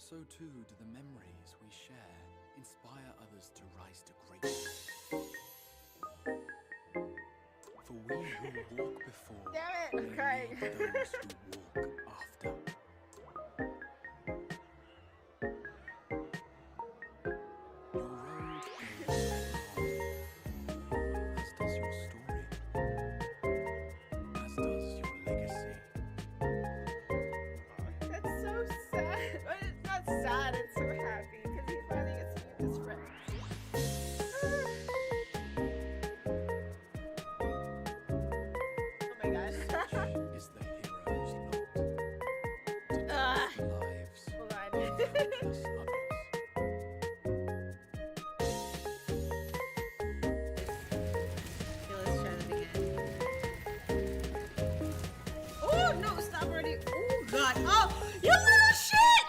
so too do the memories we share inspire others to rise to greatness. For we who walk before Damn it, I'm will crying. lead those who walk after. Your road goes on, as does your story, as does your legacy. That's so sad. But it's not sad, it's so happy because he finally gets to meet his friend. Oh my god. Such is the hero's lot, to touch the lives Hold on. of countless others. Okay, let's try that again. Oh no, stop already. Oh god. Oh, you little shit!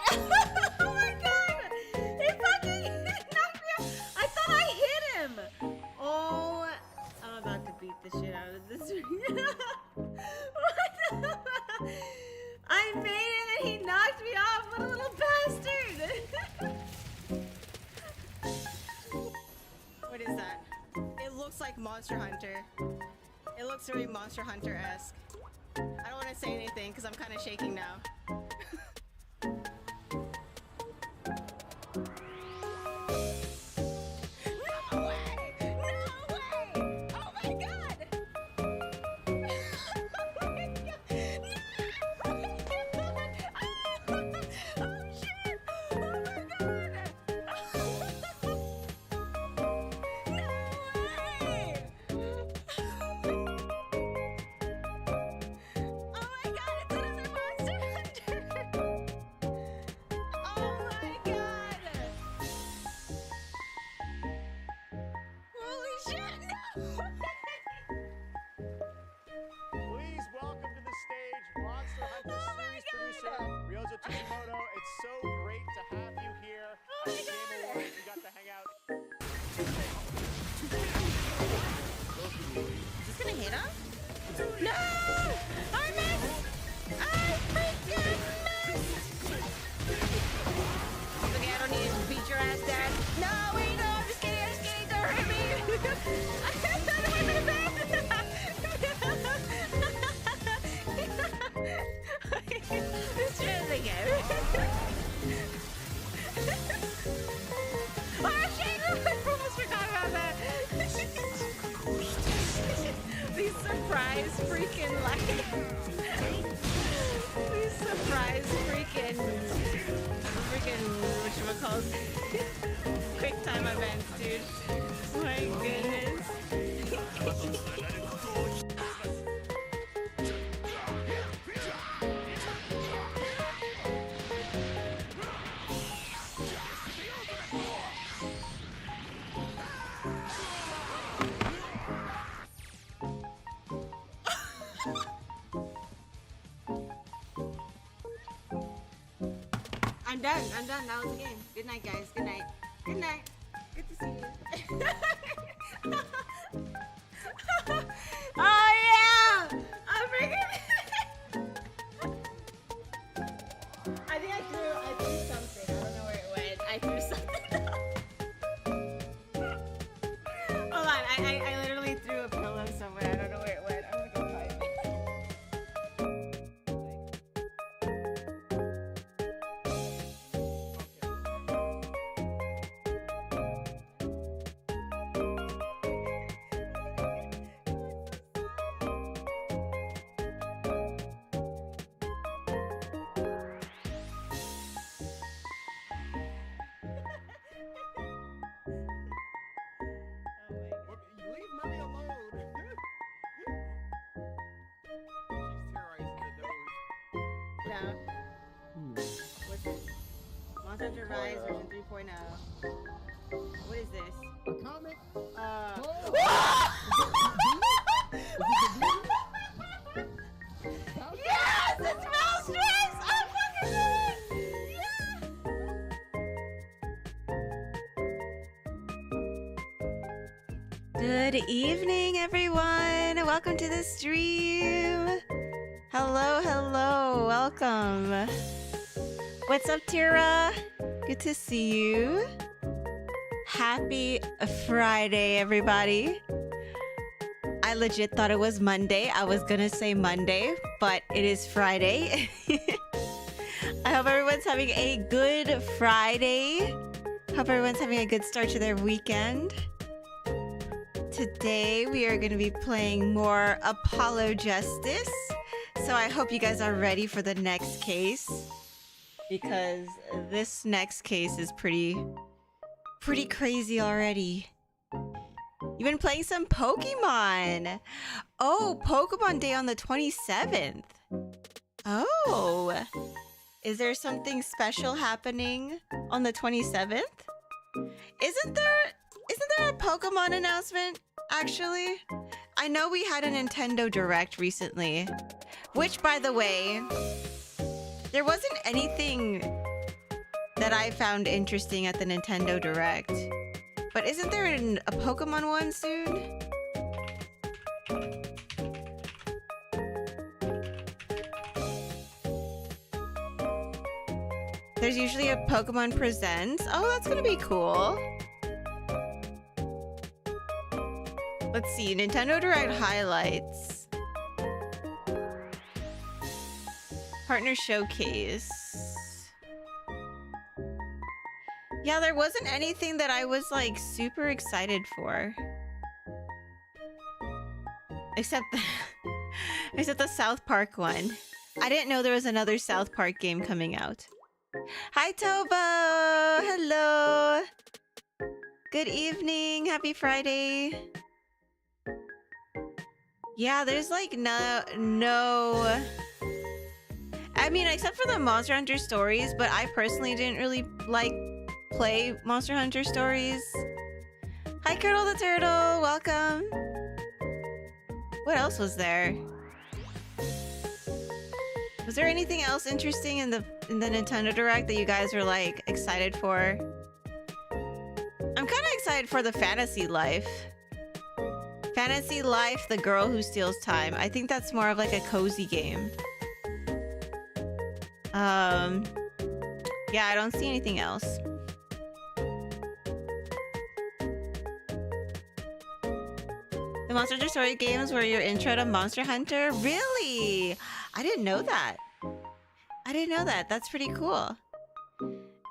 Oh my god! He fucking knocked me off. I thought I hit him. Oh, I'm about to beat the shit out of this. What the? I made it and he knocked me off. What a little bastard! What is that? It looks like Monster Hunter. It looks very Monster Hunter-esque. I don't want to say anything because I'm kind of shaking now. No way! No way! Oh my god! Oh my god! No! Oh shit! Oh my god! No way! Oh my god, it's another Monster Hunter! Oh my god! Holy shit, no! Please welcome to the stage Monster Hunter Oh my series God. producer Ryozo Tsushimoto. It's so great to have you here Oh at my the Game God. Awards. We got to hang out. Is this gonna hit him? No! I missed! I freaking missed! Okay, I don't need to beat your ass, Dad. No, wait, no, I'm just kidding, don't hurt me! I thought it wasn't bad! Let's try this again. Oh shit! I almost forgot about that! These surprise freaking these surprise freaking whatchamacallit quick time events, dude. My goodness. I'm done. That was the game. Good night, guys. Good night. Good night. Good to see you. Oh yeah! I'm freaking. I think I threw something. I don't know where it went. I threw something. Hold on. I literally threw a pillow somewhere. I don't know where it went. I'm gonna go find it. Leave Mommy alone. She's terrorizing the nose. No. What's this? Monster Hunter Rise version 3.0. What is this? A comic. Yes! It's Mousetraps! I'm fucking in! Yeah! Good evening, everyone! Welcome to the stream! Hello, welcome! What's up, Tira? Good to see you. Happy Friday, everybody. I legit thought it was Monday. I was gonna say Monday, but it is Friday. I hope everyone's having a good Friday. Hope everyone's having a good start to their weekend. Today we are going to be playing more Apollo Justice. So I hope you guys are ready for the next case, because this next case is pretty crazy already. You've been playing some Pokemon. Oh, Pokemon Day on the 27th. Oh, is there something special happening on the 27th? Isn't there a Pokemon announcement, actually? I know we had a Nintendo Direct recently, which, by the way, there wasn't anything that I found interesting at the Nintendo Direct. But isn't there a Pokemon one soon? There's usually a Pokemon Presents. Oh, that's gonna be cool. Let's see, Nintendo Direct highlights. Partner Showcase. Yeah, there wasn't anything that I was like super excited for. Except the South Park one. I didn't know there was another South Park game coming out. Hi, Tobo! Hello! Good evening! Happy Friday! Yeah, there's like no... I mean, except for the Monster Hunter stories, but I personally didn't really like play Monster Hunter stories. Hi, Curdle the Turtle! Welcome! What else was there? Was there anything else interesting in the Nintendo Direct that you guys are like excited for? I'm kind of excited for the Fantasy Life. Fantasy Life, The Girl Who Steals Time. I think that's more of like a cozy game. Yeah, I don't see anything else. The Monster Hunter story games were your intro to Monster Hunter? Really? I didn't know that. I didn't know that. That's pretty cool.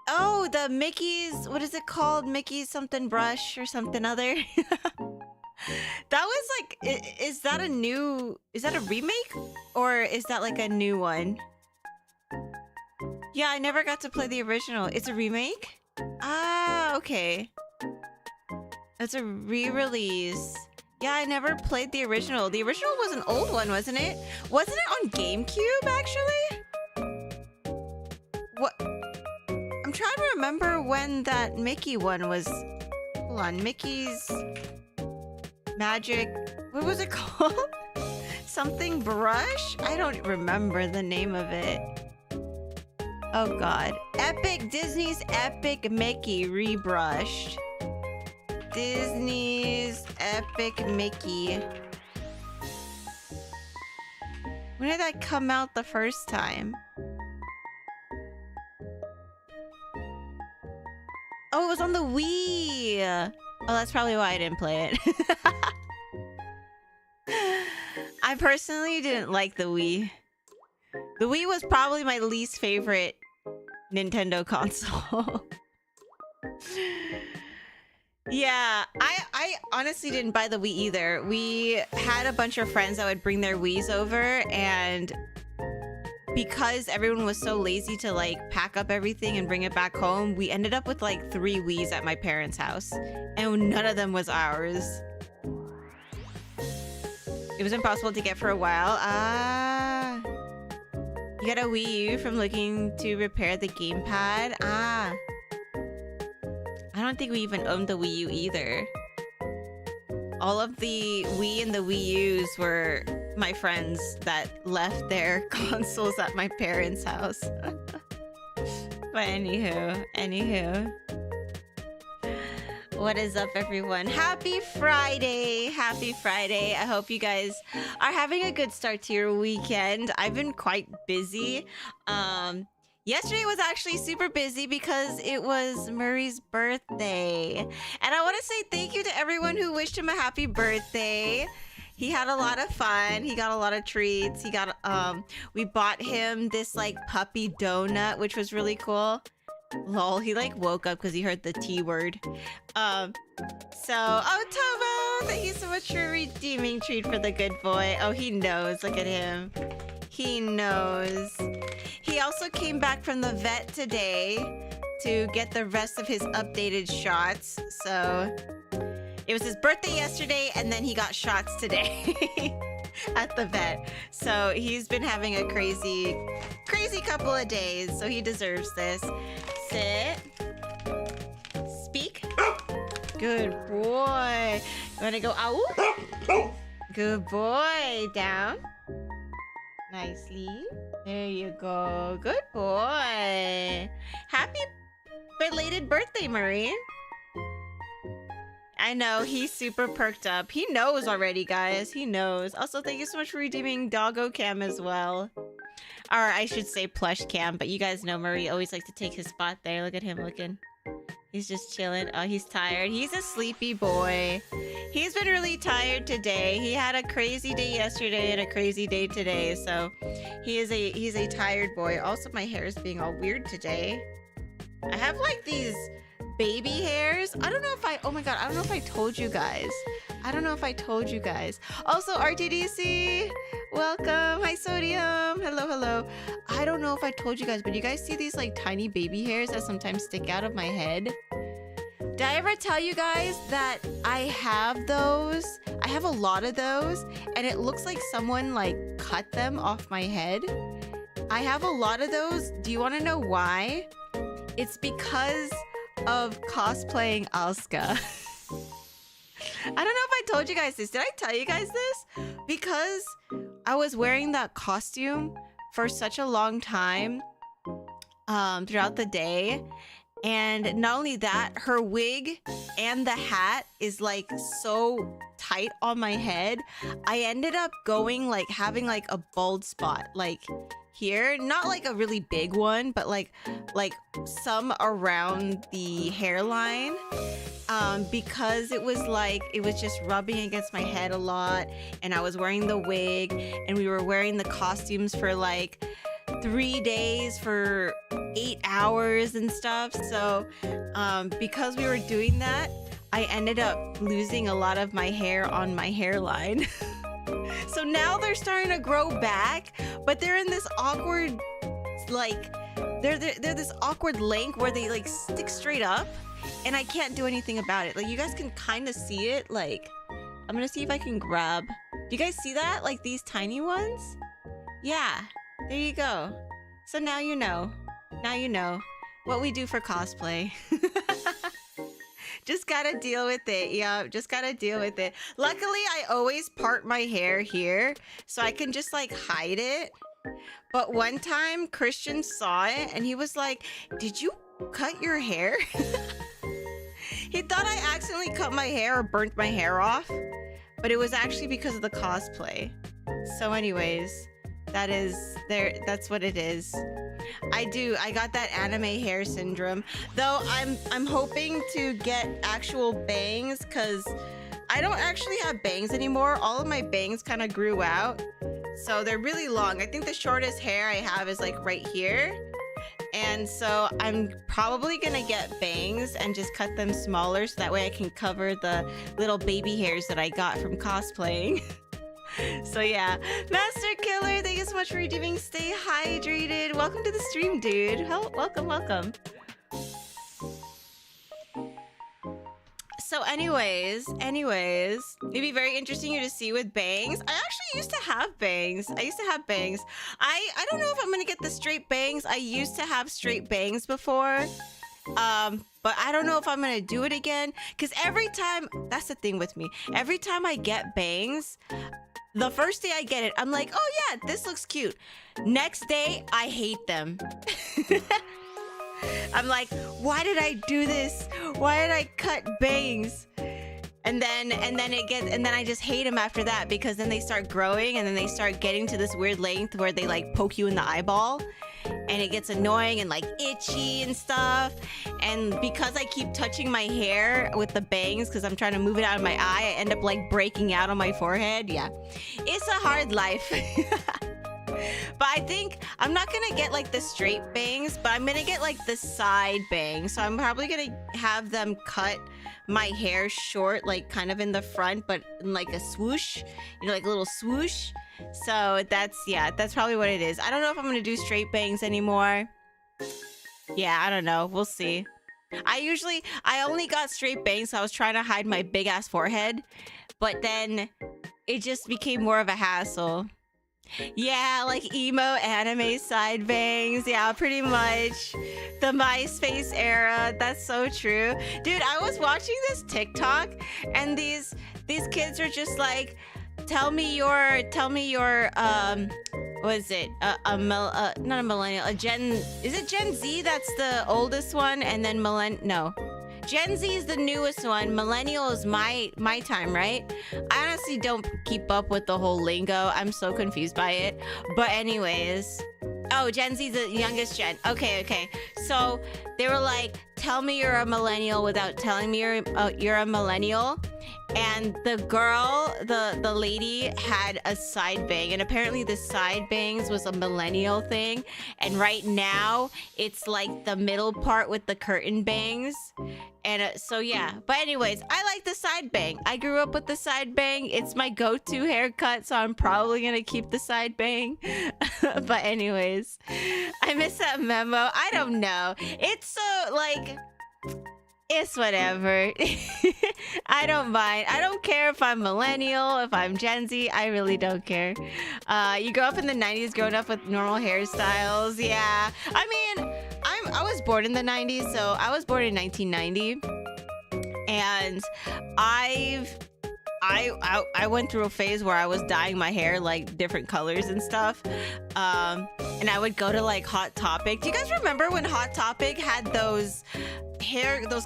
Oh, the Mickey's... What is it called? Mickey's something brush or something other? That was like... Is that a new... Is that a remake? Or is that like a new one? Yeah, I never got to play the original. It's a remake? Ah, okay. It's a re-release. Yeah, I never played the original. The original was an old one, wasn't it? Wasn't it on GameCube, actually? What? I'm trying to remember when that Mickey one was... Hold on, Mickey's... Magic... What was it called? Something Brush? I don't remember the name of it. Oh, God. Disney's Epic Mickey rebrushed. Disney's Epic Mickey. When did that come out the first time? Oh, it was on the Wii! Oh, that's probably why I didn't play it. I personally didn't like the Wii. The Wii was probably my least favorite Nintendo console. Yeah, I honestly didn't buy the Wii either. We had a bunch of friends that would bring their Wiis over, and because everyone was so lazy to like pack up everything and bring it back home, we ended up with like 3 Wiis at my parents' house, and none of them was ours. It was impossible to get for a while. Ah. You got a Wii U from looking to repair the gamepad? Ah. I don't think we even owned the Wii U either. All of the Wii and the Wii U's were my friends that left their consoles at my parents' house. But anywho. What is up, everyone? Happy Friday! Happy Friday. I hope you guys are having a good start to your weekend. I've been quite busy. Yesterday was actually super busy because it was Murray's birthday. And I want to say thank you to everyone who wished him a happy birthday. He had a lot of fun. He got a lot of treats. He got we bought him this like puppy donut, which was really cool. Lol, he like woke up because he heard the T word. Oh Tomo, thank you so much for a redeeming treat for the good boy. Oh, he knows. Look at him. He knows. He also came back from the vet today to get the rest of his updated shots. So it was his birthday yesterday, and then he got shots today at the vet. So he's been having a crazy couple of days. So he deserves this. Sit. Speak. Good boy. You want to go out? Good boy. Down. Nicely. There you go. Good boy. Happy belated birthday, Murray. I know, he's super perked up. He knows already, guys. He knows. Also, thank you so much for redeeming Doggo Cam as well. Or I should say Plush Cam, but you guys know Murray always likes to take his spot there. Look at him looking. He's just chilling. Oh, he's tired. He's a sleepy boy. He's been really tired today. He had a crazy day yesterday and a crazy day today. So he's a tired boy. Also, my hair is being all weird today. I have like these baby hairs. I don't know if I, oh my god, I don't know if I told you guys. Also, RTDC, welcome. Hi, Sodium. Hello. I don't know if I told you guys, but you guys see these like tiny baby hairs that sometimes stick out of my head? Did I ever tell you guys that I have those? I have a lot of those, and it looks like someone like cut them off my head. I have a lot of those. Do you want to know why? It's because of cosplaying Asuka. I don't know if I told you guys this. Did I tell you guys this? Because I was wearing that costume for such a long time throughout the day. And not only that, her wig and the hat is like so tight on my head. I ended up going like having like a bald spot like here, not like a really big one, but like some around the hairline, because it was just rubbing against my head a lot, and I was wearing the wig, and we were wearing the costumes for like 3 days for 8 hours and stuff. So because we were doing that, I ended up losing a lot of my hair on my hairline. So now they're starting to grow back, but they're in this awkward, like, they're this awkward length where they like stick straight up, and I can't do anything about it. Like, you guys can kind of see it. Like, I'm gonna see if I can grab. Do you guys see that? Like these tiny ones? Yeah, there you go. So now you know. Now you know what we do for cosplay. Just gotta deal with it. Yeah, just gotta deal with it. Luckily, I always part my hair here, so I can just like hide it. But one time, Christian saw it, and he was like, "Did you cut your hair?" He thought I accidentally cut my hair or burnt my hair off, but it was actually because of the cosplay. So anyways, that's what it is. I got that anime hair syndrome. Though I'm hoping to get actual bangs, because I don't actually have bangs anymore. All of my bangs kind of grew out. So they're really long. I think the shortest hair I have is like right here. And so I'm probably gonna get bangs and just cut them smaller so that way I can cover the little baby hairs that I got from cosplaying. So yeah, Master Killer, thank you so much for redeeming. Stay hydrated. Welcome to the stream, dude. Welcome. So anyways, it'd be very interesting to see with bangs. I actually used to have bangs. I don't know if I'm gonna get the straight bangs. I used to have straight bangs before. But I don't know if I'm gonna do it again, because every time, that's the thing with me, every time I get bangs, the first day I get it, I'm like, oh yeah, this looks cute. Next day, I hate them. I'm like, why did I do this? Why did I cut bangs? And then I just hate them after that, because then they start growing and then they start getting to this weird length where they like poke you in the eyeball, and it gets annoying and like itchy and stuff. And because I keep touching my hair with the bangs because I'm trying to move it out of my eye, I end up like breaking out on my forehead. Yeah, it's a hard life. But I think I'm not gonna get like the straight bangs, but I'm gonna get like the side bangs. So I'm probably gonna have them cut my hair short, like kind of in the front, but in like a swoosh, you know, like a little swoosh. So that's probably what it is. I don't know if I'm gonna do straight bangs anymore. Yeah, I don't know. We'll see. I only got straight bangs, so I was trying to hide my big ass forehead, but then it just became more of a hassle. Yeah, like emo anime side bangs. Yeah, pretty much. The MySpace era. That's so true. Dude, I was watching this TikTok and these kids are just like, tell me your what is it? Not a millennial, is it Gen Z? That's the oldest one, and then no. Gen Z is the newest one. Millennial is my time, right? I honestly don't keep up with the whole lingo. I'm so confused by it. But anyways, oh, Gen Z is the youngest gen. Okay. So they were like, tell me you're a millennial without telling me you're a millennial. And the girl, the lady had a side bang, and apparently the side bangs was a millennial thing. And right now it's like the middle part with the curtain bangs. And so yeah, but anyways, I like the side bang. I grew up with the side bang. It's my go-to haircut, so I'm probably gonna keep the side bang. But anyways, I miss that memo. I don't know. It's so like, it's whatever. I don't mind. I don't care if I'm millennial, if I'm Gen Z. I really don't care. You grow up in the 90s, growing up with normal hairstyles. Yeah. I mean, I was born in the 90s, so I was born in 1990. And I went through a phase where I was dyeing my hair like different colors and stuff. And I would go to like Hot Topic. Do you guys remember when Hot Topic had those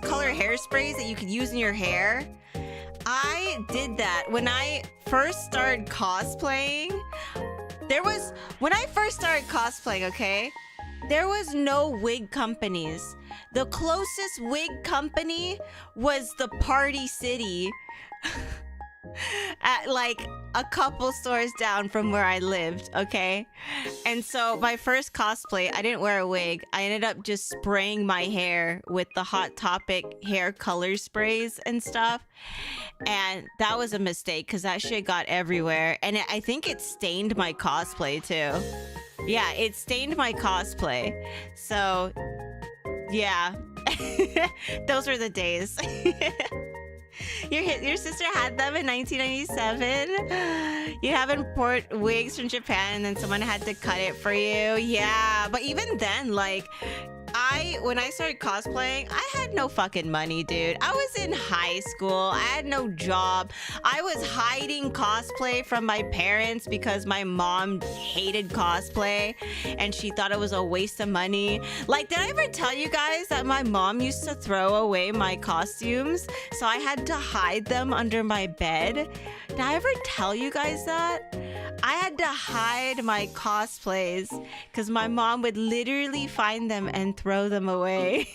color hairsprays that you could use in your hair? I did that when I first started cosplaying. Okay? There was no wig companies. The closest wig company was the Party City. At like a couple stores down from where I lived, okay? And so my first cosplay, I didn't wear a wig. I ended up just spraying my hair with the Hot Topic hair color sprays and stuff. And that was a mistake because that shit got everywhere. And I think it stained my cosplay too. Yeah, it stained my cosplay. So, yeah. Those were the days. Your sister had them in 1997. You have import wigs from Japan and then someone had to cut it for you. Yeah, but even then, like, when I started cosplaying, I had no fucking money, dude. I was in high school. I had no job. I was hiding cosplay from my parents because my mom hated cosplay and she thought it was a waste of money. Like, did I ever tell you guys that my mom used to throw away my costumes? So I had to hide them under my bed. Did I ever tell you guys that? I had to hide my cosplays because my mom would literally find them and throw them away.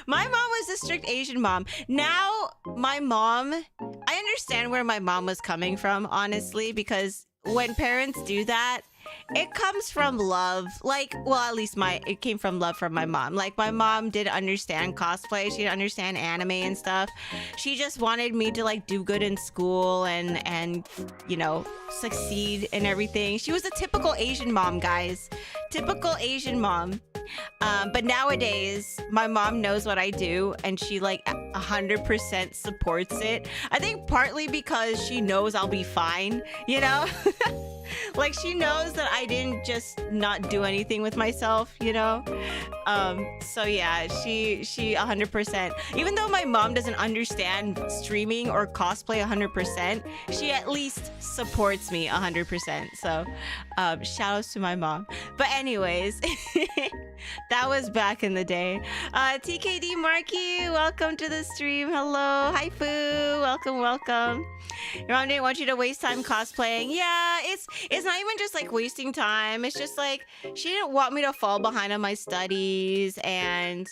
My mom was a strict Asian mom. Now, my mom, I understand where my mom was coming from, honestly, because when parents do that, it comes from love. Like, well, at least it came from love from my mom. Like, my mom did understand cosplay. She did understand anime and stuff. She just wanted me to, like, do good in school and you know, succeed in everything. She was a typical Asian mom, guys. Typical Asian mom. But nowadays, my mom knows what I do, and she, like, 100% supports it. I think partly because she knows I'll be fine, you know? Like, she knows that I didn't just not do anything with myself, you know? So yeah, she 100%. Even though my mom doesn't understand streaming or cosplay 100%, she at least supports me 100%. So, shout outs to my mom. But anyways, That was back in the day. TKD Marky, welcome to the stream. Hello. Hi, Fu. Welcome, welcome. Your mom didn't want you to waste time cosplaying. Yeah, it's not even just like wasting time. It's just like she didn't want me to fall behind on my studies. And,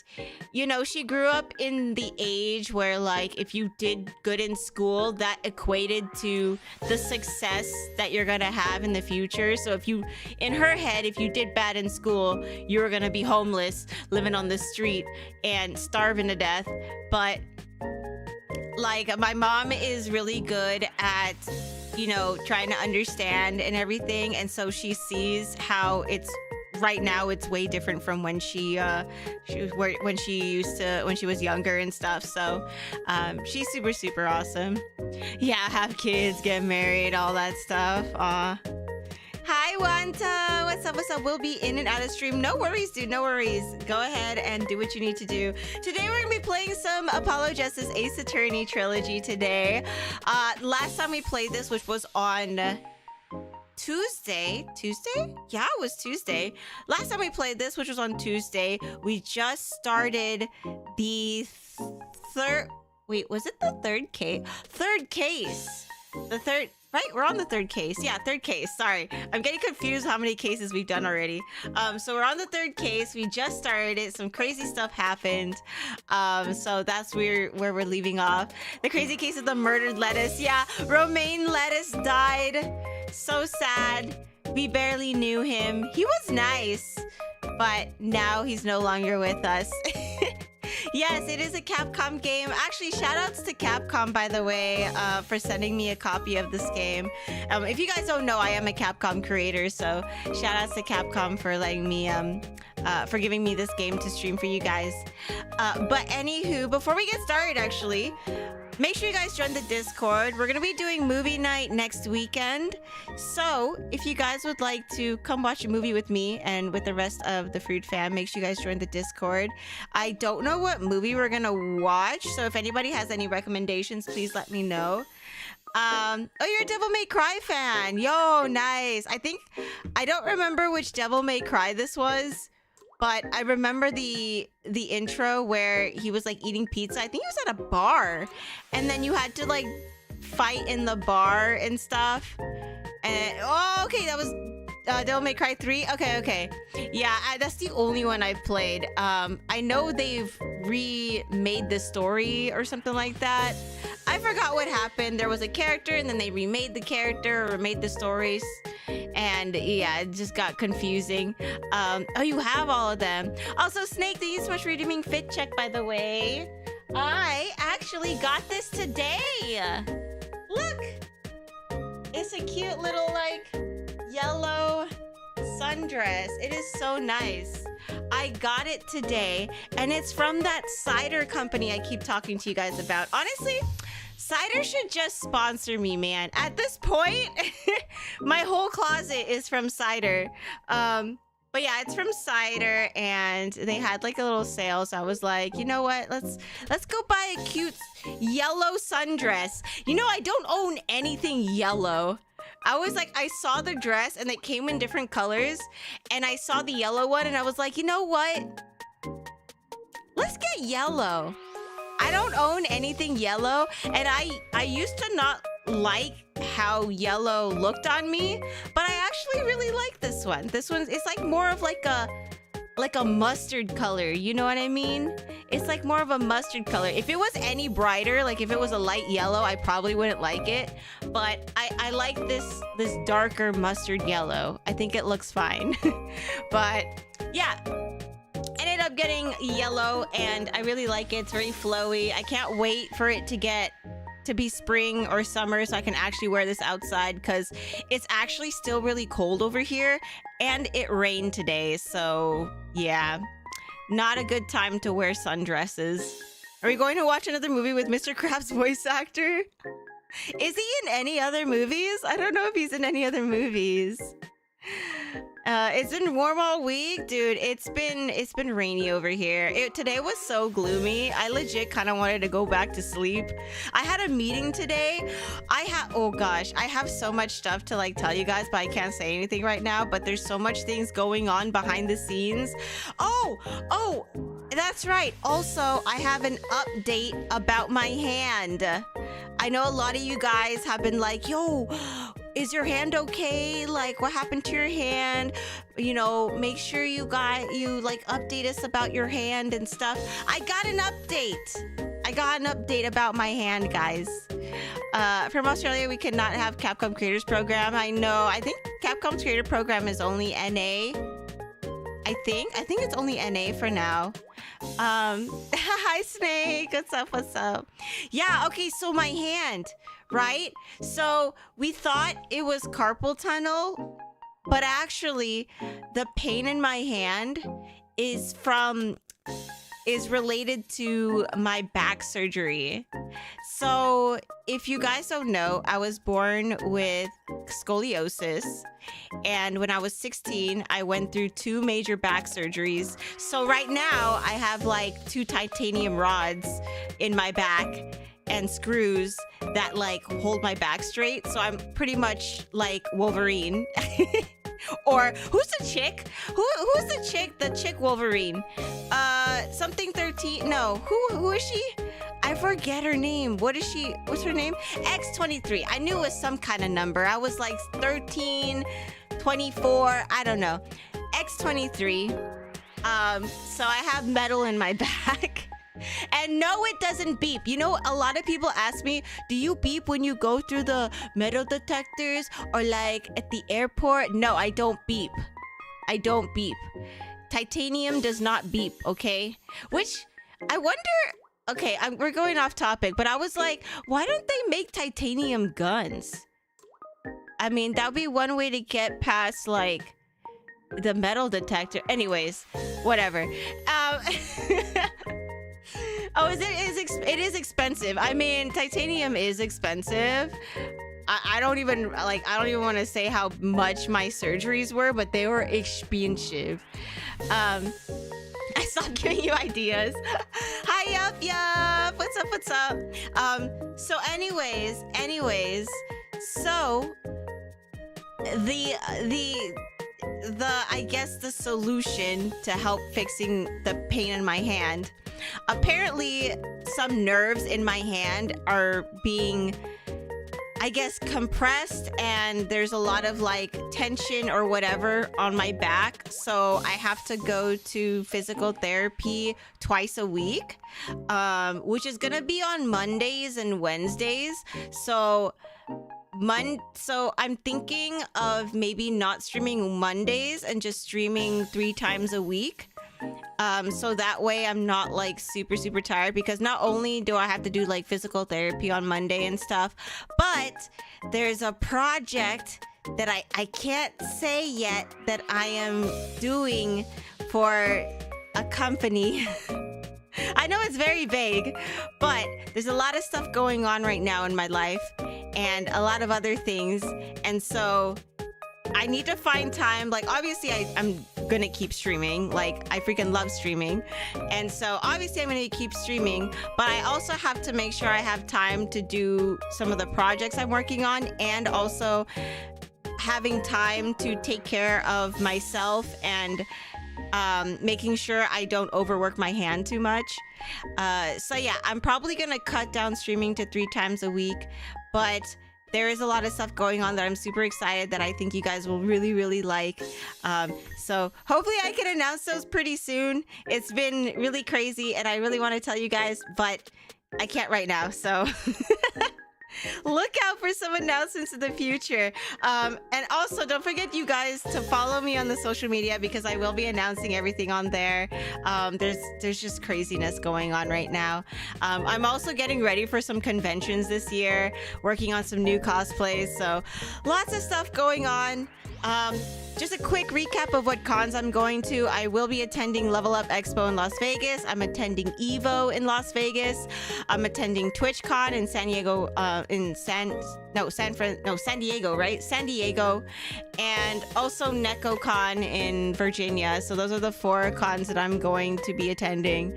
you know, she grew up in the age where like if you did good in school, that equated to the success that you're going to have in the future. So if you, in her head, if you did bad in school, you were going to be homeless, living on the street and starving to death. But like my mom is really good at, you know, trying to understand and everything, and so she sees how it's right now it's way different from when she was younger and stuff. So she's super awesome. Yeah, have kids, get married, all that stuff. Hi, Wanta. What's up? What's up? We'll be in and out of stream. No worries, dude. No worries. Go ahead and do what you need to do. Today, we're going to be playing some Apollo Justice Ace Attorney Trilogy today. Last time we played this, which was on Tuesday? Yeah, it was Tuesday. Last time we played this, which was on Tuesday, we just started the third... Wait, was it the third case? Third case. The third... Right? We're on the third case. Yeah, third case. Sorry. I'm getting confused how many cases we've done already. So we're on the third case. We just started it. Some crazy stuff happened. So that's where we're leaving off. The crazy case of the murdered lettuce. Yeah, Romaine Lettuce died. So sad. We barely knew him. He was nice, but now he's no longer with us. Yes, it is a Capcom game. Actually, shoutouts to Capcom, by the way, for sending me a copy of this game. If you guys don't know, I am a Capcom creator, so shoutouts to Capcom for letting me, for giving me this game to stream for you guys. But anywho, before we get started, actually, make sure you guys join the Discord. We're going to be doing movie night next weekend. So if you guys would like to come watch a movie with me and with the rest of the Fruit fam, make sure you guys join the Discord. I don't know what movie we're going to watch, so if anybody has any recommendations, please let me know. Oh, you're a Devil May Cry fan. Yo, nice. I don't remember which Devil May Cry this was, but I remember the intro where he was like eating pizza. I think he was at a bar, and then you had to like fight in the bar and stuff. And oh, okay, that was Devil May Cry 3. Okay. Yeah, that's the only one I've played. I know they've remade the story or something like that. I forgot what happened. There was a character, and then they remade the character or made the stories. And yeah, it just got confusing. Oh, you have all of them. Also, Snake, thank you so much for redeeming Fit Check, by the way. I actually got this today. Look. It's a cute little, like, yellow sundress. It is so nice. I got it today, and it's from that cider company I keep talking to you guys about. Honestly, cider should just sponsor me, man. At this point, my whole closet is from cider. But yeah, it's from cider, and they had like a little sale, so I was like, you know what? Let's go buy a cute yellow sundress. You know, I don't own anything yellow. I was like, I saw the dress, and it came in different colors, and I saw the yellow one, and I was like, you know what? Let's get yellow. I don't own anything yellow, and I used to not like how yellow looked on me, but I actually really like this one. This one, it's like more of like a mustard color, you know what I mean? It's like more of a mustard color. If it was any brighter, like if it was a light yellow, I probably wouldn't like it, but I like this darker mustard yellow. I think it looks fine. But yeah, ended up getting yellow, and I really like it. It's very flowy. I can't wait for it to be spring or summer so I can actually wear this outside, because it's actually still really cold over here, and it rained today, so yeah, not a good time to wear sundresses. Are we going to watch another movie with Mr. Krabs' voice actor? Is he in any other movies? I don't know if he's in any other movies. It's been warm all week, dude. It's been rainy over here. Today was so gloomy. I legit kind of wanted to go back to sleep. I had a meeting today. Oh gosh, I have so much stuff to like tell you guys, but I can't say anything right now. But there's so much things going on behind the scenes. Oh, that's right. Also, I have an update about my hand. I know a lot of you guys have been like, yo, is your hand okay? Like, what happened to your hand? You know, make sure you like update us about your hand and stuff. I got an update about my hand, guys. From Australia, we cannot have Capcom Creators Program. I know. I think Capcom's Creator Program is only NA. I think it's only NA for now. Hi Snake, what's up? Yeah, okay, so my hand, right? So we thought it was carpal tunnel, but actually the pain in my hand is related to my back surgery. So if you guys don't know, I was born with scoliosis, and when I was 16, I went through 2 major back surgeries. So right now I have like 2 titanium rods in my back and screws that like hold my back straight. So I'm pretty much like Wolverine. Or who's the chick? Who's the chick? The chick Wolverine. Something 13. No, who is she? I forget her name. What's her name? X23. I knew it was some kind of number. I was like 13, 24. I don't know. X23. So I have metal in my back. And no, it doesn't beep. You know, a lot of people ask me, do you beep when you go through the metal detectors or like at the airport? No, I don't beep. I don't beep. Titanium does not beep, okay? Which I wonder... Okay, we're going off topic, but I was like, why don't they make titanium guns? I mean, that would be one way to get past, like, the metal detector. Anyways, whatever. Oh, it is expensive. I mean, titanium is expensive. I don't even want to say how much my surgeries were, but they were expensive. I stopped giving you ideas. Hi, yup. What's up? So anyways, so the I guess the solution to help fixing the pain in my hand, apparently some nerves in my hand are being, I guess, compressed, and there's a lot of like tension or whatever on my back. So I have to go to physical therapy twice a week, which is gonna be on Mondays and Wednesdays. So I'm thinking of maybe not streaming Mondays and just streaming 3 times a week. So that way I'm not like super tired, because not only do I have to do like physical therapy on Monday and stuff, but there's a project that I can't say yet that I am doing for a company. I know it's very vague, but there's a lot of stuff going on right now in my life and a lot of other things. And so I need to find time. Like, obviously I'm gonna keep streaming. Like, I freaking love streaming. And so obviously I'm gonna keep streaming, but I also have to make sure I have time to do some of the projects I'm working on, and also having time to take care of myself and making sure I don't overwork my hand too much. So yeah, I'm probably gonna cut down streaming to 3 times a week, but there is a lot of stuff going on that I'm super excited that I think you guys will really like. So hopefully I can announce those pretty soon. It's been really crazy and I really want to tell you guys, but I can't right now. So look out for some announcements in the future. And also don't forget, you guys, to follow me on the social media, because I will be announcing everything on there. There's just craziness going on right now. I'm also getting ready for some conventions this year, working on some new cosplays. So lots of stuff going on. Just a quick recap of what cons I'm going to. I will be attending Level Up Expo in Las Vegas. I'm attending Evo in Las Vegas. I'm attending TwitchCon in San Diego, San Diego, right? San Diego. And also NecoCon in Virginia. So those are the 4 cons that I'm going to be attending.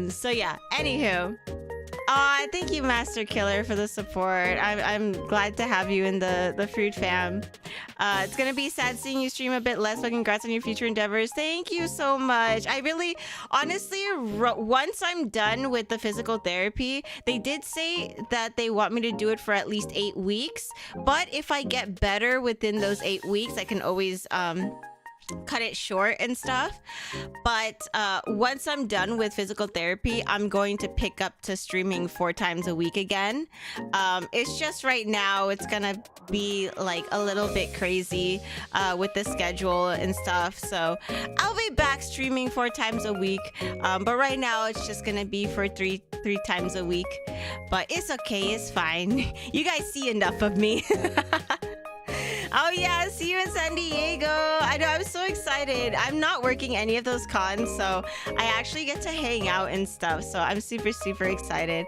So yeah, anywho. Thank you, Master Killer, for the support. I'm glad to have you in the Fruit fam. It's gonna be sad seeing you stream a bit less, but congrats on your future endeavors. Thank you so much. I really, honestly, once I'm done with the physical therapy, they did say that they want me to do it for at least 8 weeks. But if I get better within those 8 weeks, I can always cut it short and stuff. But once I'm done with physical therapy, I'm going to pick up to streaming 4 times a week again. It's just right now it's gonna be like a little bit crazy with the schedule and stuff, so I'll be back streaming 4 times a week, but right now it's just gonna be for three times a week. But it's okay, it's fine. You guys see enough of me. Oh yeah, see you in San Diego. I know, I'm so excited. I'm not working any of those cons, so I actually get to hang out and stuff. So I'm super, super excited.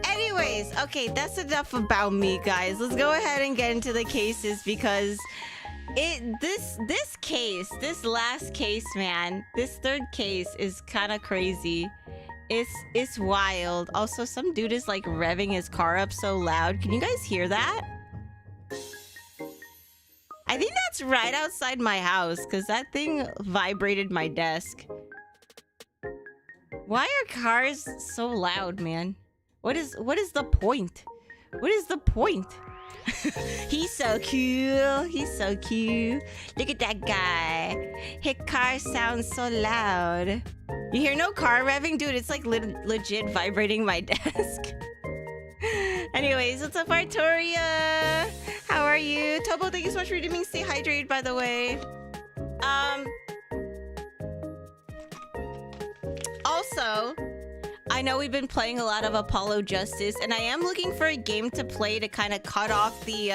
Anyways, okay, that's enough about me, guys. Let's go ahead and get into the cases because this last case, man, this 3rd case is kind of crazy. It's wild. Also, some dude is like revving his car up so loud. Can you guys hear that? I think that's right outside my house because that thing vibrated my desk. Why are cars so loud, man? What is the point? What is the point? He's so cool. He's so cute. Look at that guy. His car sounds so loud. You hear no car revving? Dude, it's like legit vibrating my desk. Anyways, what's up, Artoria? How are you? Tobo, thank you so much for redeeming. Stay hydrated, by the way. Also, I know we've been playing a lot of Apollo Justice, and I am looking for a game to play to kind of cut off the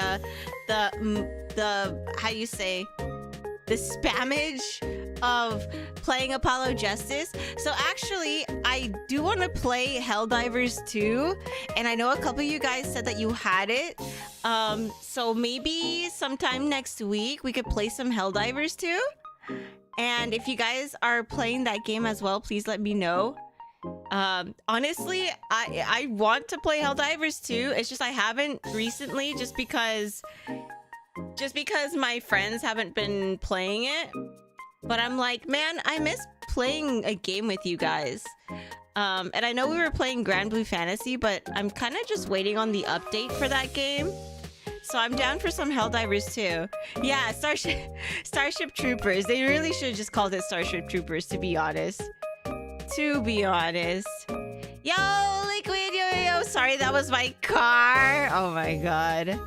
how you say, the spammage of playing Apollo Justice. So actually, I do want to play Helldivers 2, and I know a couple of you guys said that you had it. So maybe sometime next week we could play some Helldivers 2. And if you guys are playing that game as well, please let me know. Honestly, I want to play Helldivers 2. It's just I haven't recently, just because my friends haven't been playing it. But I'm like, man, I miss playing a game with you guys. And I know we were playing Grand Blue Fantasy, but I'm kind of just waiting on the update for that game. So I'm down for some Helldivers too. Yeah, Starship Troopers. They really should have just called it Starship Troopers, to be honest. To be honest. Yo, Liquid, yo. Sorry, that was my car. Oh my god.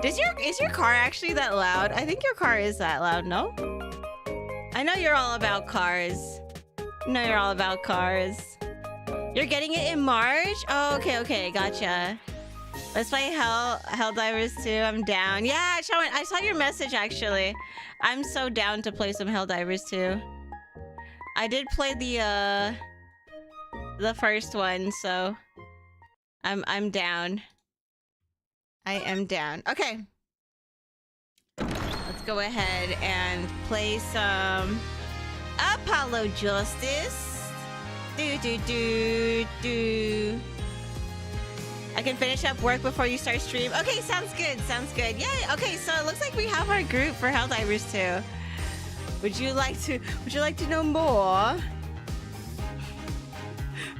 Is your car actually that loud? I think your car is that loud, no? I know you're all about cars. You're getting it in March? Oh, okay, gotcha. Let's play Helldivers 2. I'm down. Yeah, I saw your message actually. I'm so down to play some Helldivers 2. I did play the first one, so I'm down. I am down. Okay. Let's go ahead and play some Apollo Justice. Do. I can finish up work before you start stream. Okay, sounds good. Yay. Okay, so it looks like we have our group for Helldivers 2. Would you like to know more?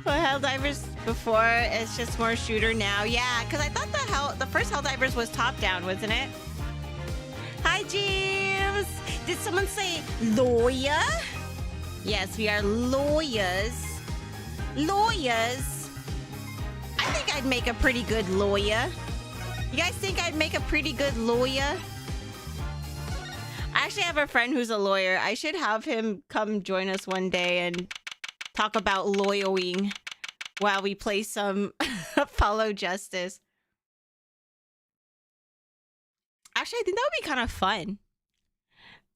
For Helldivers before, it's just more shooter now. Yeah, because I thought the first Helldivers was top down, wasn't it? Hi, James. Did someone say Loya? Yes, we are Loiyas. Loiyas. I think I'd make a pretty good Loya. You guys think I'd make a pretty good Loya? I actually have a friend who's a lawyer. I should have him come join us one day and talk about lawyering while we play some Apollo Justice. Actually, I think that would be kind of fun.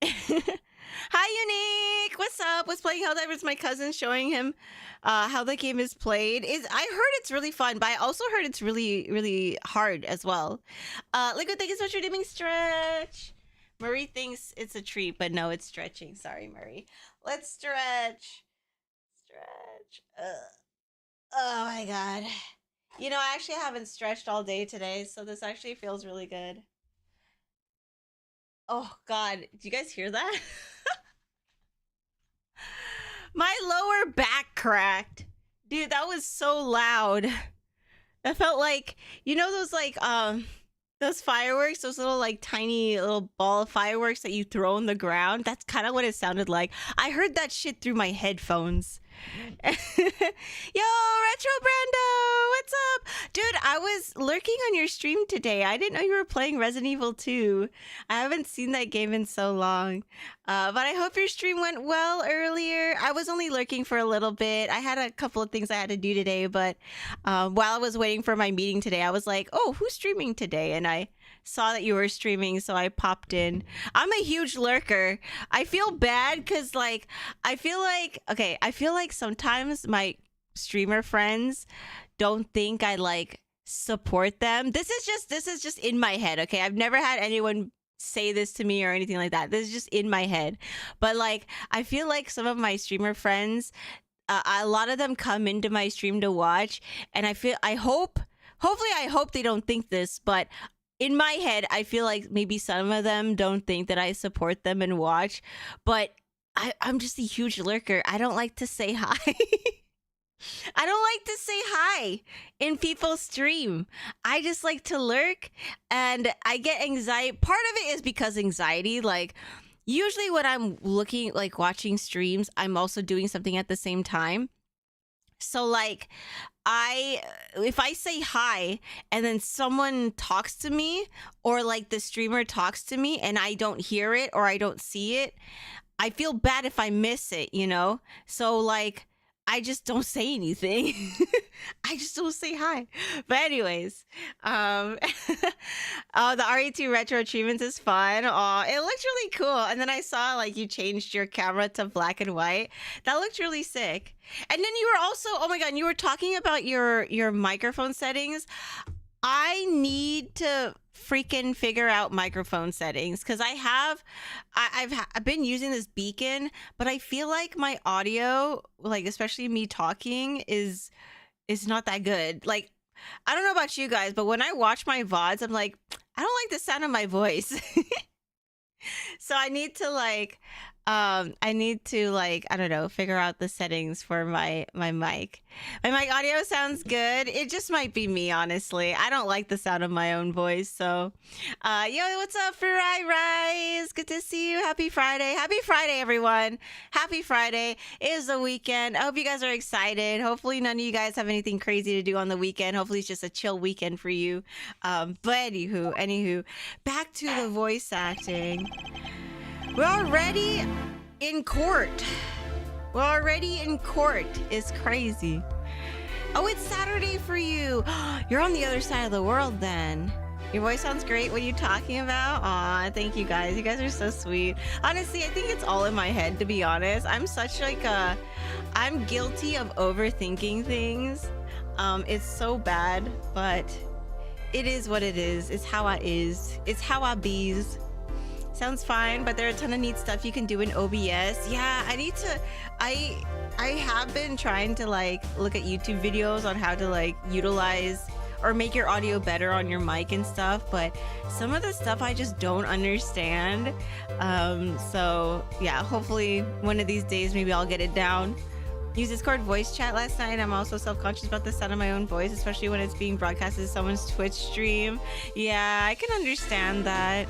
Hi, Unique. What's up? What's playing Helldivers? My cousin showing him how the game is played. I heard it's really fun, but I also heard it's really, really hard as well. Liquid, thank you so much for doing stretch. Marie thinks it's a treat, but no, it's stretching. Sorry, Marie. Let's stretch. Stretch. Oh my god. You know, I actually haven't stretched all day today, so this actually feels really good. Oh god, do you guys hear that? My lower back cracked. Dude, that was so loud. I felt like, you know those fireworks, those little like tiny little ball of fireworks that you throw on the ground? That's kind of what it sounded like. I heard that shit through my headphones. Yo, Retro Brando, what's up? Dude, I was lurking on your stream today. I didn't know you were playing Resident Evil 2. I haven't seen that game in so long. But I hope your stream went well earlier. I was only lurking for a little bit. I had a couple of things I had to do today, but while I was waiting for my meeting today, I was like, oh, who's streaming today? And I saw that you were streaming, so I popped in. I'm a huge lurker. I feel bad because I feel like sometimes my streamer friends don't think I like support them. This is just in my head, okay? I've never had anyone say this to me or anything like that. This is just in my head. But like, I feel like some of my streamer friends, a lot of them come into my stream to watch, and I hope they don't think this, but in my head, I feel like maybe some of them don't think that I support them and watch, but I'm just a huge lurker. I don't like to say hi. I don't like to say hi in people's stream. I just like to lurk, and I get anxiety. Part of it is because anxiety, like usually when I'm looking, like watching streams, I'm also doing something at the same time. So like if I say hi and then someone talks to me, or like the streamer talks to me and I don't hear it or I don't see it, I feel bad if I miss it, you know? So like I just don't say anything. I just don't say hi. But anyways, oh, the RE2 retro achievements is fun. Oh, it looks really cool. And then I saw like you changed your camera to black and white. That looked really sick. And then you were also, oh my god, you were talking about your microphone settings. I need to freaking figure out microphone settings, because I've been using this beacon, but I feel like my audio, like especially me talking, is not that good. Like, I don't know about you guys, but when I watch my VODs, I'm like, I don't like the sound of my voice. So I need to I don't know, figure out the settings for my mic. My mic audio sounds good. It just might be me, honestly. I don't like the sound of my own voice. So, yo, what's up, Farai Rise? Good to see you. Happy Friday. Happy Friday, everyone. Happy Friday. It is the weekend. I hope you guys are excited. Hopefully none of you guys have anything crazy to do on the weekend. Hopefully it's just a chill weekend for you. But anywho, back to the voice acting. We're already in court. We're already in court. It's crazy. Oh, it's Saturday for you. You're on the other side of the world then. Your voice sounds great. What are you talking about? Aw, thank you guys. You guys are so sweet. Honestly, I think it's all in my head, to be honest. I'm such I'm guilty of overthinking things. It's so bad, but it is what it is. It's how I is. It's how I bees. Sounds fine, but there are a ton of neat stuff you can do in OBS. Yeah, I have been trying to look at YouTube videos on how to utilize or make your audio better on your mic and stuff, but some of the stuff I just don't understand. So yeah, hopefully one of these days maybe I'll get it down. Use Discord voice chat last night. I'm also self-conscious about the sound of my own voice, especially when it's being broadcasted to someone's Twitch stream. Yeah, I can understand that.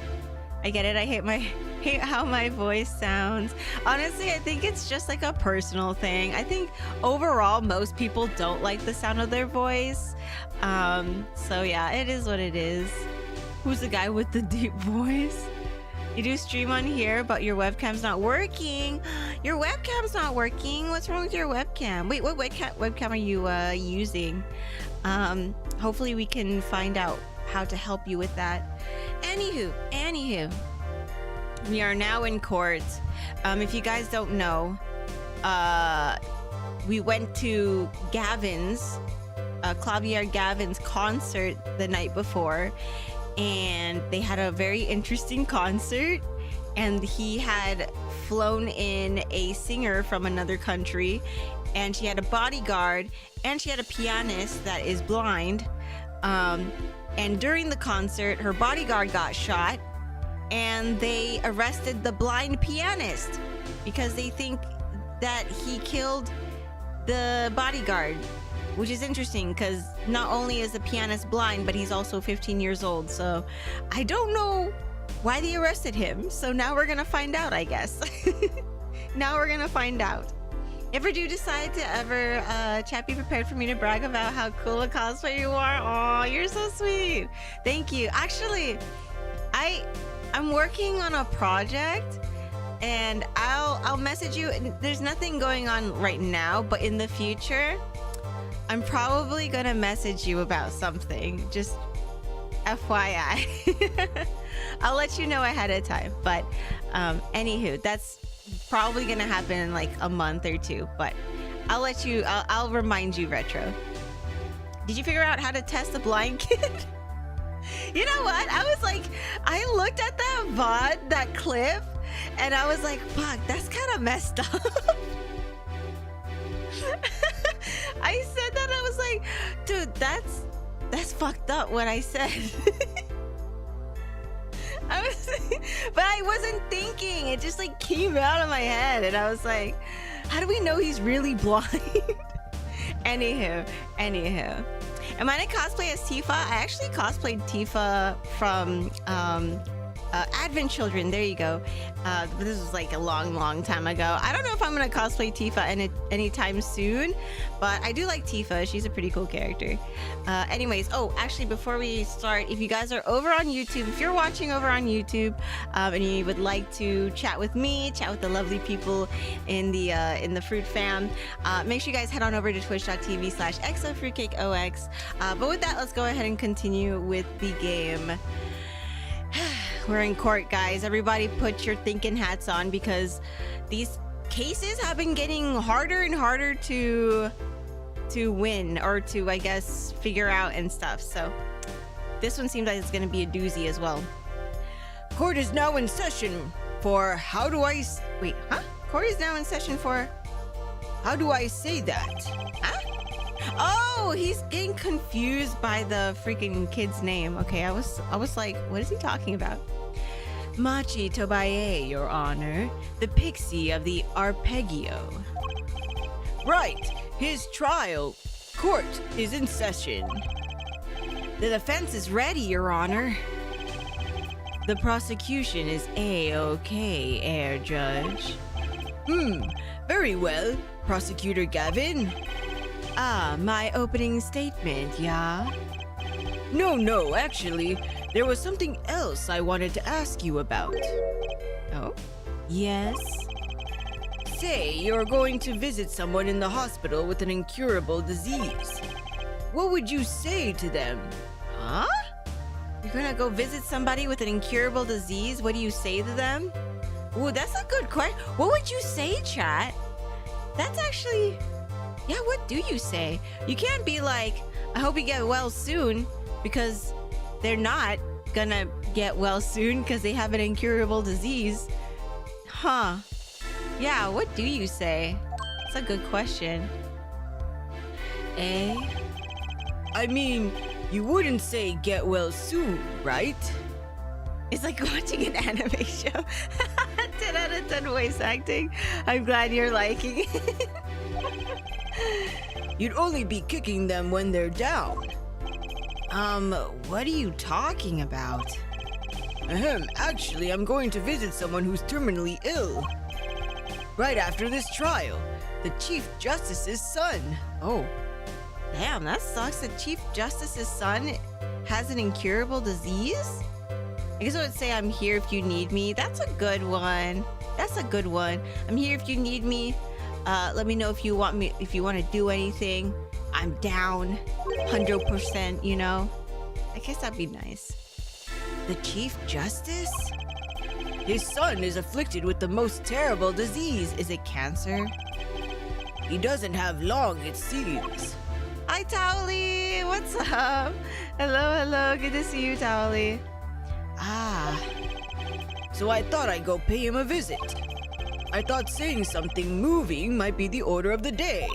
I get it. I hate how my voice sounds. Honestly, I think it's just like a personal thing. I think overall most people don't like the sound of their voice. So yeah, it is what it is. Who's the guy with the deep voice? You do stream on here, but your webcam's not working. Your webcam's not working. What's wrong with your webcam? Wait, what webcam are you using? Hopefully we can find out how to help you with that. Anywho, We are now in court. If you guys don't know, we went to Gavin's, Claudia Gavin's concert the night before, and they had a very interesting concert, and he had flown in a singer from another country, and she had a bodyguard, and she had a pianist that is blind. And during the concert, her bodyguard got shot, and they arrested the blind pianist because they think that he killed the bodyguard, which is interesting because not only is the pianist blind, but he's also 15 years old. So I don't know why they arrested him. So now we're going to find out, I guess. Now we're going to find out. If you do decide to ever chat, be prepared for me to brag about how cool a cosplay you are. Oh, you're so sweet. Thank you. Actually, I'm working on a project, and I'll message you. There's nothing going on right now, but in the future, I'm probably gonna message you about something. Just FYI. I'll let you know ahead of time. But anywho, that's probably gonna happen in like a month or two. But I'll remind you, Retro. Did you figure out how to test the blind kid? You know what? I looked at that VOD, that clip, and I was like, fuck, that's kind of messed up. I said that, I was like, dude, that's fucked up what I said. But I wasn't thinking. It just like came out of my head, and I was like, how do we know he's really blind? Anywho. Am I gonna cosplay as Tifa? I actually cosplayed Tifa from Advent Children. There you go. This was like a long time ago. I don't know if I'm gonna cosplay Tifa anytime soon, but I do like Tifa. She's a pretty cool character. Anyways, actually, before we start, if you guys are over on YouTube, if you're watching over on YouTube, and you would like to chat with me, chat with the lovely people in the Fruit fam, make sure you guys head on over to twitch.tv/exofruitcakeox. But with that, let's go ahead and continue with the game. We're in court, guys. Everybody put your thinking hats on because these cases have been getting harder and harder to win, or to, I guess, figure out and stuff. So this one seems like it's going to be a doozy as well. Court is now in session for Court is now in session for how do I say that? Huh? Oh, he's getting confused by the freaking kid's name. Okay, I was like, what is he talking about? Machi Tobaye, Your Honor, the pixie of the arpeggio. Right, his trial. Court is in session. The defense is ready, Your Honor. The prosecution is A-OK, Air Judge. Very well, Prosecutor Gavin. My opening statement, yeah? No, actually, there was something else I wanted to ask you about. Oh? Yes? Say you're going to visit someone in the hospital with an incurable disease. What would you say to them? Huh? You're gonna go visit somebody with an incurable disease? What do you say to them? Ooh, that's a good question. What would you say, chat? That's actually... Yeah, what do you say? You can't be like, I hope you get well soon, because they're not gonna get well soon because they have an incurable disease. Huh. Yeah, what do you say? That's a good question. Eh? I mean, you wouldn't say get well soon, right? It's like watching an anime show. 10 out of 10 voice acting. I'm glad you're liking it. You'd only be kicking them when they're down. What are you talking about? Actually, I'm going to visit someone who's terminally ill. Right after this trial, the Chief Justice's son. Oh, damn, that sucks. The Chief Justice's son has an incurable disease? I guess I would say I'm here if you need me. That's a good one. I'm here if you need me. Let me know if you want to do anything. I'm down 100%, you know? I guess that'd be nice. The Chief Justice? His son is afflicted with the most terrible disease. Is it cancer? He doesn't have long, it seems. Hi, Towley. What's up? Hello. Good to see you, Towley. Ah. So I thought I'd go pay him a visit. I thought saying something moving might be the order of the day.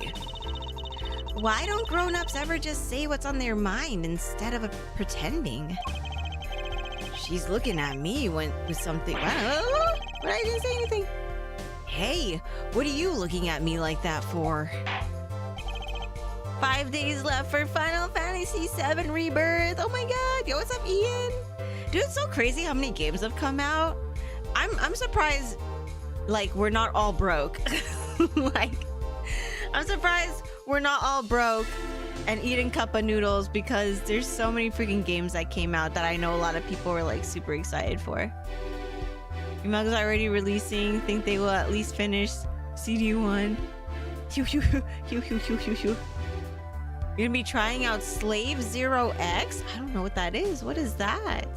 Why don't grown-ups ever just say what's on their mind instead of pretending? She's looking at me with something. What? But I didn't say anything. Hey, what are you looking at me like that for? 5 days left for Final Fantasy VII Rebirth. Oh my god. Yo, what's up, Ian? Dude, it's so crazy how many games have come out. I'm surprised, like, we're not all broke. Like, I'm surprised we're not all broke and eating cup of noodles because there's so many freaking games that came out that I know a lot of people were, like, super excited for. Umaga's already releasing. Think they will at least finish CD1. You're gonna be trying out Slave Zero X? I don't know what that is. What is that?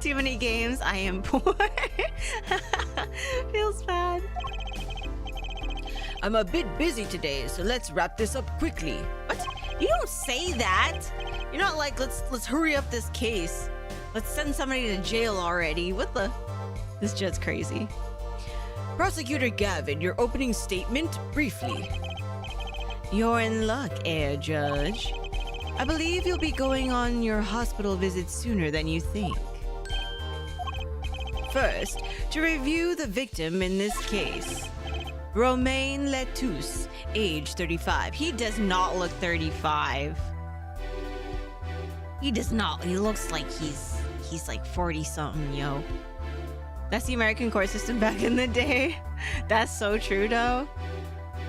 Too many games. I am poor. Feels bad. I'm a bit busy today, so let's wrap this up quickly. What? You don't say that. You're not like, let's hurry up this case. Let's send somebody to jail already. What the? This jet's crazy. Prosecutor Gavin, your opening statement, briefly. You're in luck, Air Judge. I believe you'll be going on your hospital visit sooner than you think. First, to review the victim in this case. Romain Letous, age 35. He does not look 35. He does not. He looks like he's like 40-something, yo. That's the American court system back in the day. That's so true, though.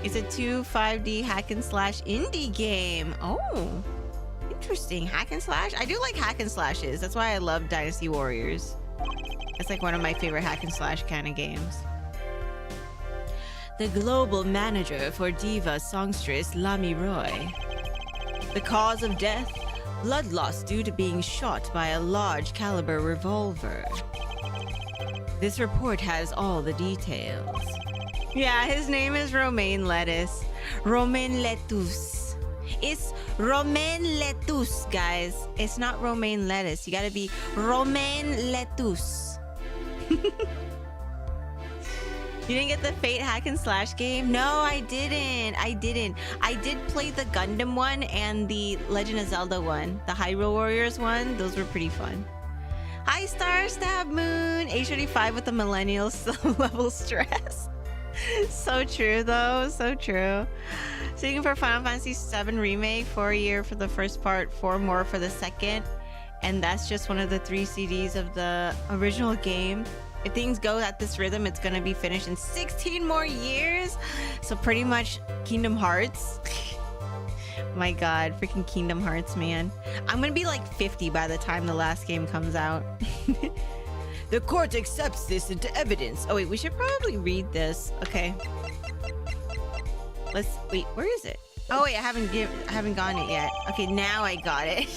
It's a 5D hack and slash indie game. Oh, interesting. Hack and slash? I do like hack and slashes. That's why I love Dynasty Warriors. It's like one of my favorite hack and slash kind of games. The global manager for diva songstress Lamy Roy. The cause of death? Blood loss due to being shot by a large caliber revolver. This report has all the details. Yeah, his name is Romain Lettuce. Romain Lettuce. It's Romain Lettuce, guys. It's not Romain Lettuce. You gotta be Romain Lettuce. You didn't get the Fate hack and slash game? No, I didn't. I did play the Gundam one and the Legend of Zelda one. The Hyrule Warriors one. Those were pretty fun. Hi, Star Stab Moon. Age 35 with the millennial level stress. So true, though. So true. Seeking for Final Fantasy VII Remake, 4 a year for the first part, 4 more for the second. And that's just one of the 3 CDs of the original game. If things go at this rhythm, it's going to be finished in 16 more years. So pretty much Kingdom Hearts. My god, freaking Kingdom Hearts, man. I'm going to be like 50 by the time the last game comes out. The court accepts this into evidence. Oh wait, we should probably read this. Okay. Wait, where is it? Oh wait, I haven't gotten it yet. Okay, now I got it.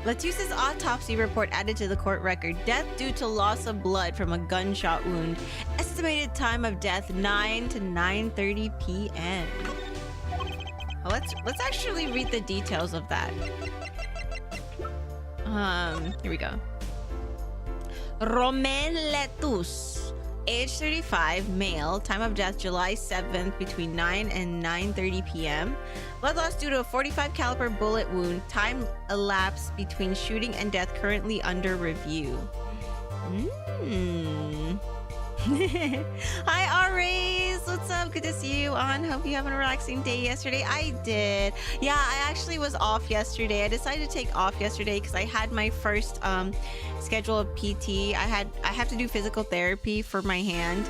Lettuce's autopsy report added to the court record. Death due to loss of blood from a gunshot wound. Estimated time of death 9 to 9:30 p.m. Well, let's actually read the details of that. Here we go. Romain Lettuce, age 35, male, time of death July 7th between 9 and 9:30 p.m. Blood loss due to a 45 caliber bullet wound. Time elapsed between shooting and death currently under review. Hi, Aries. What's up? Good to see you on. Hope you have a relaxing day yesterday. I did. Yeah, I actually was off yesterday. I decided to take off yesterday because I had my first schedule of PT. I have to do physical therapy for my hand.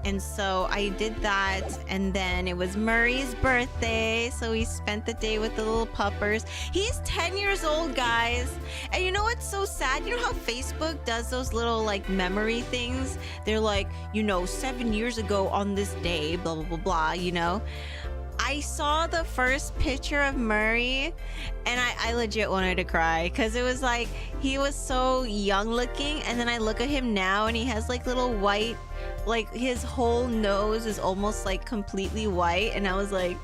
And so I did that, and then it was Murray's birthday, so we spent the day with the little puppers. He's 10 years old, guys. And you know what's so sad? You know how Facebook does those little like memory things? They're like, 7 years ago on this day, blah, blah, blah, blah, I saw the first picture of Murray and I legit wanted to cry because it was like he was so young looking, and then I look at him now and he has like little white, like his whole nose is almost like completely white, and I was like,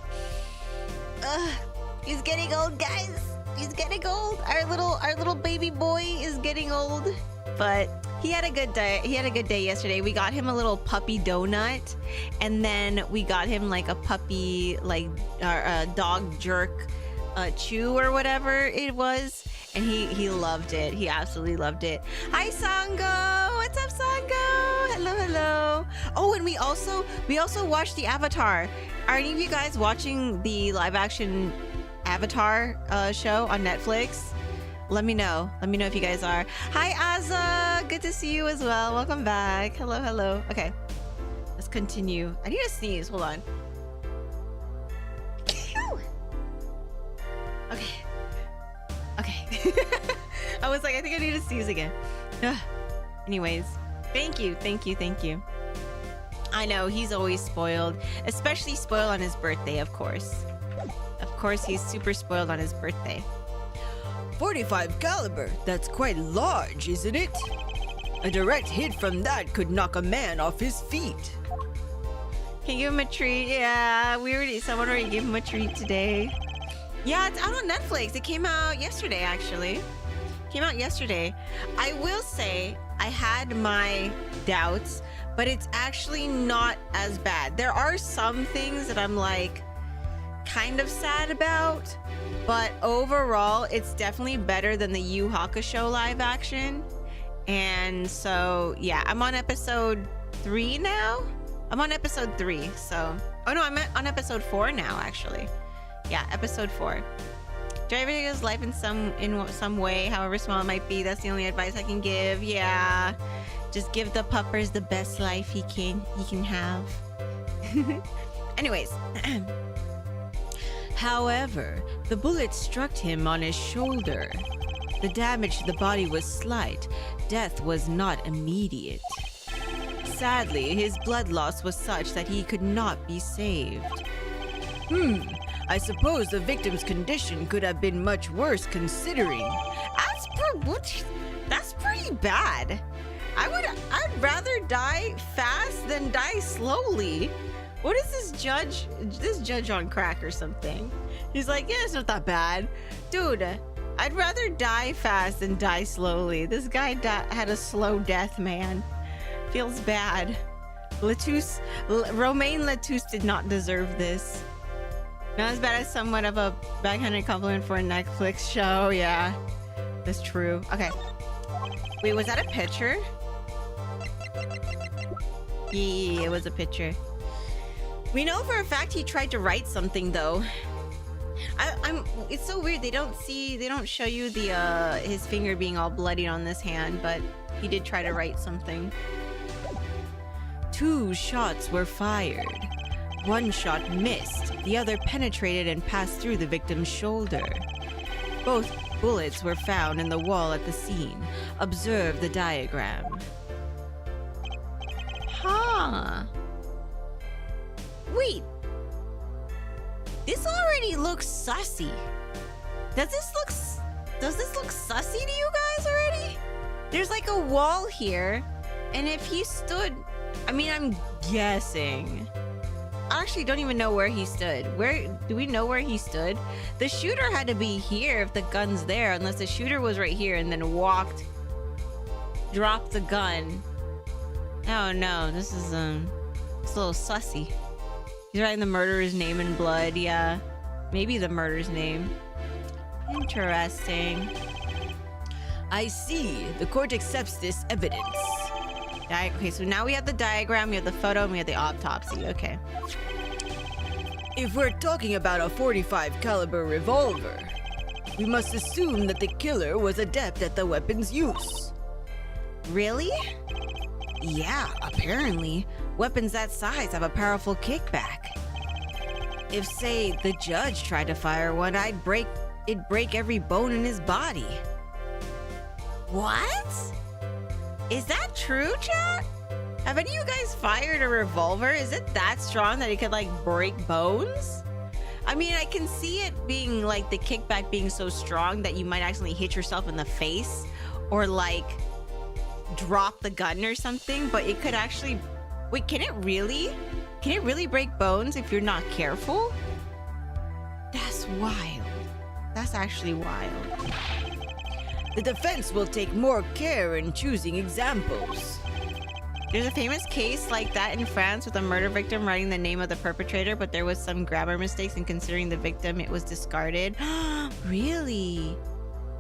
ugh, he's getting old, guys. He's getting old. Our little baby boy is getting old. But he had a good day. He had a good day yesterday. We got him a little puppy donut, and then we got him like a puppy, like dog jerk chew or whatever it was, and he loved it. He absolutely loved it. Hi Sango, what's up Sango? Hello. Oh, and we also watched the Avatar. Are any of you guys watching the live action Avatar show on Netflix? Let me know if you guys are. Hi Azza, good to see you as well. Welcome back. Hello. Okay, let's continue. I need to sneeze. Hold on. Okay. I was like, I think I need to sneeze again. Anyways, thank you. I know he's always spoiled, especially spoiled on his birthday, of course. Of course, he's super spoiled on his birthday. 45 caliber, that's quite large, isn't it? A direct hit from that could knock a man off his feet. Can you give him a treat? Yeah, someone already gave him a treat today. Yeah, it's out on Netflix. It came out yesterday, actually. I will say I had my doubts, but it's actually not as bad. There are some things that I'm like kind of sad about, but overall it's definitely better than the Yu Hakusho live action. And so yeah, I'm on episode 3 now. So oh no, I'm on episode 4 now, actually. Yeah, episode 4. Driving his life in some way, however small it might be. That's the only advice I can give. Yeah, just give the puppers the best life he can have. Anyways. However, the bullet struck him on his shoulder. The damage to the body was slight. Death was not immediate. Sadly, his blood loss was such that he could not be saved. I suppose the victim's condition could have been much worse considering. That's pretty bad. I'd rather die fast than die slowly. What is this judge? This judge on crack or something? He's like, yeah, it's not that bad. Dude, I'd rather die fast than die slowly. This guy had a slow death, man. Feels bad. Romain Lettuce did not deserve this. Not as bad as somewhat of a backhanded compliment for a Netflix show. Yeah, that's true. Okay. Wait, was that a picture? Yeah, it was a picture. We know for a fact he tried to write something though. It's so weird. They don't show you the his finger being all bloodied on this hand, but he did try to write something. 2 shots were fired. One shot missed. The other penetrated and passed through the victim's shoulder. Both bullets were found in the wall at the scene. Observe the diagram. Huh. Wait. This already looks sussy. Does this look sussy to you guys already? There's like a wall here, and if he stood, I mean, I'm guessing. I actually don't even know where he stood. Where do we know where he stood? The shooter had to be here if the gun's there, unless the shooter was right here and then dropped the gun. Oh no, this is it's a little sussy. He's writing the murderer's name in blood. Yeah, maybe the murderer's name. Interesting. I see. The court accepts this evidence. Okay, so now we have the diagram, we have the photo, and we have the autopsy. Okay. If we're talking about a 45 caliber revolver, we must assume that the killer was adept at the weapon's use. Really? Yeah, apparently. Weapons that size have a powerful kickback. If, say, the judge tried to fire one, it'd break every bone in his body. What? Is that true, chat? Have any of you guys fired a revolver? Is it that strong that it could, like, break bones? I mean, I can see it being like the kickback being so strong that you might accidentally hit yourself in the face or like drop the gun or something, but it could actually... Wait, can it really? Can it really break bones if you're not careful? That's wild. That's actually wild. The defense will take more care in choosing examples. There's a famous case like that in France with a murder victim writing the name of the perpetrator, but there was some grammar mistakes in considering the victim. It was discarded. Really?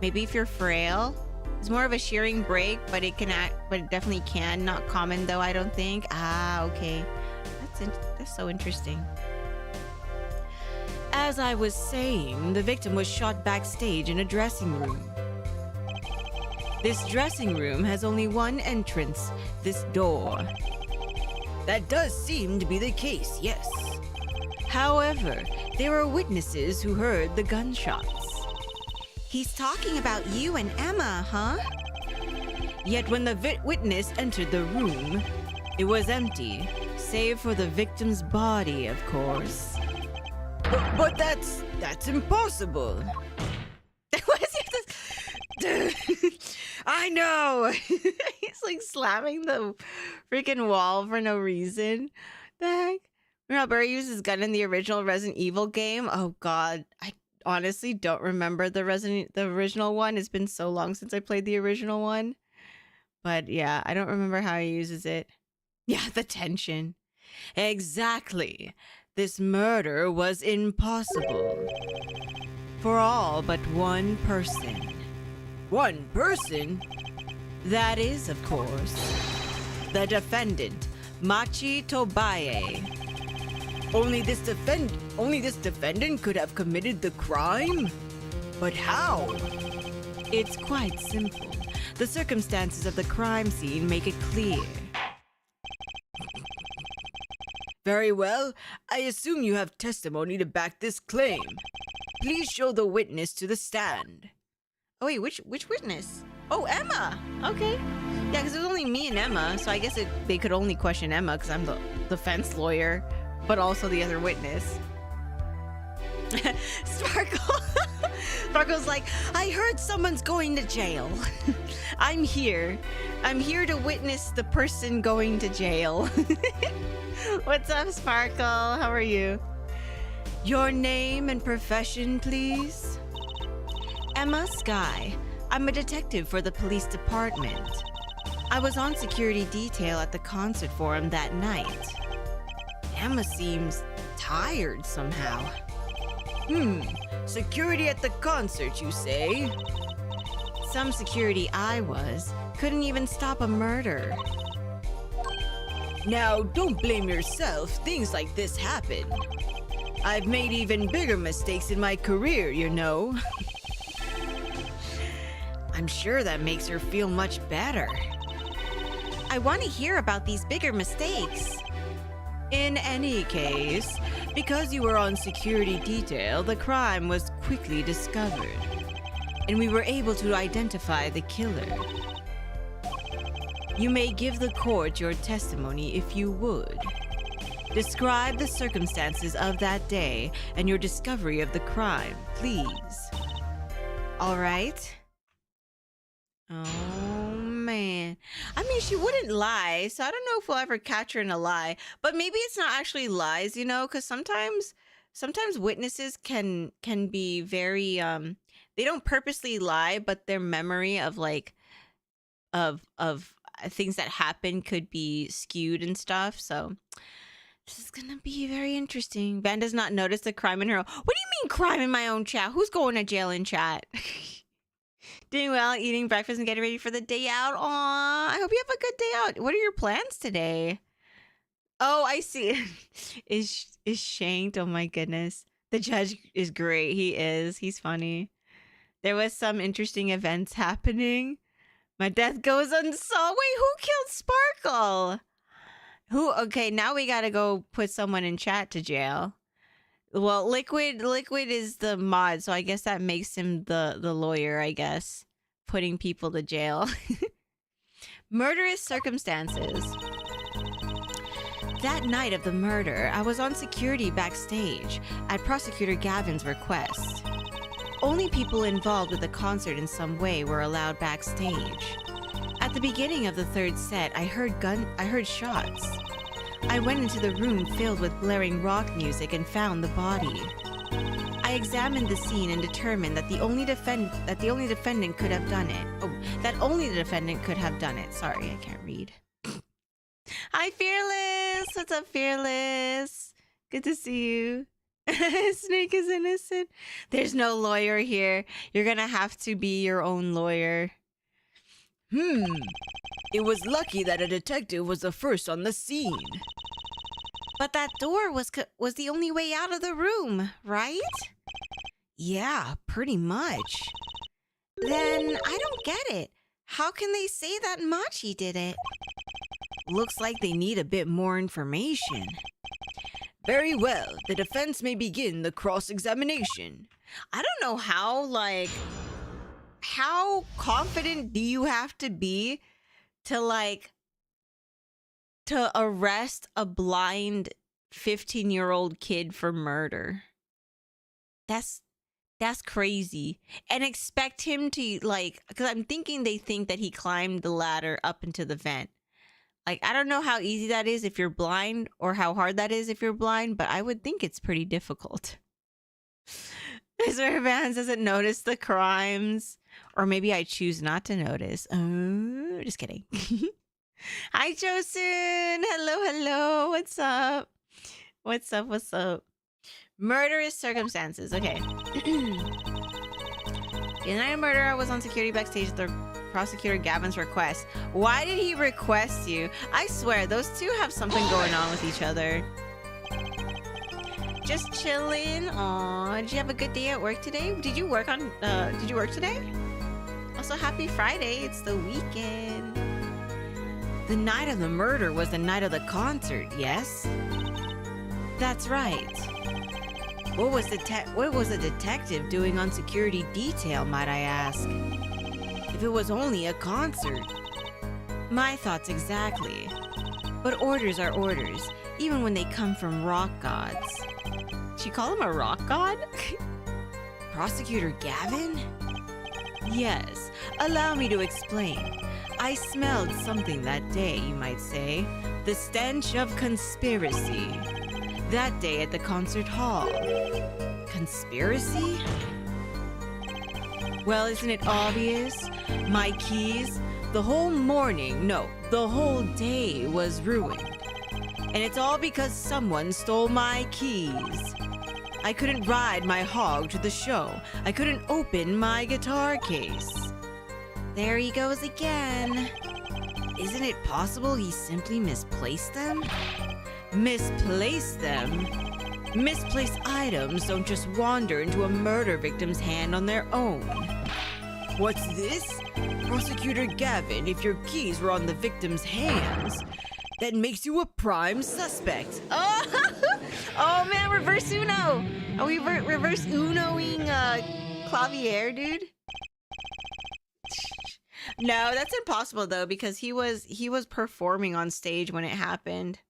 Maybe if you're frail? It's more of a shearing break, but it definitely can. Not common though, I don't think. Ah, okay. That's so interesting. As I was saying, the victim was shot backstage in a dressing room. This dressing room has only one entrance, this door. That does seem to be the case, yes. However, there are witnesses who heard the gunshots. He's talking about you and Emma, huh? Yet when the witness entered the room, it was empty, save for the victim's body, of course. But that's impossible. I know. He's like slamming the freaking wall for no reason. The heck? Remember, Barry used his gun in the original Resident Evil game. Oh God, I honestly don't remember the original one. It's been so long since I played the original one. But yeah, I don't remember how he uses it. Yeah, the tension. Exactly. This murder was impossible. For all but one person. One person? That is, of course, the defendant, Machi Tobaye. Only this defendant could have committed the crime? But how? It's quite simple. The circumstances of the crime scene make it clear. Very well. I assume you have testimony to back this claim. Please show the witness to the stand. Oh wait, which witness? Oh, Emma! Okay. Yeah, because it was only me and Emma, so I guess they could only question Emma because I'm the defense lawyer, but also the other witness. Sparkle! Sparkle's like, I heard someone's going to jail. I'm here. I'm here to witness the person going to jail. What's up, Sparkle? How are you? Your name and profession, please? Emma Sky. I'm a detective for the police department. I was on security detail at the concert forum that night. Emma seems tired somehow. Security at the concert, you say? Some security I was couldn't even stop a murder. Now, don't blame yourself. Things like this happen. I've made even bigger mistakes in my career, you know. I'm sure that makes her feel much better. I want to hear about these bigger mistakes. In any case, because you were on security detail, the crime was quickly discovered, and we were able to identify the killer. You may give the court your testimony if you would. Describe the circumstances of that day and your discovery of the crime, please. All right? Oh, man. I mean, she wouldn't lie, so I don't know if we'll ever catch her in a lie. But maybe it's not actually lies, you know, because sometimes witnesses can be very they don't purposely lie, but their memory of like of things that happen could be skewed and stuff. So this is gonna be very interesting. Van does not notice the crime in her own. What do you mean crime in my own chat? Who's going to jail in chat? Doing well, eating breakfast and getting ready for the day out. Aw, I hope you have a good day out. What are your plans today? Oh, I see. Is shanked. Oh my goodness. The judge is great. He is. He's funny. There was some interesting events happening. My death goes unsolved. Wait, who killed Sparkle? Who? Okay, now we gotta go put someone in chat to jail. Well, Liquid is the mod, so I guess that makes him the lawyer, I guess. Putting people to jail. Murderous circumstances. That night of the murder, I was on security backstage at Prosecutor Gavin's request. Only people involved with the concert in some way were allowed backstage. At the beginning of the third set, I heard shots. I went into the room filled with blaring rock music and found the body. I examined the scene and determined that the only defendant could have done it. Oh, that only the defendant could have done it. Sorry, I can't read. Hi, Fearless! What's up, Fearless? Good to see you. Snake is innocent. There's no lawyer here. You're gonna have to be your own lawyer. It was lucky that a detective was the first on the scene. But that door was the only way out of the room, right? Yeah, pretty much. Then I don't get it. How can they say that Machi did it? Looks like they need a bit more information. Very well, the defense may begin the cross-examination. I don't know how confident do you have to be to arrest a blind 15-year-old kid for murder? That's crazy. And expect him to because I'm thinking they think that he climbed the ladder up into the vent. I don't know how easy that is if you're blind or how hard that is if you're blind, but I would think it's pretty difficult. Mr. Vance doesn't notice the crimes. Or maybe I choose not to notice. Oh, just kidding. Hi, Josun. Hello. What's up? What's up? Murderous circumstances. Okay. In the night of murder, I was on security backstage at the Prosecutor Gavin's request. Why did he request you? I swear, those two have something going on with each other. Just chilling. Aw, did you have a good day at work today? Did you work today? Also, happy Friday. It's the weekend. The night of the murder was the night of the concert, yes? That's right. What was the detective doing on security detail, might I ask? If it was only a concert. My thoughts exactly. But orders are orders, even when they come from rock gods. Did you call him a rock god? Prosecutor Gavin? Yes, allow me to explain. I smelled something that day, you might say. The stench of conspiracy. That day at the concert hall. Conspiracy? Well, isn't it obvious? My keys, the whole day was ruined. And it's all because someone stole my keys. I couldn't ride my hog to the show. I couldn't open my guitar case. There he goes again. Isn't it possible he simply misplaced them? Misplaced them? Misplaced items don't just wander into a murder victim's hand on their own. What's this? Prosecutor Gavin, if your keys were on the victim's hands, that makes you a prime suspect. Oh man, reverse Uno! Are we reverse Unoing Clavier, dude? No, that's impossible though, because he was performing on stage when it happened.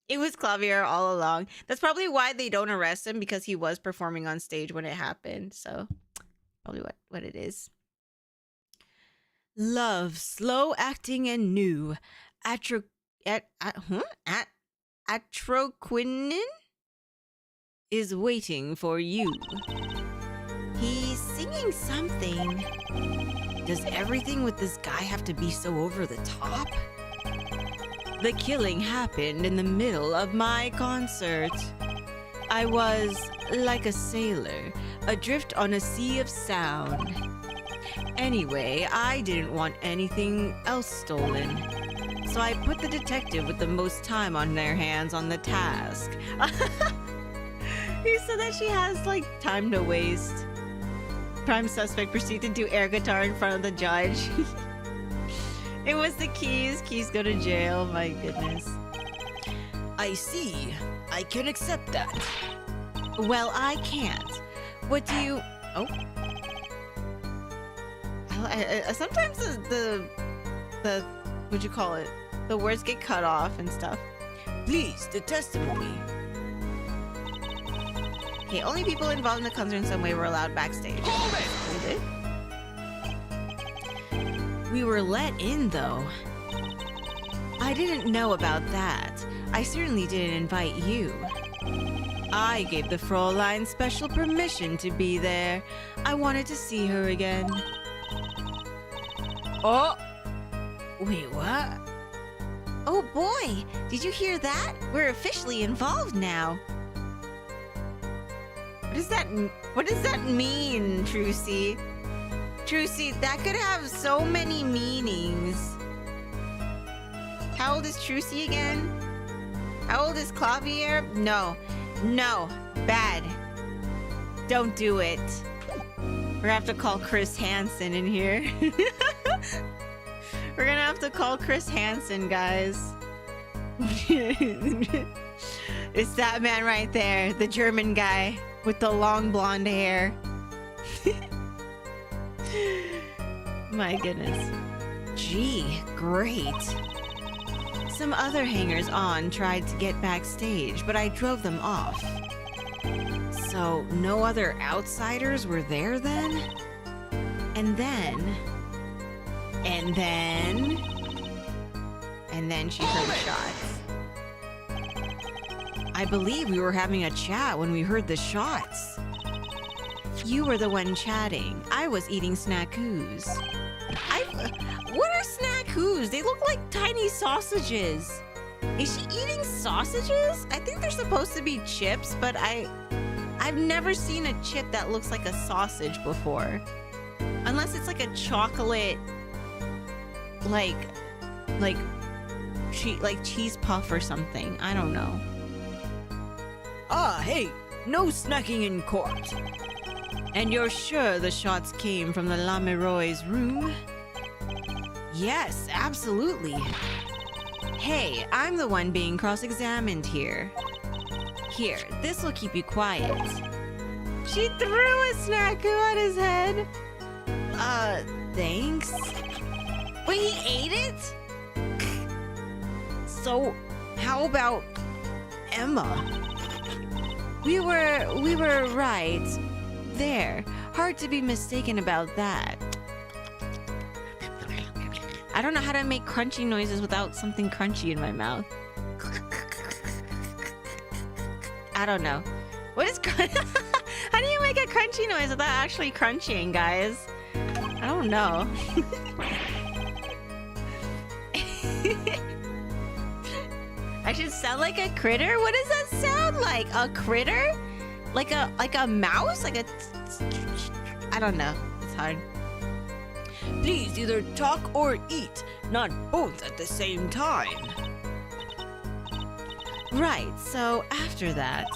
It was Clavier all along. That's probably why they don't arrest him, because he was performing on stage when it happened. So, probably what it is. Love, slow acting and new. Atroquinin is waiting for you. He's singing something. Does everything with this guy have to be so over the top? The killing happened in the middle of my concert. I was like a sailor, adrift on a sea of sound. Anyway, I didn't want anything else stolen. So I put the detective with the most time on their hands on the task. He said that she has, time to waste. Prime suspect proceeded to air guitar in front of the judge. It was the keys. Keys go to jail. My goodness. I see. I can accept that. Well, I can't. What do you... Oh. Sometimes the what'd you call it? The words get cut off and stuff. Please, the testimony. Okay, only people involved in the concert in some way were allowed backstage. Hold it. We were let in, though. I didn't know about that. I certainly didn't invite you. I gave the Fräulein special permission to be there. I wanted to see her again. Oh, Wait, what? Oh boy, did you hear that? We're officially involved now. What does that mean, Trucy? Trucy, that could have so many meanings. How old is Trucy again? How old is Clavier? No, bad. Don't do it. We're gonna have to call Chris Hansen in here. We're gonna have to call Chris Hansen, guys. It's that man right there, the German guy with the long blonde hair. My goodness. Gee, great. Some other hangers-on tried to get backstage, but I drove them off. So, no other outsiders were there then? And then she heard shots. I believe we were having a chat when we heard the shots. You were the one chatting. I was eating snackoos. What are snackoos? They look like tiny sausages. Is she eating sausages? I think they're supposed to be chips, but I've never seen a chip that looks like a sausage before. Unless it's like a chocolate, like cheese puff or something. I don't know. ah, hey, no snacking in court. And you're sure the shots came from the Lameroy's room? Yes, absolutely. Hey, I'm the one being cross-examined here. Here, this will keep you quiet. She threw a snackoo at his head. Thanks. Wait, he ate it? So, how about Emma? We were right. There. Hard to be mistaken about that. I don't know how to make crunchy noises without something crunchy in my mouth. I don't know. What is how do you make a crunchy noise without actually crunching, guys? I don't know. I should sound like a critter? What does that sound like? A critter? Like a mouse? Like a I don't know. It's hard. Please either talk or eat, not both at the same time. Right, so after that,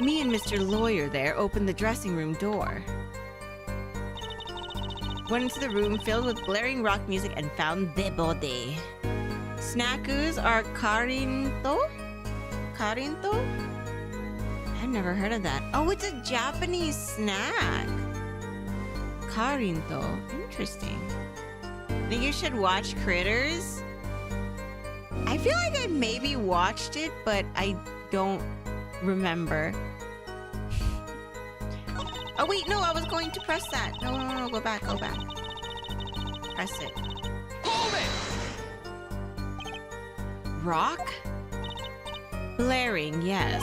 me and Mr. Lawyer there opened the dressing room door. Went into the room filled with blaring rock music and found the body. Snackoos are carinto? Carinto? I've never heard of that. Oh, it's a Japanese snack. Carinto. Interesting. Think you should watch Critters? I feel like I maybe watched it, but I don't remember. Oh wait, no, I was going to press that. No, go back. Press it. Hold it! Rock? Blaring, yes.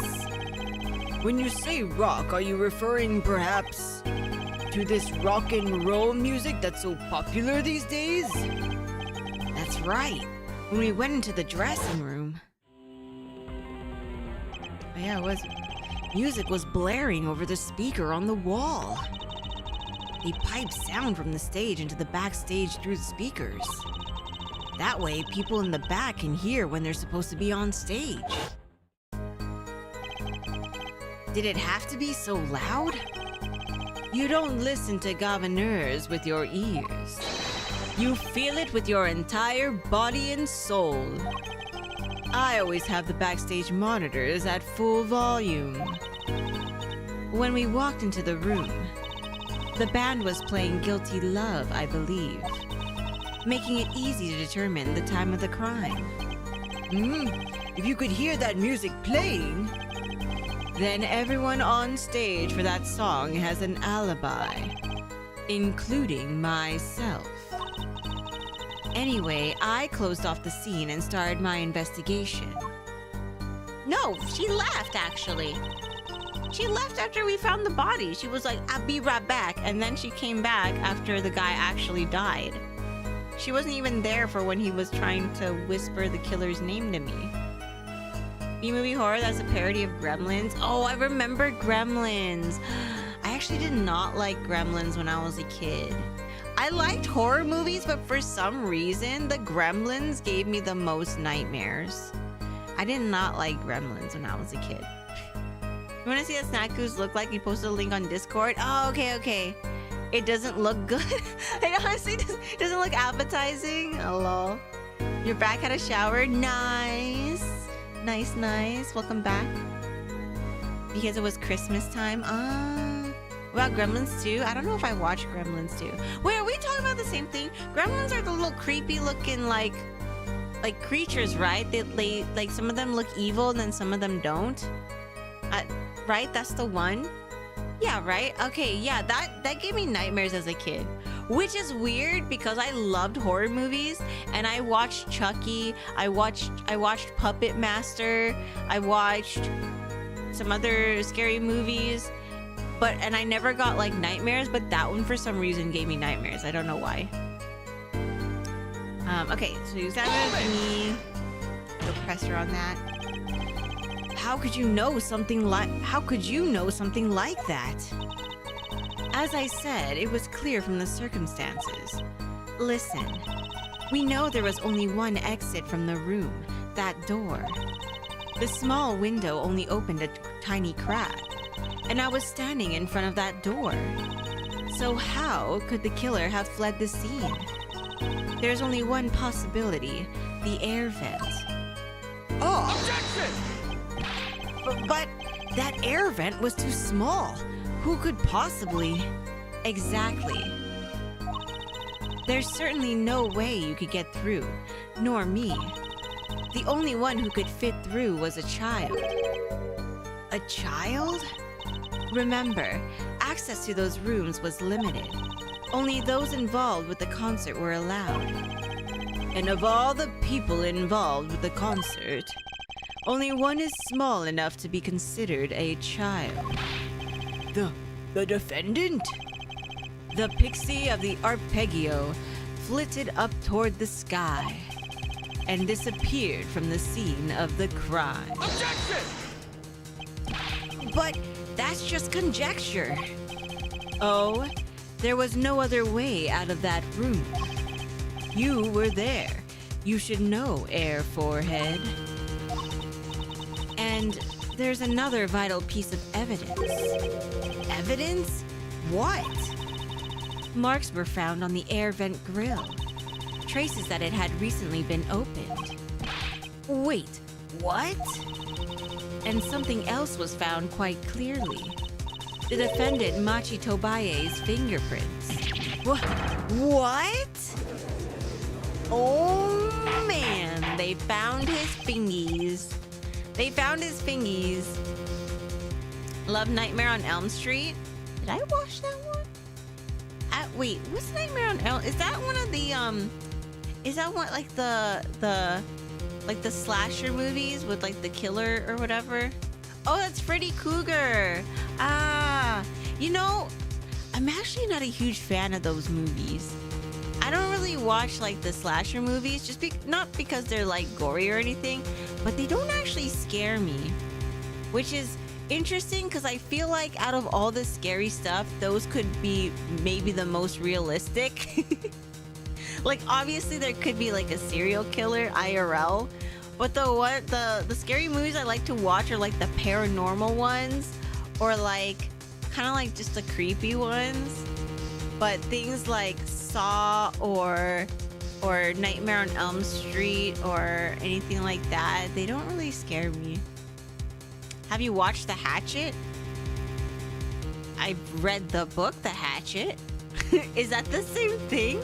When you say rock, are you referring perhaps to this rock and roll music that's so popular these days? That's right. When we went into the dressing room. Oh, yeah, music was blaring over the speaker on the wall. They piped sound from the stage into the backstage through the speakers. That way, people in the back can hear when they're supposed to be on stage. Did it have to be so loud? You don't listen to governors with your ears. You feel it with your entire body and soul. I always have the backstage monitors at full volume. When we walked into the room, the band was playing Guilty Love, I believe, making it easy to determine the time of the crime. if you could hear that music playing, Then everyone on stage for that song has an alibi, including myself. Anyway, I closed off the scene and started my investigation. No, she left actually. She left after we found the body. She was like, I'll be right back. And then she came back after the guy actually died. She wasn't even there for when he was trying to whisper the killer's name to me. B-movie horror, that's a parody of Gremlins. Oh, I remember Gremlins. I actually did not like Gremlins when I was a kid. I liked horror movies, but for some reason, the Gremlins gave me the most nightmares. I did not like Gremlins when I was a kid. You want to see what Snack Goose look like? You posted a link on Discord. Oh, okay. It doesn't look good. It honestly doesn't look appetizing. Oh, lol. Your back had a shower. Nice. Welcome back. Because it was Christmas time. About Gremlins 2? I don't know if I watched Gremlins 2. Wait, are we talking about the same thing? Gremlins are the little creepy looking like creatures, right? They like some of them look evil and then some of them don't. Right? That's the one? Yeah, right? Okay, yeah, that gave me nightmares as a kid. Which is weird because I loved horror movies and I watched Chucky, I watched Puppet Master, I watched some other scary movies, and I never got like nightmares, but that one for some reason gave me nightmares. I don't know why. Okay, so use that as me. Go pressure on that. How could you know something like that? As I said, it was clear from the circumstances. Listen, we know there was only one exit from the room, that door. The small window only opened a tiny crack, and I was standing in front of that door. So how could the killer have fled the scene? There's only one possibility, the air vent. Oh! Objection! But that air vent was too small. Who could possibly? Exactly. There's certainly no way you could get through, nor me. The only one who could fit through was a child. A child? Remember, access to those rooms was limited. Only those involved with the concert were allowed. And of all the people involved with the concert, Only one is small enough to be considered a child. the defendant? The pixie of the arpeggio flitted up toward the sky and disappeared from the scene of the crime. Objection! But that's just conjecture. Oh, there was no other way out of that room. You were there. You should know, Air Forehead. And there's another vital piece of evidence. Evidence? What? Marks were found on the air vent grill. Traces that it had recently been opened. Wait, what? And something else was found quite clearly. The defendant Machi Tobaye's fingerprints. What? Oh man, they found his fingies. Love Nightmare on Elm Street? Did I watch that one? Wait, what's Nightmare on Elm? Is that one of the is that one like the slasher movies with like the killer or whatever? Oh, that's Freddy Krueger. You know, I'm actually not a huge fan of those movies. I don't really watch like the slasher movies, not because they're like gory or anything, but they don't actually scare me, which is interesting because I feel like out of all the scary stuff, those could be maybe the most realistic. Like obviously there could be like a serial killer IRL, but the scary movies I like to watch are like the paranormal ones, or like kind of like just the creepy ones. But things like Saw or Nightmare on Elm Street or anything like that, they don't really scare me. Have you watched The Hatchet? I've read the book The Hatchet. Is that the same thing?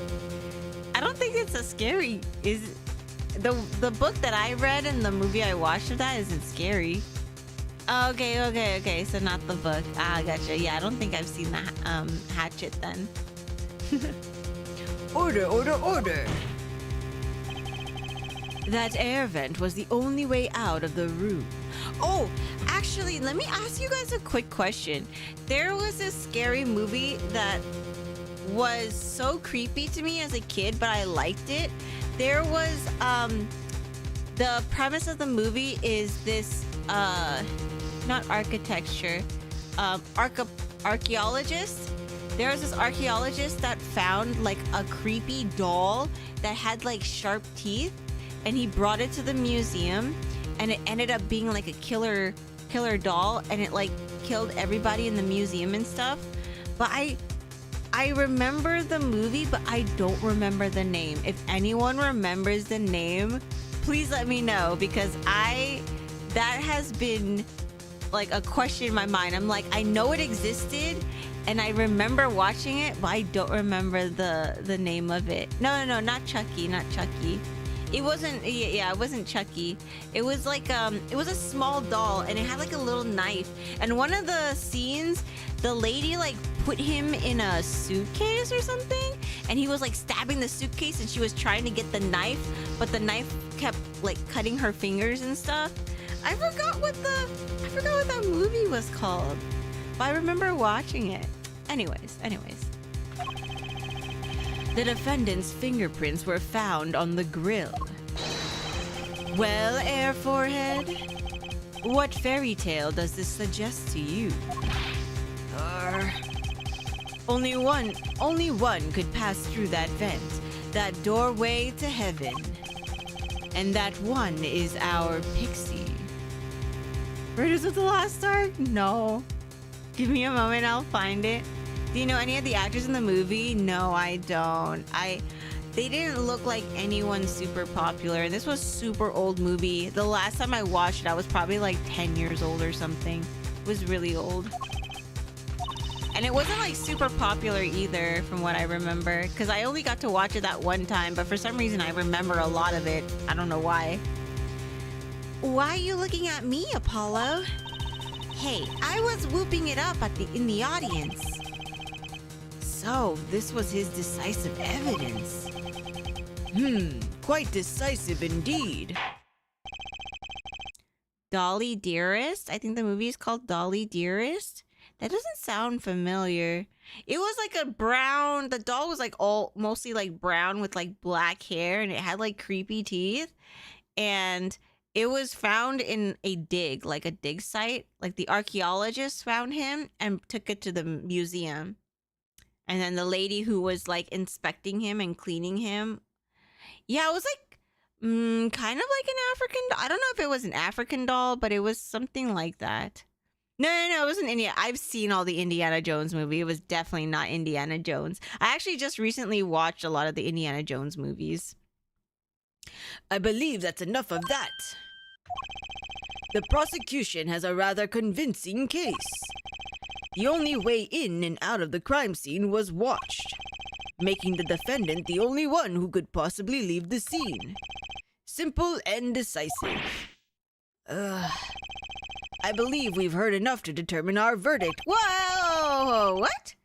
I don't think it's a scary. the book that I read and the movie I watched of that isn't scary. Okay. So not the book. Ah, gotcha. Yeah, I don't think I've seen the Hatchet then. Order. That air vent was the only way out of the room. Oh, actually, let me ask you guys a quick question. There was this scary movie that was so creepy to me as a kid, but I liked it. There was the premise of the movie is this not architecture, archaeologist. There was this archaeologist that found like a creepy doll that had like sharp teeth, and he brought it to the museum, and it ended up being like a killer doll, and it like killed everybody in the museum and stuff. But I remember the movie, but I don't remember the name. If anyone remembers the name, please let me know, because that has been like a question in my mind. I'm like, I know it existed and I remember watching it, but I don't remember the name of it. No, not Chucky. It wasn't, yeah, it wasn't Chucky. It was like, it was a small doll, and it had like a little knife. And one of the scenes, the lady like put him in a suitcase or something, and he was like stabbing the suitcase, and she was trying to get the knife, but the knife kept like cutting her fingers and stuff. I forgot what that movie was called, but I remember watching it. Anyways. The defendant's fingerprints were found on the grill. Well, Air Forehead, what fairy tale does this suggest to you? Only one could pass through that vent, that doorway to heaven. And that one is our Pixie. Raiders of the Lost Ark? No. Give me a moment, I'll find it. Do you know any of the actors in the movie? No, I don't. They didn't look like anyone super popular, and this was super old movie. The last time I watched it, I was probably like 10 years old or something. It was really old. And it wasn't like super popular either, from what I remember, because I only got to watch it that one time, but for some reason I remember a lot of it. I don't know why. Why are you looking at me, Apollo? Hey, I was whooping it up in the audience. So, this was his decisive evidence. Quite decisive indeed. Dolly Dearest? I think the movie is called Dolly Dearest. That doesn't sound familiar. It was like a brown, the doll was like mostly like brown with like black hair, and it had like creepy teeth. And it was found in a dig site. Like the archaeologists found him and took it to the museum. And then the lady who was like inspecting him and cleaning him. Yeah, it was like kind of like an African doll. I don't know if it was an African doll, but it was something like that. No, it wasn't Indiana. I've seen all the Indiana Jones movie. It was definitely not Indiana Jones. I actually just recently watched a lot of the Indiana Jones movies. I believe that's enough of that. The prosecution has a rather convincing case. The only way in and out of the crime scene was watched, making the defendant the only one who could possibly leave the scene. Simple and decisive. I believe we've heard enough to determine our verdict. Whoa! What?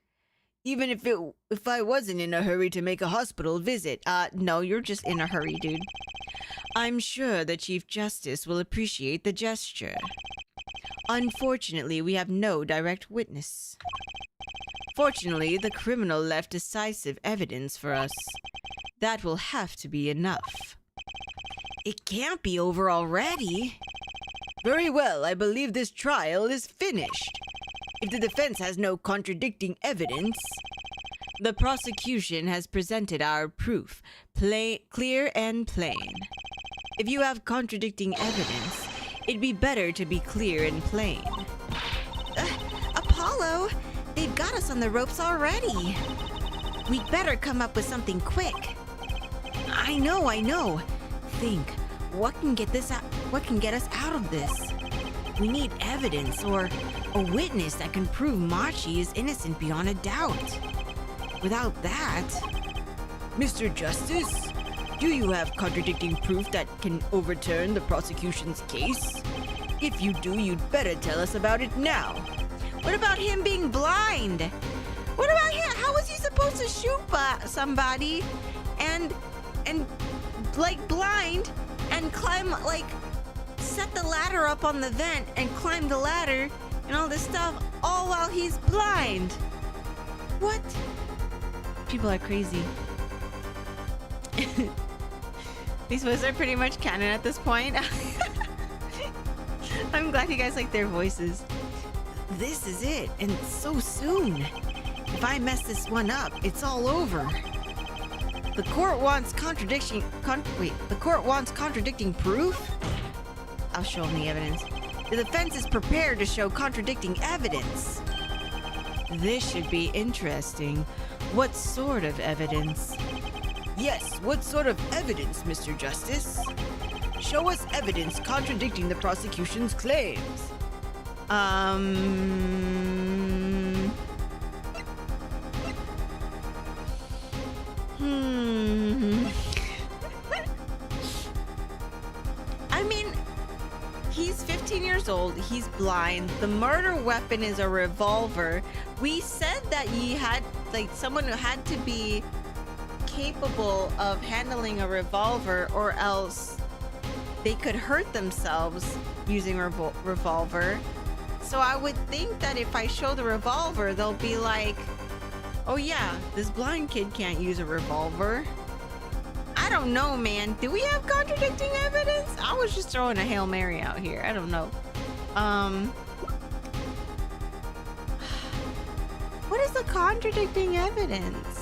Even if I wasn't in a hurry to make a hospital visit. No, you're just in a hurry, dude. I'm sure the Chief Justice will appreciate the gesture. Unfortunately, we have no direct witness. Fortunately, the criminal left decisive evidence for us. That will have to be enough. It can't be over already. Very well, I believe this trial is finished. If the defense has no contradicting evidence, the prosecution has presented our proof, clear and plain. If you have contradicting evidence, it'd be better to be clear and plain. Apollo, they've got us on the ropes already. We'd better come up with something quick. I know. Think, what can get us out of this? We need evidence or a witness that can prove Machi is innocent beyond a doubt. Without that, Mr. Justice, Do you have contradicting proof that can overturn the prosecution's case? If you do, you'd better tell us about it now. What about him being blind? What about him? How was he supposed to shoot somebody and like blind and climb, like set the ladder up on the vent and climb the ladder and all this stuff all while he's blind? What? People are crazy. These voices are pretty much canon at this point. I'm glad you guys like their voices. This is it, and so soon. If I mess this one up, it's all over. The court wants contradicting proof? I'll show them the evidence. The defense is prepared to show contradicting evidence. This should be interesting. What sort of evidence? Yes, what sort of evidence, Mr. Justice? Show us evidence contradicting the prosecution's claims. I mean, he's 15 years old, he's blind, the murder weapon is a revolver. We said that he had, like, someone who had to be capable of handling a revolver or else they could hurt themselves using a revolver. So I would think that if I show the revolver, they'll be like, oh yeah, this blind kid can't use a revolver. I don't know, man. Do we have contradicting evidence? I was just throwing a Hail Mary out here. I don't know. What is the contradicting evidence?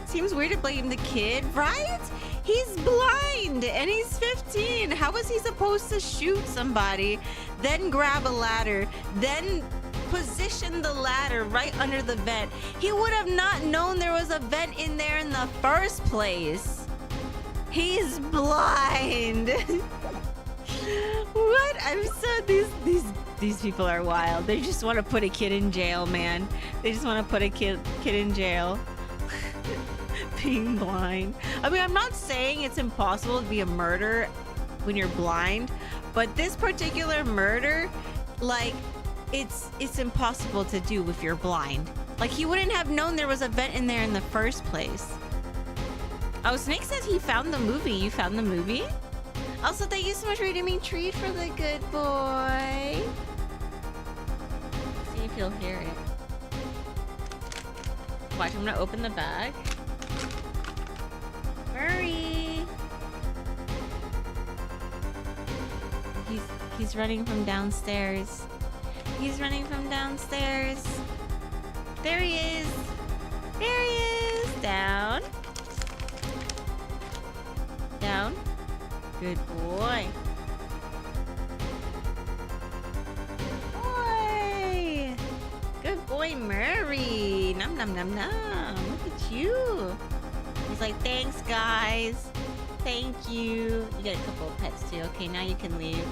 Seems weird to blame the kid, right? He's blind and he's 15. How was he supposed to shoot somebody, then grab a ladder, then position the ladder right under the vent? He would have not known there was a vent in there in the first place. He's blind. What? I'm so these people are wild. They just want to put a kid in jail, man. They just want to put a kid in jail. Being blind. I mean, I'm not saying it's impossible to be a murderer when you're blind, but this particular murder, like, it's impossible to do if you're blind. Like, he wouldn't have known there was a vent in there in the first place. Oh, Snake says he found the movie. You found the movie? Also, thank you so much for reading me treat for the good boy. Let's see if he'll hear it. Watch, I'm gonna open the bag. Hurry! He's running from downstairs. He's running from downstairs. There he is. There he is. Down. Down. Good boy. Good boy. Good boy, Murray. Nom nom nom nom. Look at you. He's like, thanks, guys. Thank you. You got a couple of pets too. Okay, now you can leave.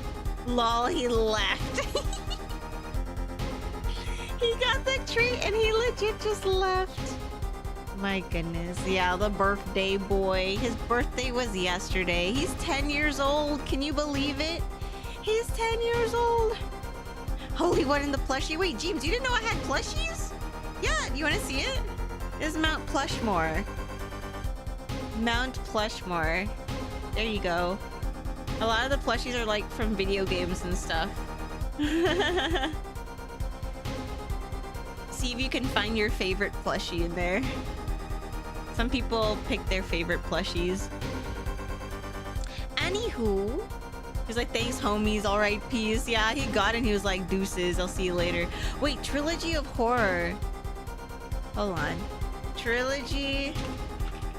Lol, he left. He got the treat and he legit just left. My goodness. Yeah, the birthday boy. His birthday was yesterday. He's 10 years old. Can you believe it? He's 10 years old. Holy, what in the plushie? Wait, James, you didn't know I had plushies? Yeah, you want to see it? This is Mount Plushmore. Mount Plushmore. There you go. A lot of the plushies are like from video games and stuff. See if you can find your favorite plushie in there. Some people pick their favorite plushies. Anywho, he's like, thanks homies, alright, peace. Yeah, he got it and he was like, deuces, I'll see you later. Wait, Trilogy of Horror. Hold on. Trilogy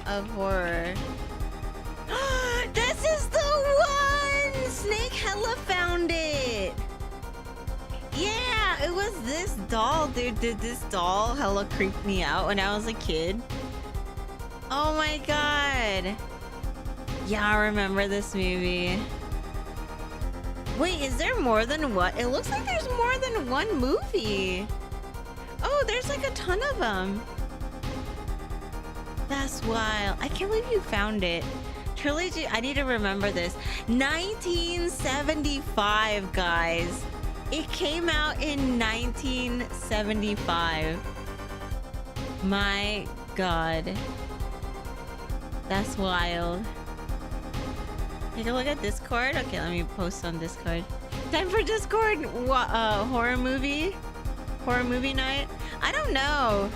of Horror. This is the one! Snake hella found it! Yeah, it was this doll, dude. Did this doll hella creep me out when I was a kid? Oh my god. Yeah, I remember this movie. Wait, is there more than one? It looks like there's more than one movie. Oh, there's like a ton of them. That's wild. I can't believe you found it. Trilogy, I need to remember this. 1975, guys. It came out in 1975. My God. That's wild. Take a look at Discord. Okay, let me post on Discord. Time for Discord. Horror movie? Horror movie night? I don't know.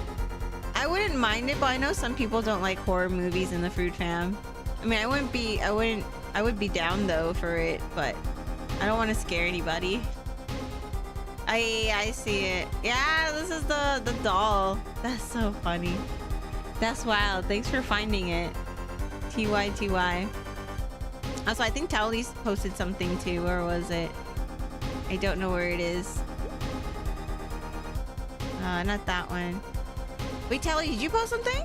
I wouldn't mind it, but I know some people don't like horror movies in the Fruit Fam. I mean, I would be down though for it, but I don't want to scare anybody. I see it. Yeah, this is the doll. That's so funny. That's wild. Thanks for finding it. TY. Also, I think Towley's posted something too. Where was it? I don't know where it is. Not that one. Wait, Towley, did you post something?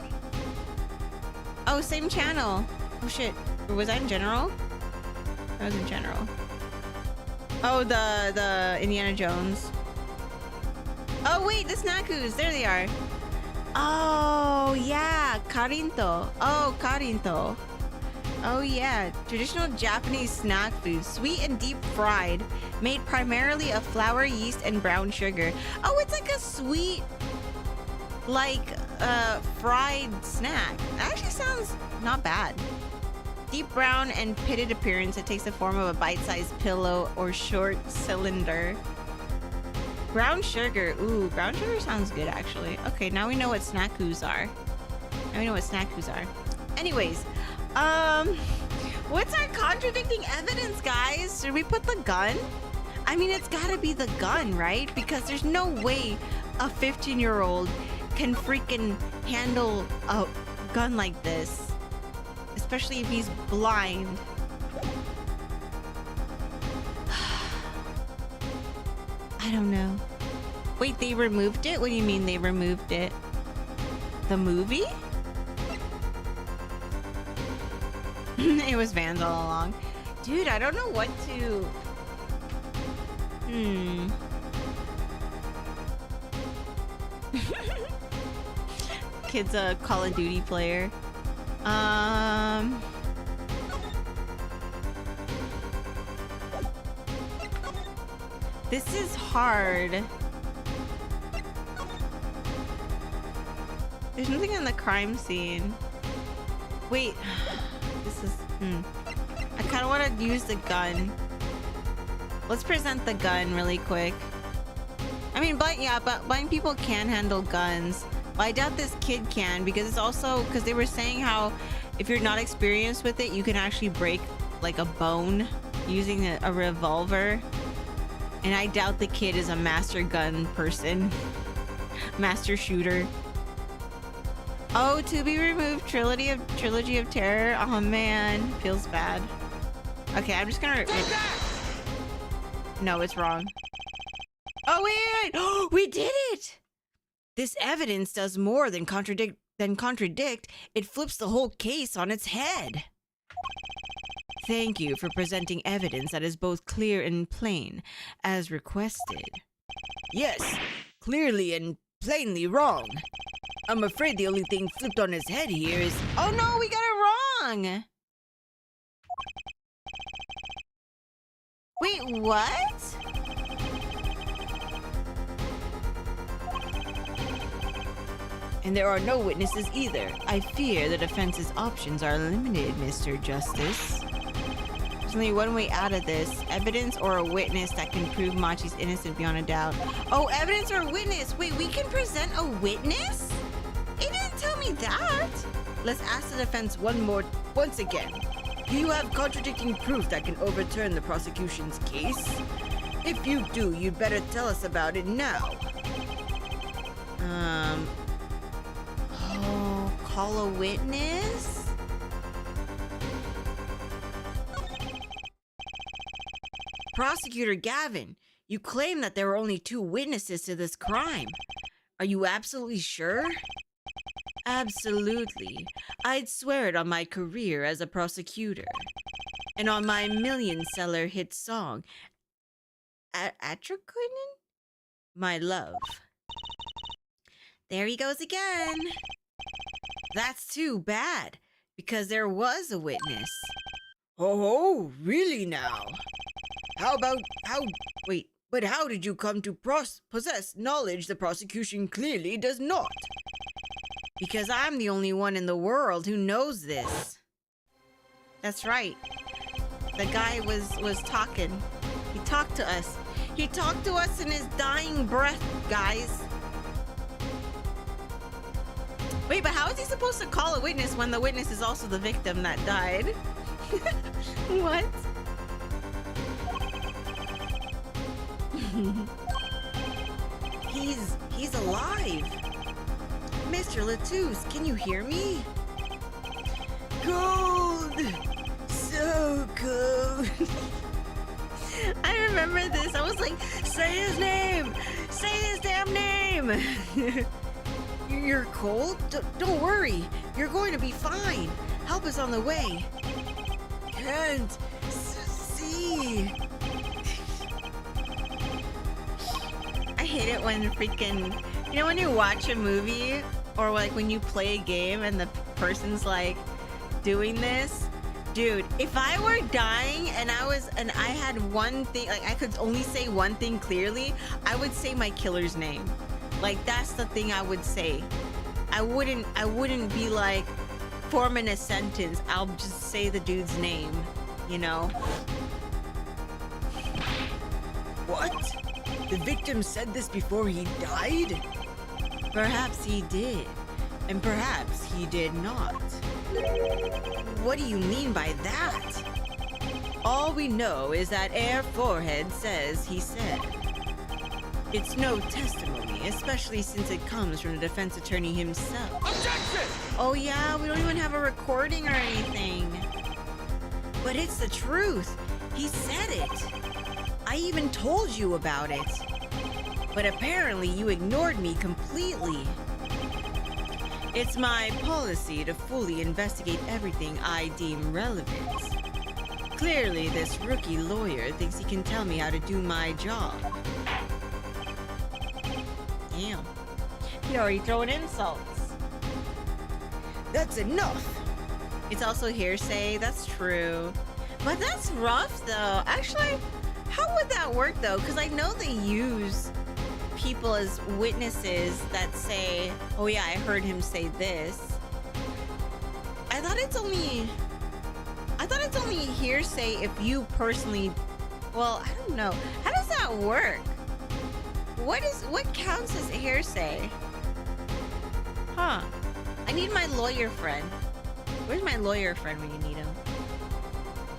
Oh, same channel. Oh shit. Or was that in general? That was in general. Oh, the Indiana Jones. Oh wait, the Snackoos. There they are. Oh yeah, Karinto. Oh, Karinto. Oh yeah, traditional Japanese snack food, sweet and deep fried, made primarily of flour, yeast, and brown sugar. Oh, it's like a sweet, like fried snack. That actually sounds not bad. Deep brown and pitted appearance. It takes the form of a bite-sized pillow or short cylinder. Brown sugar. Ooh, brown sugar sounds good actually. Okay, now we know what Snackoos are. Anyways, what's our contradicting evidence, guys? Should we put the gun? I mean, it's gotta be the gun, right? Because there's no way a 15-year-old can freaking handle a gun like this. Especially if he's blind. I don't know. Wait, they removed it? What do you mean they removed it? The movie? It was Vans all along. Dude, I don't know what to... Kid's a Call of Duty player. This is hard. There's nothing on the crime scene. Wait, this is... I kind of want to use the gun. Let's present the gun really quick. I mean, blind people can handle guns. But I doubt this kid can, because it's also... Because they were saying how if you're not experienced with it, you can actually break like a bone using a revolver. And I doubt the kid is a master gun person. Master shooter. Oh, to be removed. Trilogy of Terror. Oh man, feels bad. Okay, I'm just gonna... No, it's wrong. Oh wait! We did it! This evidence does more than contradict. It flips the whole case on its head. Thank you for presenting evidence that is both clear and plain, as requested. Yes, clearly and plainly wrong. I'm afraid the only thing flipped on his head here is... Oh no, we got it wrong! Wait, what? And there are no witnesses either. I fear the defense's options are limited, Mr. Justice. There's only one way out of this. Evidence or a witness that can prove Machi's innocent beyond a doubt. Oh, evidence or a witness? Wait, we can present a witness? It didn't tell me that. Let's ask the defense once again. Do you have contradicting proof that can overturn the prosecution's case? If you do, you'd better tell us about it now. Oh, call a witness? Prosecutor Gavin, you claim that there were only 2 witnesses to this crime. Are you absolutely sure? Absolutely. I'd swear it on my career as a prosecutor. And on my million-seller hit song, Atraquinin? My love. There he goes again. That's too bad, because there was a witness. Oh, really now? But how did you come to possess knowledge the prosecution clearly does not? Because I'm the only one in the world who knows this. That's right. The guy was talking. He talked to us. He talked to us in his dying breath, guys. Wait, but how is he supposed to call a witness when the witness is also the victim that died? What? He's alive. Mr. Latouche, can you hear me? Cold! So cold! I remember this. I was like, say his name! Say his damn name! You're cold? Don't worry. You're going to be fine. Help is on the way. Can't see. I hate it when freaking... You know when you watch a movie or like when you play a game and the person's like doing this? Dude, if I were dying and I had one thing, like I could only say one thing clearly, I would say my killer's name. Like that's the thing I would say. I wouldn't be like forming a sentence. I'll just say the dude's name, you know? What? The victim said this before he died? Perhaps he did, and perhaps he did not. What do you mean by that? All we know is that Air Forehead says he said. It's no testimony, especially since it comes from the defense attorney himself. Objection! Oh yeah, we don't even have a recording or anything. But it's the truth. He said it. I even told you about it. But apparently you ignored me completely. It's my policy to fully investigate everything I deem relevant. Clearly, this rookie lawyer thinks he can tell me how to do my job. Damn. He already throwing insults. That's enough. It's also hearsay, that's true. But that's rough though. Actually, how would that work though? Because I know they use people as witnesses that say, oh yeah, I heard him say this. I thought it's only hearsay if you personally, well, I don't know. How does that work? What counts as hearsay? Huh. I need my lawyer friend. Where's my lawyer friend when you need him?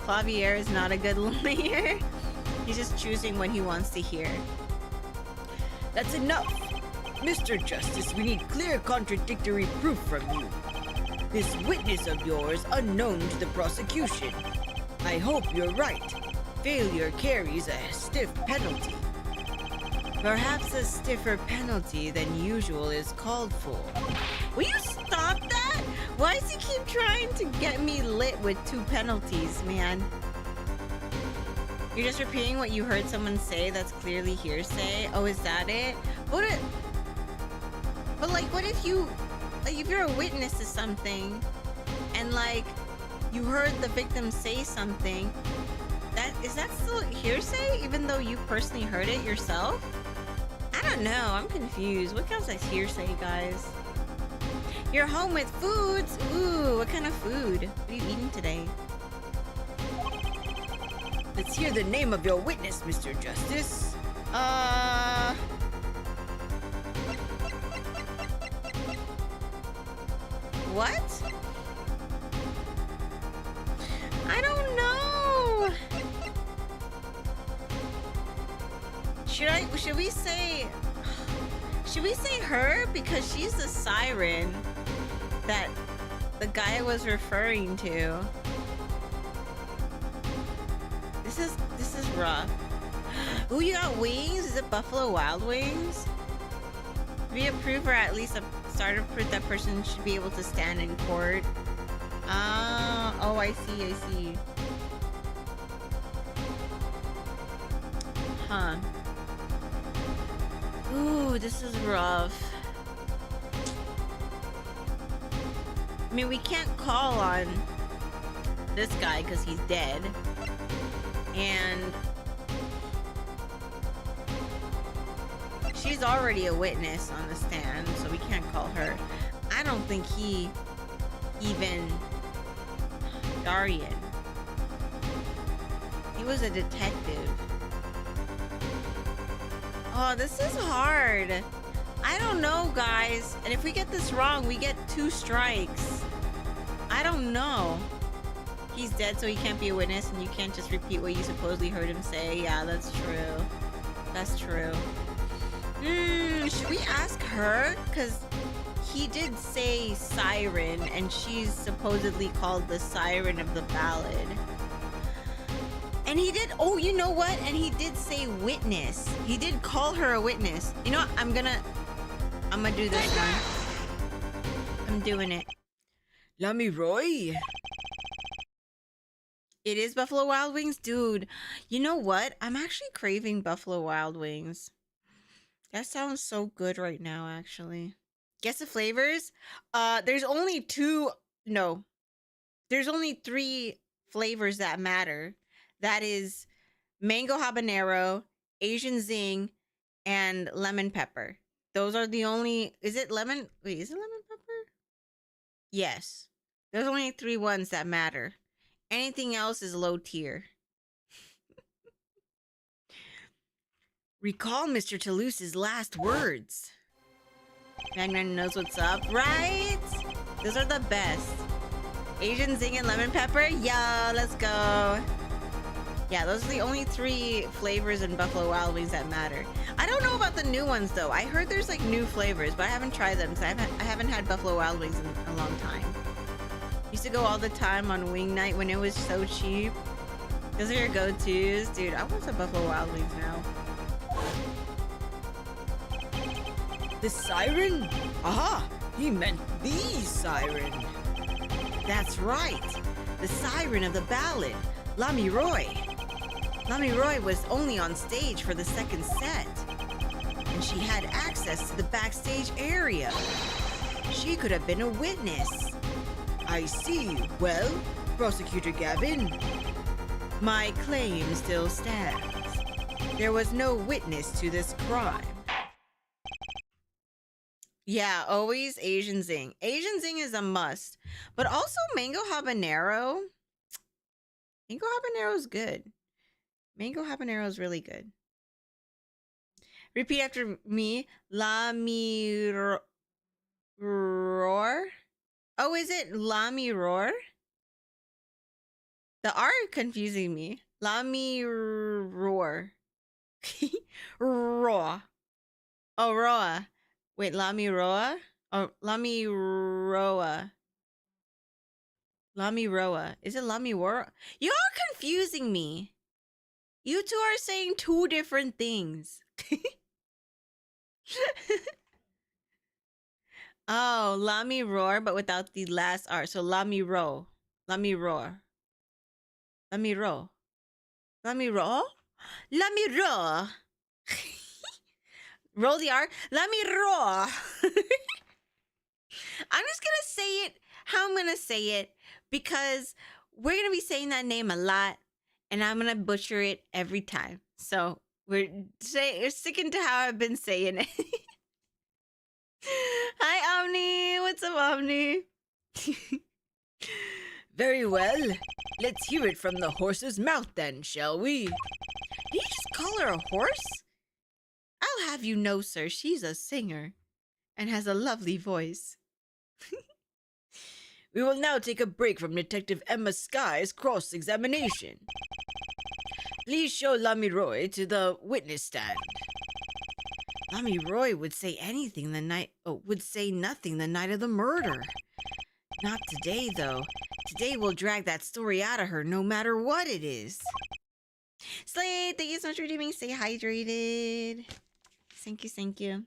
Clavier is not a good lawyer. He's just choosing what he wants to hear. That's enough. Mr. Justice, we need clear contradictory proof from you. This witness of yours unknown to the prosecution. I hope you're right. Failure carries a stiff penalty. Perhaps a stiffer penalty than usual is called for. Will you stop that? Why does he keep trying to get me lit with 2 penalties, man? You're just repeating what you heard someone say that's clearly hearsay? Oh, is that it? But like, what if you, like, if you're a witness to something and like you heard the victim say something, is that still hearsay even though you personally heard it yourself? I don't know. I'm confused. What counts as hearsay, guys? You're home with foods. Ooh, what kind of food? What are you eating today? Let's hear the name of your witness, Mr. Justice. What? I don't know. Should we say her? Because she's the siren that the guy was referring to. This is rough. Ooh, you got wings? Is it Buffalo Wild Wings? Be a proof or at least a starter proof that person should be able to stand in court. Oh, I see. Huh. Ooh, this is rough. I mean, we can't call on this guy because he's dead. And she's already a witness on the stand, so we can't call her. I don't think he even... Darian. He was a detective. Oh, this is hard. I don't know, guys. And if we get this wrong, we get 2 strikes. I don't know. He's dead, so he can't be a witness, and you can't just repeat what you supposedly heard him say. Yeah, that's true. That's true. Should we ask her? Because he did say siren, and she's supposedly called the siren of the ballad. And he did, oh, you know what? And he did say witness. He did call her a witness. You know what? I'm gonna do this one. I'm doing it. Lamiroy. It is Buffalo Wild Wings? Dude, you know what? I'm actually craving Buffalo Wild Wings. That sounds so good right now, actually. Guess the flavors? There's only 3 flavors that matter. That is mango habanero, Asian zing, and lemon pepper. Those are the only... Is it lemon? Wait, is it lemon pepper? Yes. There's only 3 ones that matter. Anything else is low tier. Recall Mr. Toulouse's last words. Man knows what's up, right? Those are the best. Asian zing and lemon pepper? Yeah, let's go. Yeah, those are the only 3 flavors in Buffalo Wild Wings that matter. I don't know about the new ones, though. I heard there's, like, new flavors, but I haven't tried them, because I haven't had Buffalo Wild Wings in a long time. Used to go all the time on wing night when it was so cheap. Those are your go-tos. Dude, I want some Buffalo Wild Wings now. The siren? Aha! He meant the siren. That's right. The siren of the ballad, Lamiroy. Lamiroy was only on stage for the 2nd set. And she had access to the backstage area. She could have been a witness. I see. Well, Prosecutor Gavin. My claim still stands. There was no witness to this crime. Yeah, always Asian zing. Asian zing is a must. But also mango habanero. Mango habanero is good. Mango habanero is really good. Repeat after me. Roar. Oh, is it Lami Roar? The R confusing me. Lami Roar. Raw. Oh, Roa. Wait, Lami Roa? Oh, Lami Roa. Lami Roa. Is it Lami Roa? You're confusing me. You 2 are saying 2 different things. Oh, Lami Roar, but without the last R. So Lami Ro. Lami Roar. Lami Ro. Lami Ro? Lami Ro. Roll the R. Lami Ro. I'm just gonna say it how I'm gonna say it because we're gonna be saying that name a lot and I'm gonna butcher it every time. So we're sticking to how I've been saying it. Hi, Omni. What's up, Omni? Very well. Let's hear it from the horse's mouth then, shall we? Did you just call her a horse? I'll have you know, sir, she's a singer and has a lovely voice. We will now take a break from Detective Emma Sky's cross-examination. Please show Lamiroy to the witness stand. Lamiroy would say nothing the night of the murder. Not today, though. Today we'll drag that story out of her no matter what it is. Slade, thank you so much for redeeming. Stay hydrated. Thank you, thank you.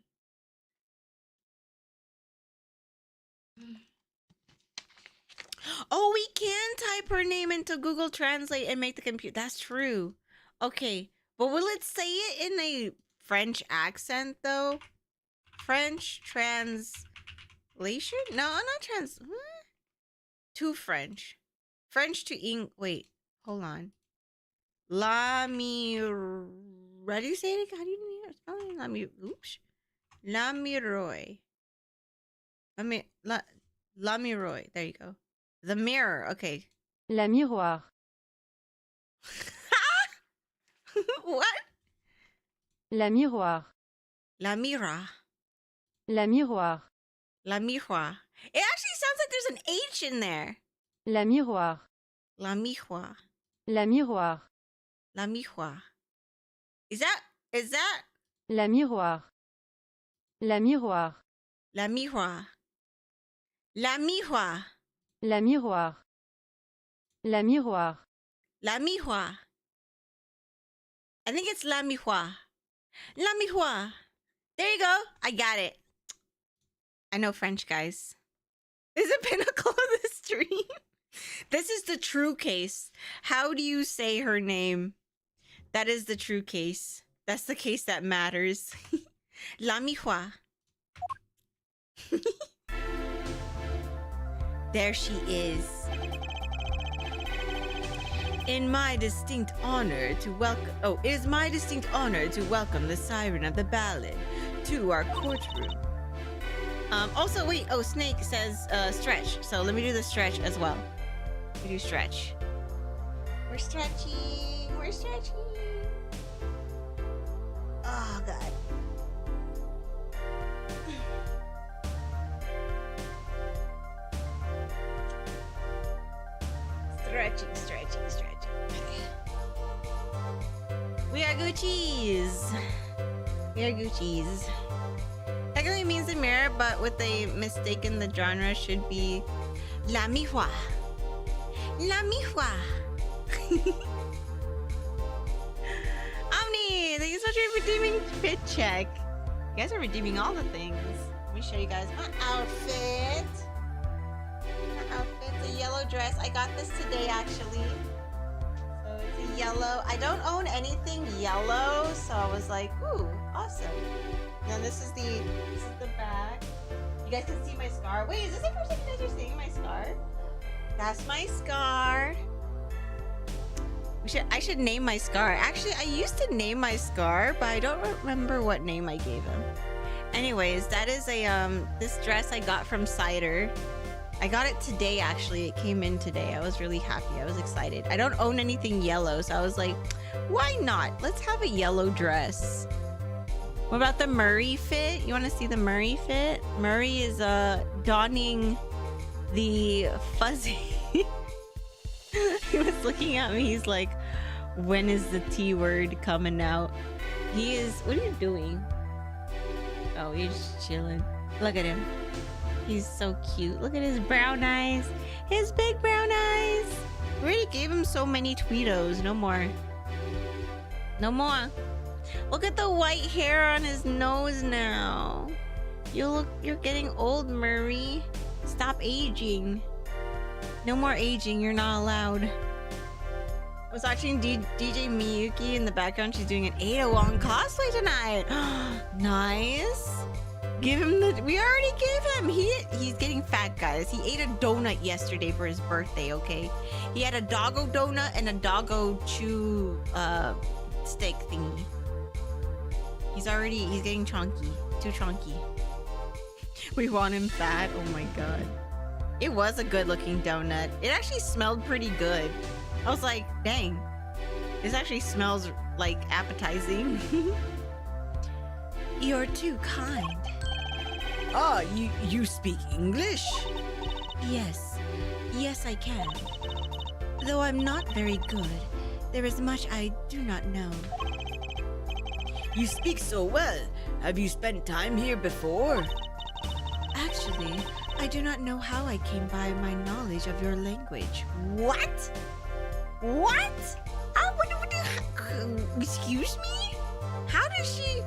Oh, we can type her name into Google Translate and make the computer. That's true. Okay, but will it say it in a French accent, though? French translation? No, not to French. French to English. Wait, hold on. How do you say it? How do you spell it? Oops. Lamiroy. Lamiroy. There you go. The mirror. Okay. La miroir. What? La miroir. La mira. La miroir. La miroir. It actually sounds like there's an H in there. La miroir. La miroir. La miroir. La miroir. Is that La miroir. La miroir. la miroir? La miroir. La miroir. La miroir. La miroir. I think it's la miroir. La miroir. There you go. I got it. I know French, guys. This is a pinnacle of the stream. This is the true case. How do you say her name? That is the true case. That's the case that matters. La miroir. There she is. It is my distinct honor to welcome the siren of the ballad to our courtroom. Also, wait. Oh, Snake says stretch. So let me do the stretch as well. We do stretch. We're stretching. We're stretching. Oh, God. Stretching. We are Gucci's. Technically means the mirror, but with a mistaken, the genre should be la miroir. La miroir. Omni, thank you so much for redeeming fit check. You guys are redeeming all the things. Let me show you guys my outfit. It's a yellow dress. I got this today, actually. So it's a yellow. I don't own anything yellow, so I was like, ooh, awesome. And then this is the back. You guys can see my scar. Wait, is this the first time you guys are seeing my scar? That's my scar. I should name my scar. Actually, I used to name my scar, but I don't remember what name I gave him. Anyways, that is a this dress I got from Cider. I got it today, actually. It came in today. I was really happy. I was excited. I don't own anything yellow, so I was like, why not? Let's have a yellow dress. What about the Murray fit? You want to see the Murray fit? Murray is donning the fuzzy. He was looking at me. He's like, when is the T word coming out? He is. What are you doing? Oh, he's just chilling. Look at him. He's so cute. Look at his brown eyes. His big brown eyes. We already gave him so many Tweedos. No more. No more. Look at the white hair on his nose now. You're getting old, Murray. Stop aging. No more aging. You're not allowed. I was watching DJ Miyuki in the background. She's doing an Ada Wong cosplay tonight. Nice. Give him we already gave him. He's getting fat, guys. He ate a donut yesterday for his birthday, okay? He had a doggo donut and a doggo chew steak thingy. He's getting chunky. Too chunky. We want him fat. Oh my god. It was a good looking donut. It actually smelled pretty good. I was like, dang. This actually smells like appetizing. You're too kind. Ah, you speak English? Yes. Yes, I can. Though I'm not very good, there is much I do not know. You speak so well. Have you spent time here before? Actually, I do not know how I came by my knowledge of your language. What? What? Excuse me? How does she...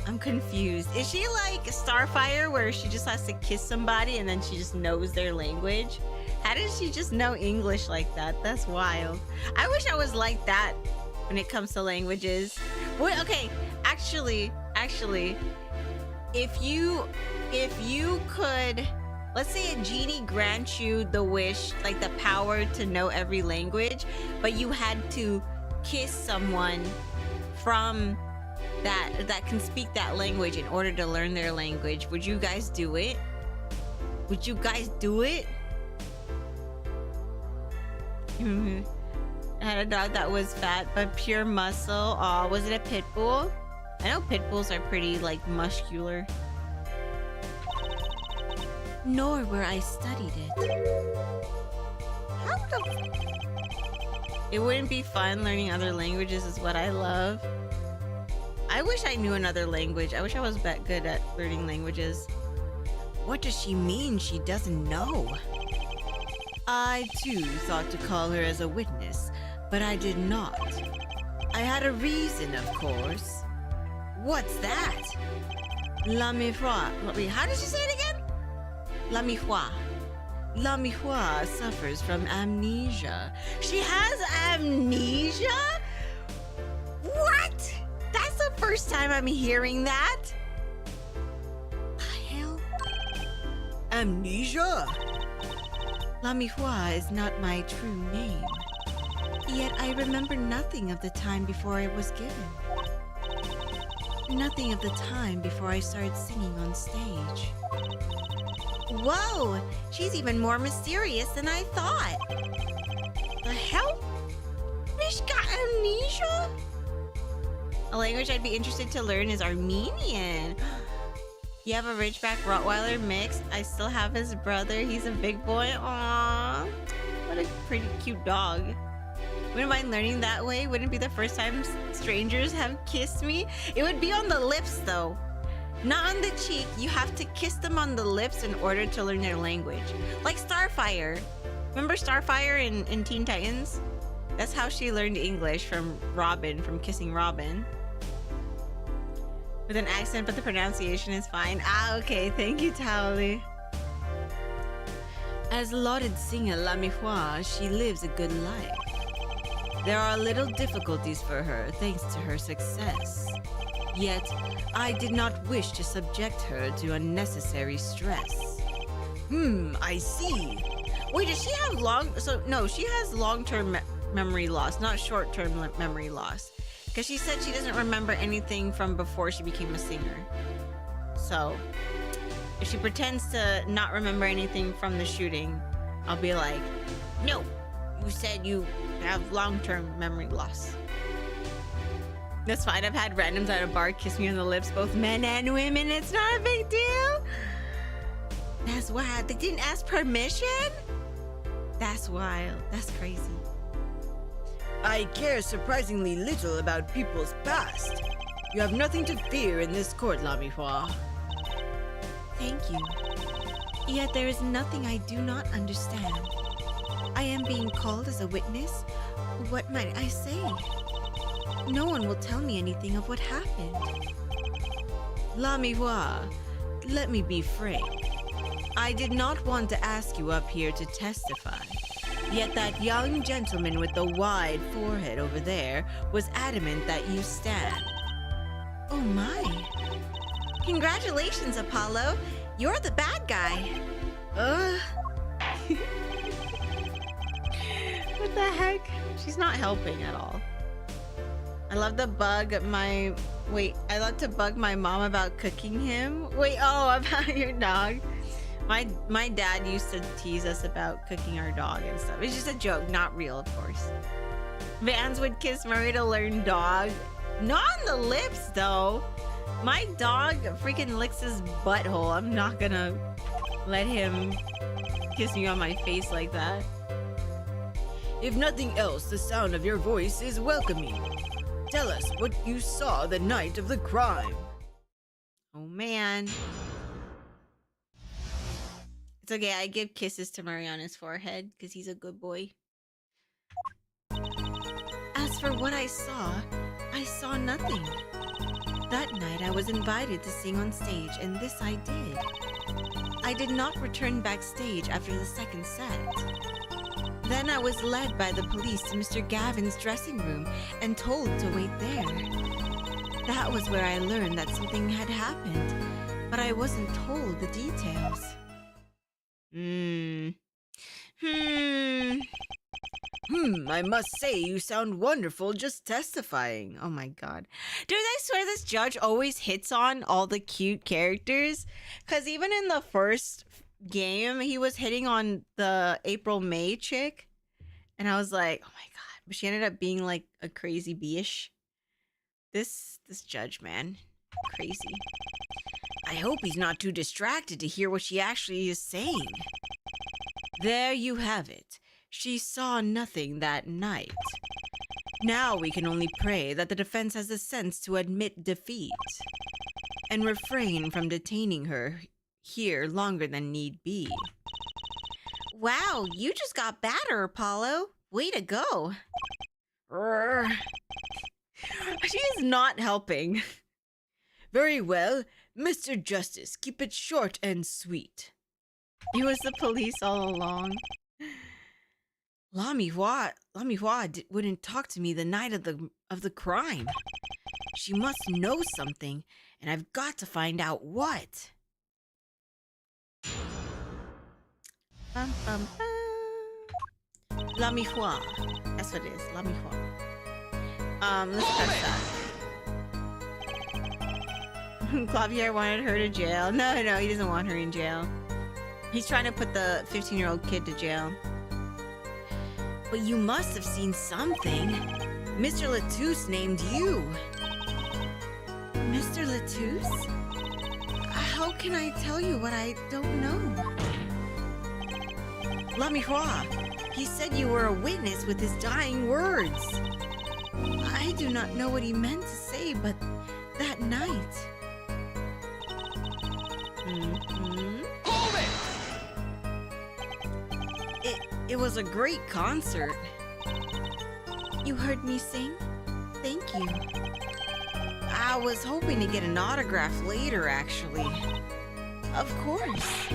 I'm confused. Is she like Starfire where she just has to kiss somebody and then she just knows their language? How does she just know English like that? That's wild. I wish I was like that when it comes to languages. Wait, okay, actually, if you could let's say a genie grants you the wish, like the power to know every language, but you had to kiss someone from that can speak that language in order to learn their language. Would you guys do it? Would you guys do it? I had a dog that was fat but pure muscle. Aw, was it a pit bull? I know pit bulls are pretty, like, muscular. Nor where I studied it. How the... It wouldn't be fun learning other languages is what I love. I wish I knew another language. I wish I was that good at learning languages. What does she mean she doesn't know? I, too, thought to call her as a witness, but I did not. I had a reason, of course. What's that? La miroir. Wait, how did she say it again? La miroir. La miroir suffers from amnesia. She has amnesia? What? That's the first time I'm hearing that. The hell? Amnesia? La miroir is not my true name. Yet I remember nothing of the time before I was given. Nothing of the time before I started singing on stage. Whoa! She's even more mysterious than I thought. The hell? Mish got amnesia? A language I'd be interested to learn is Armenian. You have a Ridgeback Rottweiler mix. I still have his brother. He's a big boy. Aww. What a pretty cute dog. Wouldn't mind learning that way. Wouldn't be the first time strangers have kissed me. It would be on the lips though. Not on the cheek. You have to kiss them on the lips in order to learn their language. Like Starfire. Remember Starfire in Teen Titans? That's how she learned English from Robin, from kissing Robin. With an accent, but the pronunciation is fine. Ah, okay. Thank you, Taoli. As lauded singer La Miroir, she lives a good life. There are little difficulties for her thanks to her success. Yet, I did not wish to subject her to unnecessary stress. I see. Wait, does she have no, she has long-term memory loss, not short-term memory loss. Because she said she doesn't remember anything from before she became a singer. So, if she pretends to not remember anything from the shooting, I'll be like, no, you said you have long-term memory loss. That's fine. I've had randoms at a bar kiss me on the lips, both men and women. It's not a big deal. That's wild. They didn't ask permission? That's wild. That's crazy. I care surprisingly little about people's past. You have nothing to fear in this court, La Miroir. Thank you. Yet there is nothing I do not understand. I am being called as a witness. What might I say? No one will tell me anything of what happened. La Miroir, let me be frank. I did not want to ask you up here to testify. Yet that young gentleman with the wide forehead over there was adamant that you stand. Oh my. Congratulations, Apollo. You're the bad guy. What the heck? She's not helping at all. I love to bug my mom about cooking him. Wait, oh, about your dog. My dad used to tease us about cooking our dog and stuff. It's just a joke, not real, of course. Vans would kiss Murray to learn dog. Not on the lips, though. My dog freaking licks his butthole. I'm not gonna let him kiss me on my face like that. If nothing else, the sound of your voice is welcoming. Tell us what you saw the night of the crime. Oh, man. It's okay, I give kisses to Murray on his forehead because he's a good boy. As for what I saw nothing. That night I was invited to sing on stage, and this I did. I did not return backstage after the second set. Then I was led by the police to Mr. Gavin's dressing room and told to wait there. That was where I learned that something had happened, but I wasn't told the details. I must say you sound wonderful just testifying. Oh my god. Dude, I swear this judge always hits on all the cute characters. Because even in the first game, he was hitting on the April May chick. And I was like, oh my god. But she ended up being like a crazy bish. This judge, man. Crazy. I hope he's not too distracted to hear what she actually is saying. There you have it. She saw nothing that night. Now we can only pray that the defense has the sense to admit defeat and refrain from detaining her here longer than need be. Wow, you just got badder, Apollo. Way to go. She is not helping. Very well, Mr. Justice, keep it short and sweet. It was the police all along. Lamihua wouldn't talk to me the night of the crime. She must know something, and I've got to find out what. Bum, bum, bum. Lamihua. That's what it is. Lamihua. Let's press that. Clavier wanted her to jail. No, he doesn't want her in jail. He's trying to put the 15-year-old kid to jail. But you must have seen something. Mr. Latouche named you. Mr. Latouche? How can I tell you what I don't know? Lamihua, he said you were a witness with his dying words. I do not know what he meant to say, but that night... Hold it! It was a great concert. You heard me sing? Thank you. I was hoping to get an autograph later, actually. Of course.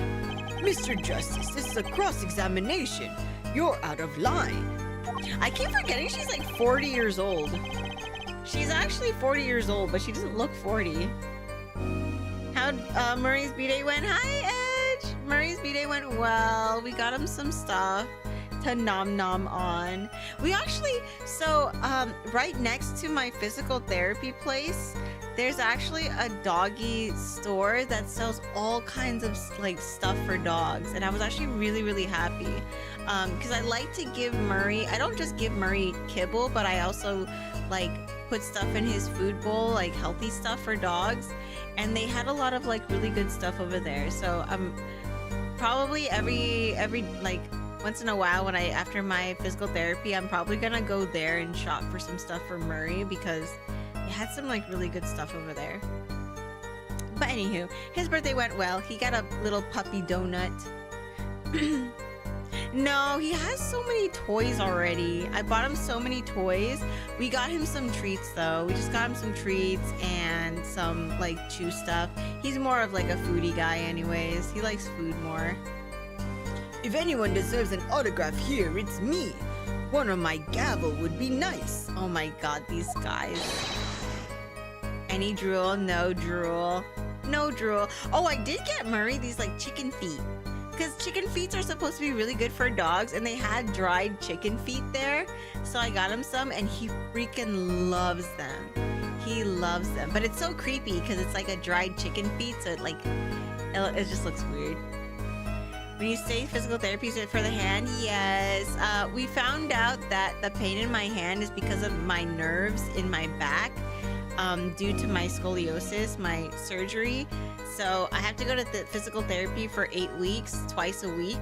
Mr. Justice, this is a cross-examination. You're out of line. I keep forgetting she's like 40 years old. She's actually 40 years old, but she doesn't look 40. How'd Murray's B-Day went? Hi, Edge! Murray's B-Day went well. We got him some stuff to nom on. We actually, right next to my physical therapy place, there's actually a doggy store that sells all kinds of like stuff for dogs, and I was actually really happy because I like to give Murray, I don't just give Murray kibble, but I also like put stuff in his food bowl, like healthy stuff for dogs, and they had a lot of like really good stuff over there. So I'm probably every like once in a while when after my physical therapy, I'm probably gonna go there and shop for some stuff for Murray because it had some like really good stuff over there. But anywho, his birthday went well. He got a little puppy donut. No, he has so many toys already. I bought him so many toys. We got him some treats though. We just got him some treats and some like chew stuff. He's more of like a foodie guy anyways. He likes food more. If anyone deserves an autograph here, it's me. One on my gavel would be nice. Oh my god, these guys. Any drool? No drool. No drool. Oh, I did get Murray these like chicken feet. Because chicken feet are supposed to be really good for dogs, and they had dried chicken feet there. So I got him some, and he freaking loves them. He loves them. But it's so creepy because it's like a dried chicken feet, so it just looks weird. When you say physical therapy is for the hand, yes. We found out that the pain in my hand is because of my nerves in my back due to my scoliosis, my surgery. So I have to go to the physical therapy for 8 weeks, twice a week.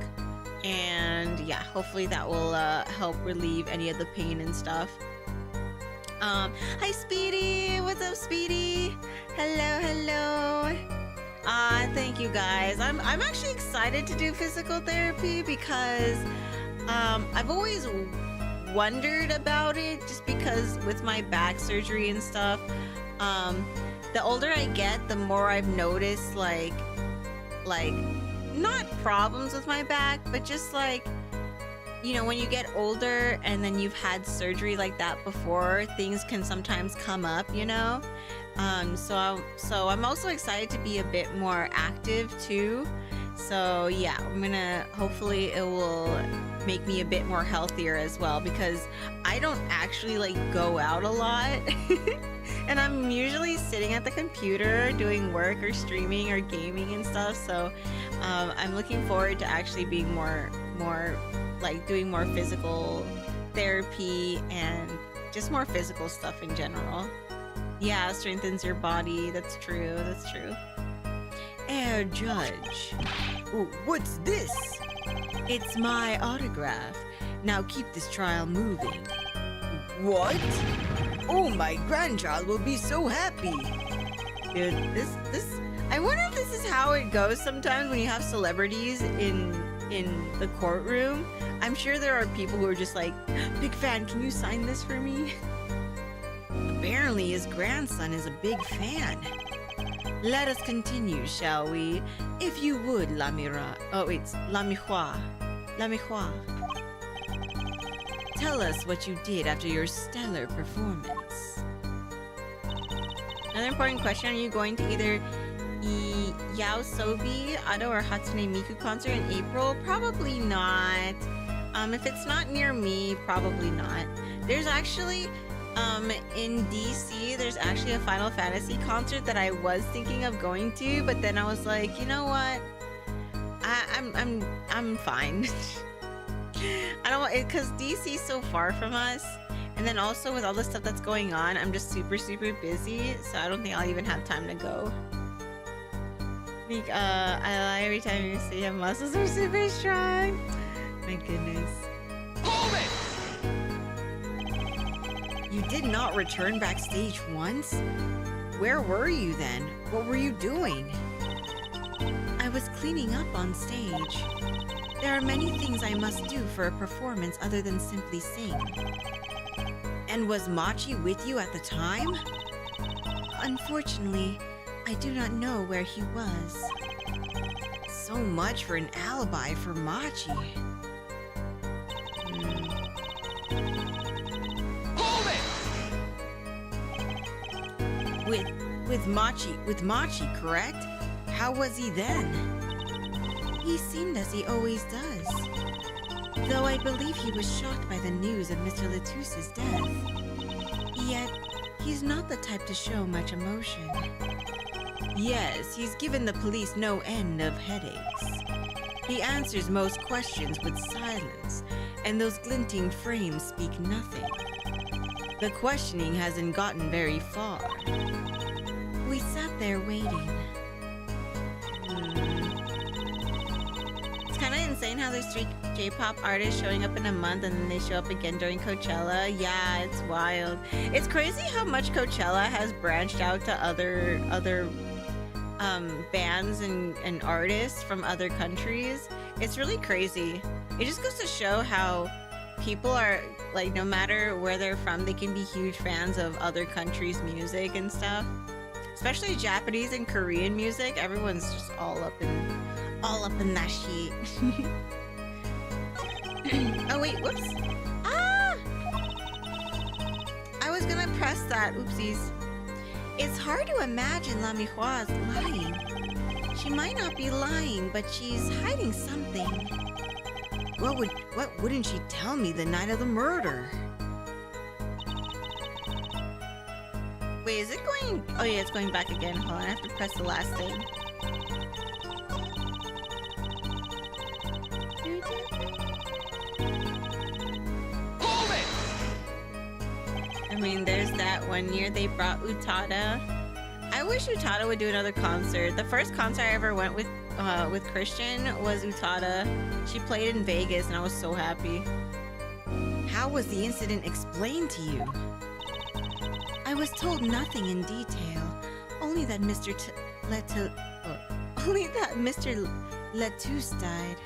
And yeah, hopefully that will help relieve any of the pain and stuff. Hi, Speedy. What's up, Speedy? Hello. Thank you guys. I'm actually excited to do physical therapy because I've always wondered about it just because with my back surgery and stuff, the older I get, the more I've noticed like not problems with my back, but just like, you know, when you get older and then you've had surgery like that before, things can sometimes come up, you know? So I'm also excited to be a bit more active too. So yeah, I'm gonna, hopefully it will make me a bit more healthier as well, because I don't actually like go out a lot. And I'm usually sitting at the computer doing work or streaming or gaming and stuff. So I'm looking forward to actually being more like doing more physical therapy and just more physical stuff in general. Yeah, strengthens your body. That's true. That's true. Air Judge. Oh, what's this? It's my autograph. Now keep this trial moving. What? Oh, my grandchild will be so happy. Dude, this I wonder if this is how it goes sometimes when you have celebrities in the courtroom. I'm sure there are people who are just like, big fan, can you sign this for me? Apparently his grandson is a big fan. Let us continue, shall we? If you would, La Mira. Oh, wait, La Miroir. La Miroir. Tell us what you did after your stellar performance. Another important question, are you going to either Yao Sobi, Ado, or Hatsune Miku concert in April? Probably not. If it's not near me, probably not. There's actually, in DC, there's actually a Final Fantasy concert that I was thinking of going to, but then I was like, you know what? I'm fine. I don't want it, because DC's so far from us, and then also with all the stuff that's going on, I'm just super busy, so I don't think I'll even have time to go. Like, I lie every time you say your muscles are super strong. My goodness. Hold it! You did not return backstage once? Where were you then? What were you doing? I was cleaning up on stage. There are many things I must do for a performance other than simply sing. And was Machi with you at the time? Unfortunately, I do not know where he was. So much for an alibi for Machi. Hold it! With Machi, correct? How was he then? He seemed as he always does. Though I believe he was shocked by the news of Mr. Latus's death. Yet, he's not the type to show much emotion. Yes, he's given the police no end of headaches. He answers most questions with silence, and those glinting frames speak nothing. The questioning hasn't gotten very far. We sat there waiting. It's kind of insane how there's 3 J-pop artists showing up in a month and then they show up again during Coachella. Yeah, it's wild. It's crazy how much Coachella has branched out to other bands and artists from other countries. It's really crazy. It just goes to show how people are, like, no matter where they're from, they can be huge fans of other countries' music and stuff. Especially Japanese and Korean music. Everyone's just all up in that shit. Oh wait, whoops. Ah! I was gonna press that. Oopsies. It's hard to imagine La Miroir is lying. She might not be lying, but she's hiding something. What wouldn't she tell me the night of the murder? Wait, is it going? Oh yeah, it's going back again. Hold on, I have to press the last thing. Hold it! I mean, there's that one year they brought Utada. I wish Utada would do another concert. The first concert I ever went with Christian was Utada. She played in Vegas, and I was so happy. How was the incident explained to you? I was told nothing in detail, only that Mr. Latus died.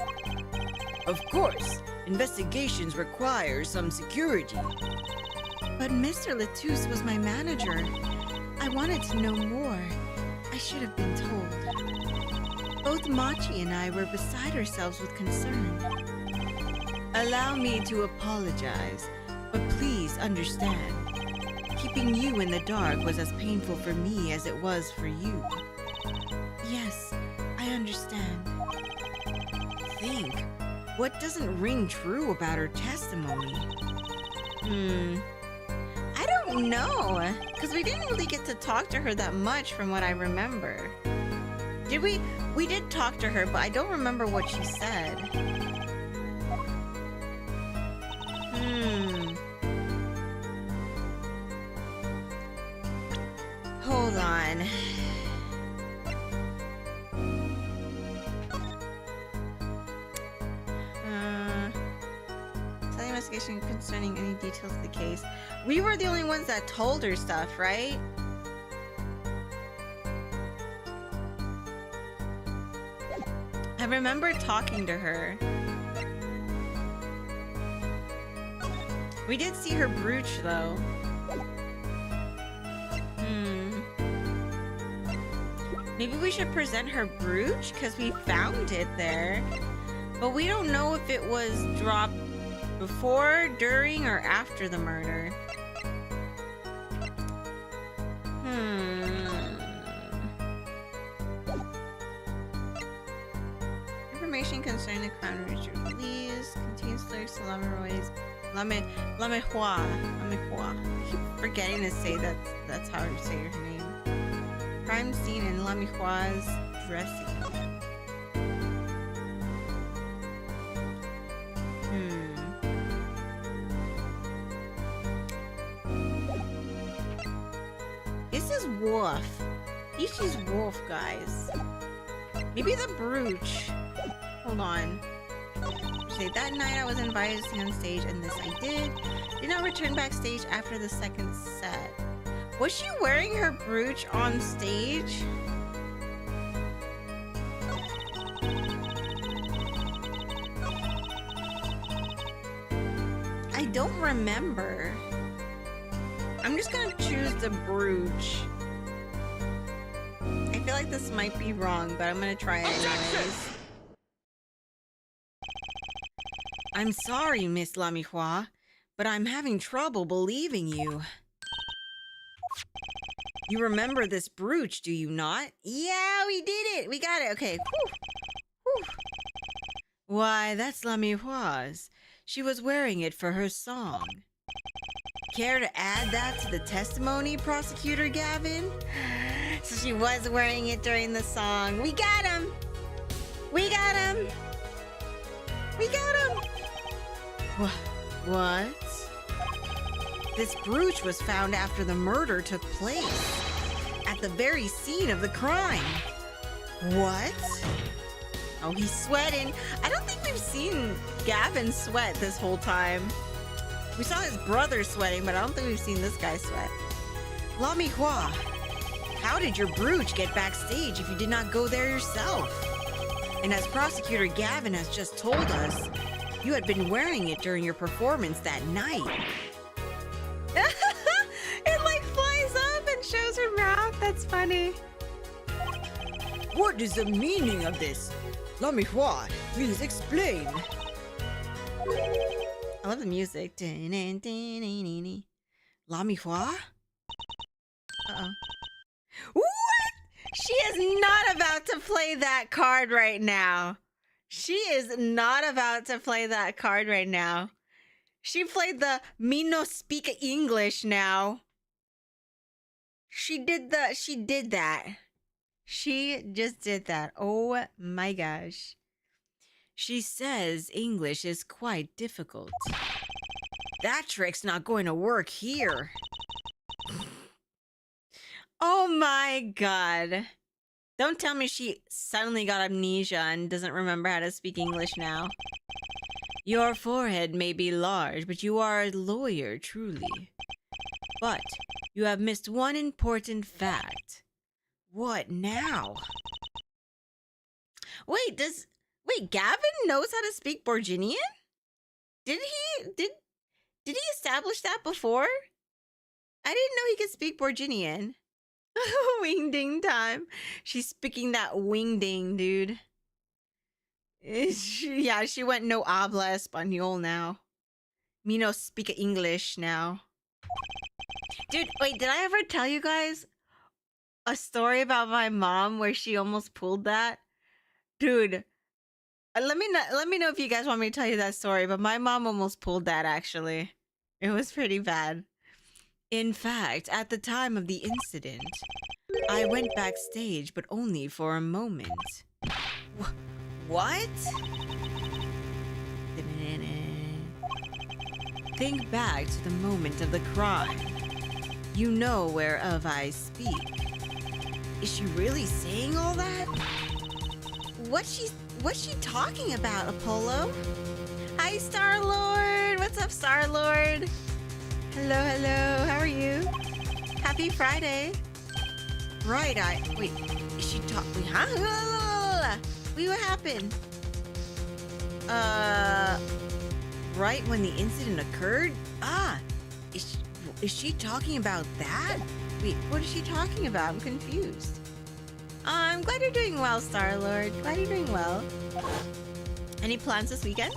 Of course, investigations require some security. But Mr. Latus was my manager. I wanted to know more. I should have been told. Both Machi and I were beside ourselves with concern. Allow me to apologize, but please understand. Keeping you in the dark was as painful for me as it was for you. Yes, I understand. think. What doesn't ring true about her testimony? I don't know. Because we didn't really get to talk to her that much from what I remember. Did we? We did talk to her, but I don't remember what she said. Hold on. Study investigation concerning any details of the case. We were the only ones that told her stuff, right? I remember talking to her. We did see her brooch, though. Maybe we should present her brooch because we found it there. But we don't know if it was dropped before, during, or after the murder. Information concerning the crown of Richard Loiyas contains lyrics to Lamejoie. I keep forgetting to say that's how to say her name. Crime scene in Lamejoie's dressing. This is Wolf. Ishi's Wolf, guys. Maybe the brooch. Hold on. Say that night I was invited to sing on stage, and this I did. Did not return backstage after the second set. Was she wearing her brooch on stage? I don't remember. I'm just gonna choose the brooch. I feel like this might be wrong, but I'm gonna try it anyways. I'm sorry, Miss Lamejoie, but I'm having trouble believing you. You remember this brooch, do you not? Yeah, we did it! We got it! Okay. Whew. Whew. Why, that's Lamejoie's. She was wearing it for her song. Care to add that to the testimony, Prosecutor Gavin? So she was wearing it during the song. We got him! We got him! We got him! What? This brooch was found after the murder took place. At the very scene of the crime. What? Oh, he's sweating. I don't think we've seen Gavin sweat this whole time. We saw his brother sweating, but I don't think we've seen this guy sweat. Lamejoie, how did your brooch get backstage if you did not go there yourself? And as Prosecutor Gavin has just told us, you had been wearing it during your performance that night. It like flies up and shows her mouth. That's funny. What is the meaning of this? Lamejoie, please explain. I love the music. Lamejoie? Uh-oh. What? She is not about to play that card right now. She is not about to play that card right now. She played the me no speak English now. She did that. She just did that. Oh my gosh. She says English is quite difficult. That trick's not going to work here. Oh my god. Don't tell me she suddenly got amnesia and doesn't remember how to speak English now. Your forehead may be large, but you are a lawyer, truly. But you have missed one important fact. What now? Wait, Gavin knows how to speak Borginian? Did he establish that before? I didn't know he could speak Borginian. Wingding time. She's speaking that wingding, dude. She went no habla español now. Me no speak English now. Dude, wait, did I ever tell you guys a story about my mom where she almost pulled that? Dude, Let me know if you guys want me to tell you that story, but my mom almost pulled that actually. It was pretty bad. In fact, at the time of the incident, I went backstage, but only for a moment. What? Think back to the moment of the crime. You know whereof I speak. Is she really saying all that? What's she talking about, Apollo? Hi, Star-Lord! What's up, Star-Lord? Hello, hello. How are you? Happy Friday. Right, wait, is she talking? Huh? Wait, what happened? Right when the incident occurred? Is she talking about that? Wait, what is she talking about? I'm confused. I'm glad you're doing well, Star-Lord. Glad you're doing well. Any plans this weekend?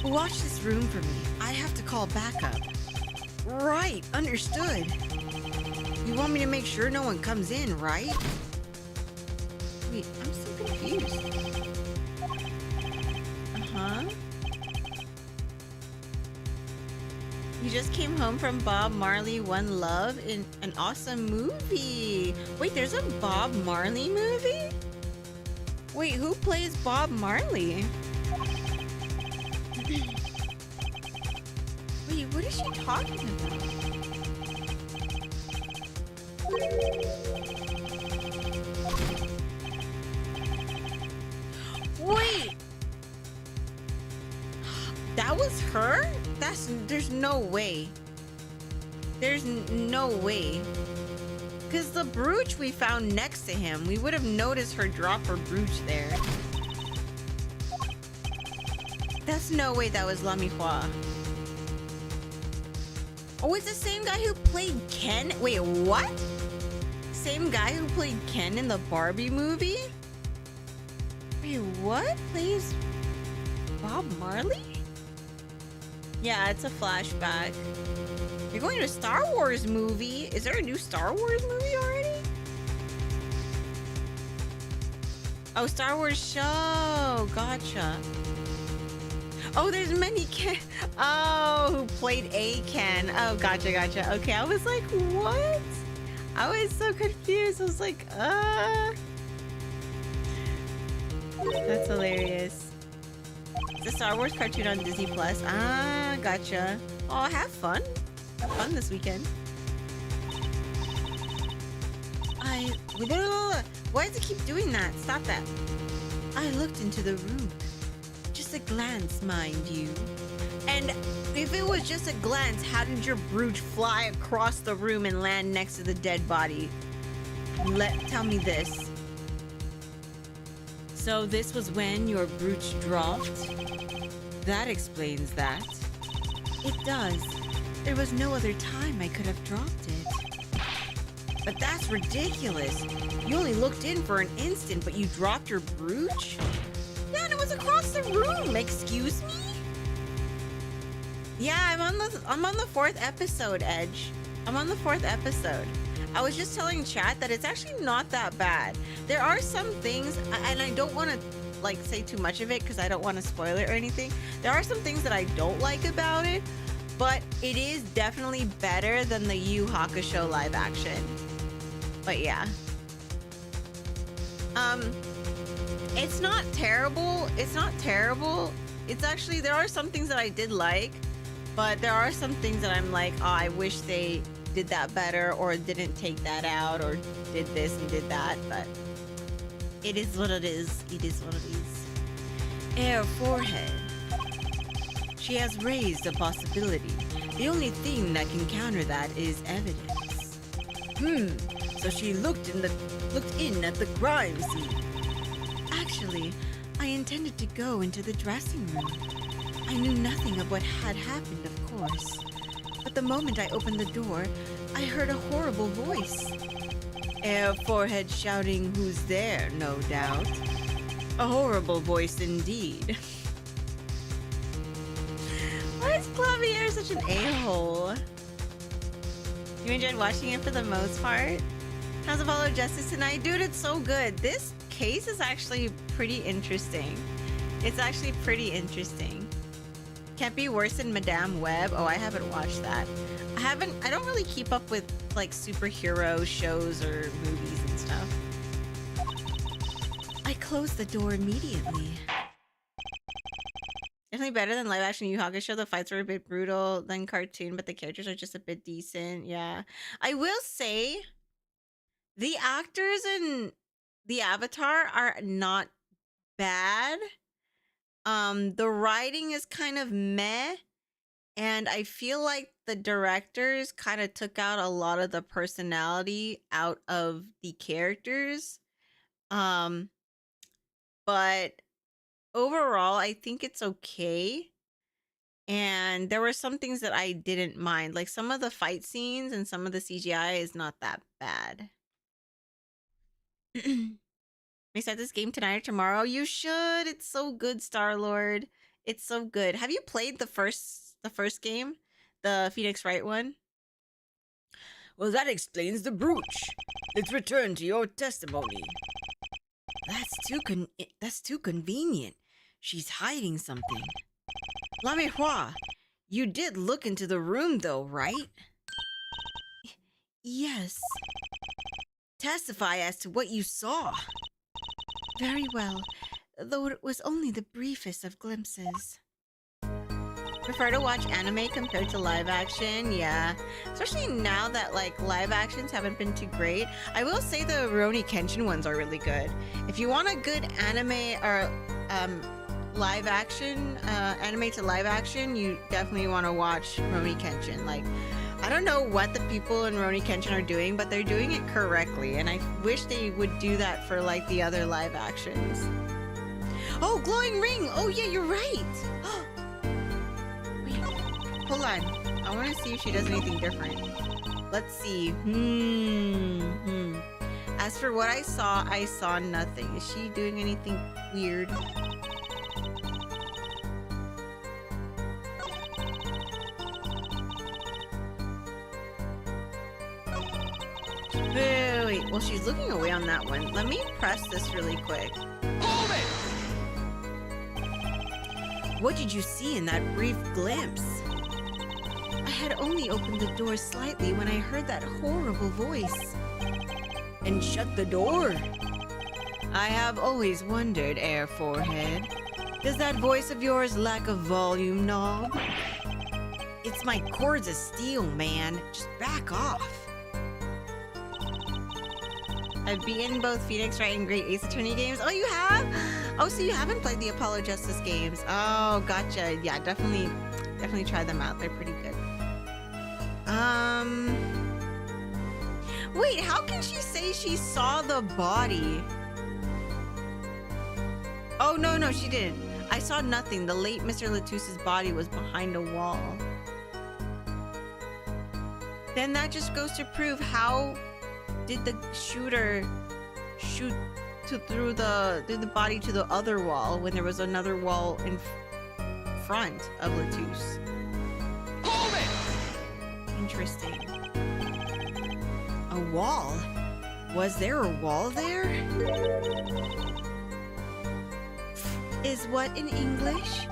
Watch this room for me. I have to call backup. Right, understood. You want me to make sure no one comes in, right? Wait, I'm so confused. Uh-huh. You just came home from Bob Marley One Love in an awesome movie. Wait, there's a Bob Marley movie? Wait, who plays Bob Marley? Wait, what is she talking about? Wait! That was her? There's no way. There's no way. Because the brooch we found next to him, we would have noticed her drop her brooch there. That's no way that was La Miroir. Oh, it's the same guy who played Ken? Wait, what? Same guy who played Ken in the Barbie movie? Wait, what? Plays Bob Marley? Yeah, it's a flashback. You're going to a Star Wars movie? Is there a new Star Wars movie already? Oh, Star Wars show. Gotcha. Oh, there's many Ken. Oh, who played a Ken. Oh, gotcha, gotcha. Okay, I was like, what? I was so confused. I was like, That's hilarious. The Star Wars cartoon on Disney Plus. Ah, gotcha. Oh, have fun. Have fun this weekend. Why does it keep doing that? Stop that. I looked into the room. Just a glance, mind you. And if it was just a glance, how did your brooch fly across the room and land next to the dead body? Tell me this. So this was when your brooch dropped? That explains that. It does. There was no other time I could have dropped it. But that's ridiculous. You only looked in for an instant, but you dropped your brooch? Yeah, and it was across the room. Excuse me? Yeah, I'm on the 4th episode, Edge. I'm on the 4th episode. I was just telling chat that it's actually not that bad. There are some things, and I don't want to like say too much of it because I don't want to spoil it or anything. There are some things that I don't like about it, but it is definitely better than the Yu Hakusho live action. But yeah. It's not terrible. It's not terrible. It's actually, there are some things that I did like, but there are some things that I'm like, oh, I wish they did that better or didn't take that out or did this and did that, but it is what it is. It is what it is. Air forehead. She has raised a possibility. The only thing that can counter that is evidence. So she looked in at the crime scene. Actually, I intended to go into the dressing room. I knew nothing of what had happened, of course. But the moment I opened the door, I heard a horrible voice. Air forehead shouting, "Who's there?" no doubt. A horrible voice indeed. Why is Clavier such an a-hole? You enjoyed watching it for the most part? How's Apollo Justice tonight? Dude, it's so good. This case is actually pretty interesting. It's actually pretty interesting. Can't be worse than Madame Web. Oh, I haven't watched that. I don't really keep up with like superhero shows or movies and stuff. I closed the door immediately. Definitely better than live action Yu Hakusho. The fights were a bit brutal than cartoon, but the characters are just a bit decent. Yeah. I will say the actors in the Avatar are not bad. The writing is kind of meh, and I feel like the directors kind of took out a lot of the personality out of the characters. But overall, I think it's okay. And there were some things that I didn't mind. Like some of the fight scenes and some of the CGI is not that bad. May start this game tonight or tomorrow. You should. It's so good, Star-Lord. It's so good. Have you played the first game? The Phoenix Wright one? Well, that explains the brooch. Let's return to your testimony. That's too convenient. She's hiding something. La Miroir, you did look into the room though, right? Yes. Testify as to what you saw. Very well, though it was only the briefest of glimpses. Prefer to watch anime compared to live action? Yeah. Especially now that like live actions haven't been too great. I will say the Rurouni Kenshin ones are really good. If you want a good anime or live action, anime to live action, you definitely want to watch Rurouni Kenshin. Like, I don't know what the people in Rurouni Kenshin are doing, but they're doing it correctly, and I wish they would do that for like the other live actions. Oh, glowing ring! Oh yeah, you're right! Wait, hold on. I want to see if she does anything different. Let's see. As for what I saw nothing. Is she doing anything weird? Wait. Well, she's looking away on that one. Let me press this really quick. Hold it! What did you see in that brief glimpse? I had only opened the door slightly when I heard that horrible voice. And shut the door. I have always wondered, Air Forehead. Does that voice of yours lack a volume knob? It's my cords of steel, man. Just back off. I've beaten both Phoenix Wright and Great Ace Attorney games. Oh, you have? Oh, so you haven't played the Apollo Justice games. Oh, gotcha. Yeah, definitely try them out. They're pretty good. Wait, how can she say she saw the body? Oh, no, she didn't. I saw nothing. The late Mr. Latusse's body was behind a wall. Then that just goes to prove how did the shooter shoot through the body to the other wall when there was another wall in front of Latousse? Hold it! Interesting. A wall? Was there a wall there? Is what in English?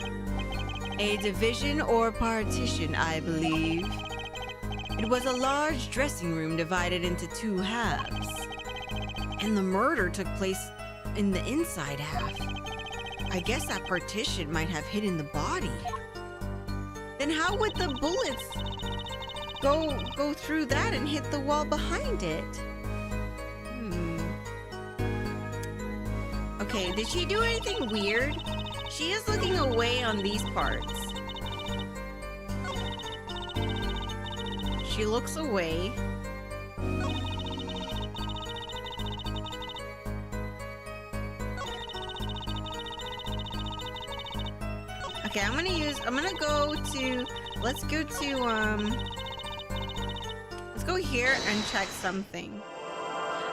A division or partition, I believe. It was a large dressing room divided into two halves. And the murder took place in the inside half. I guess that partition might have hidden the body. Then how would the bullets go through that and hit the wall behind it? Okay, did she do anything weird? She is looking away on these parts. She looks away. Okay, let's go here and check something.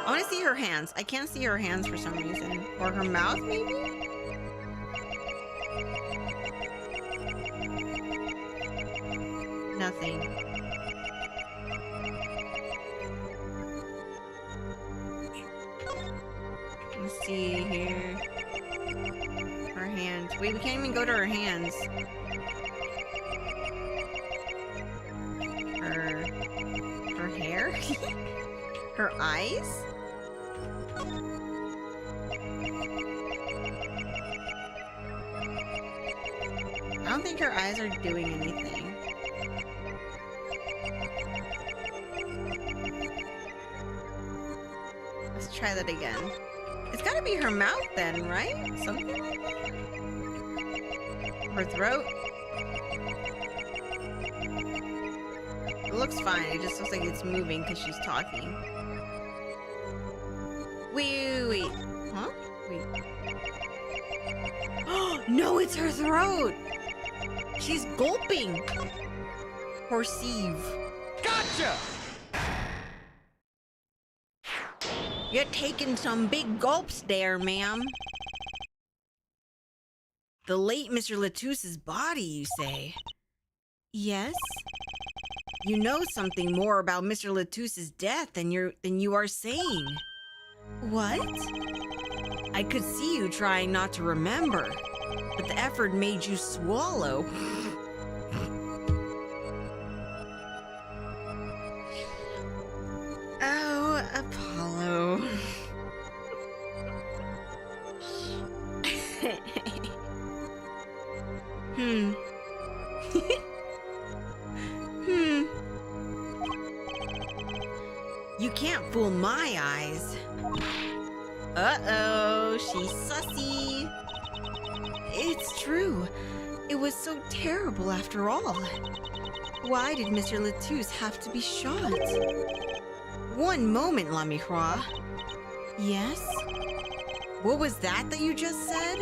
I want to see her hands. I can't see her hands for some reason. Or her mouth, maybe? Nothing. Let's see here. Her hands. Wait, we can't even go to her hands. Her hair? Her eyes? I don't think her eyes are doing anything. Let's try that again. It's gotta be her mouth then, right? Something like that? Her throat? It looks fine. It just looks like it's moving because she's talking. Wait. Huh? Wait. Oh, no, it's her throat! She's gulping! Perceive. Gotcha! You're taking some big gulps there, ma'am. The late Mr. Latusse's body, you say? Yes. You know something more about Mr. Latusse's death than you are saying. What? I could see you trying not to remember, but the effort made you swallow. Oh, Apollo. You can't fool my eyes. Uh-oh, she's sussy. It's true. It was so terrible after all. Why did Mr. Latouche have to be shot? One moment, La Miroir. Yes? What was that you just said?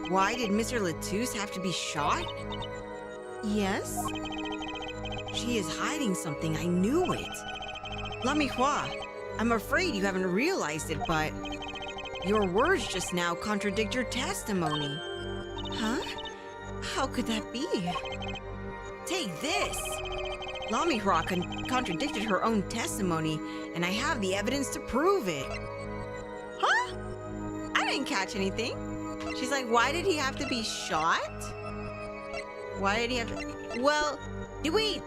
Why did Mr. Latouche have to be shot? Yes? She is hiding something, I knew it. La Miroir, I'm afraid you haven't realized it, but your words just now contradict your testimony. Huh? How could that be? Take this! La Miroir contradicted her own testimony, and I have the evidence to prove it. Huh? I didn't catch anything. She's like, why did he have to be shot? Why did he have to... Well, did we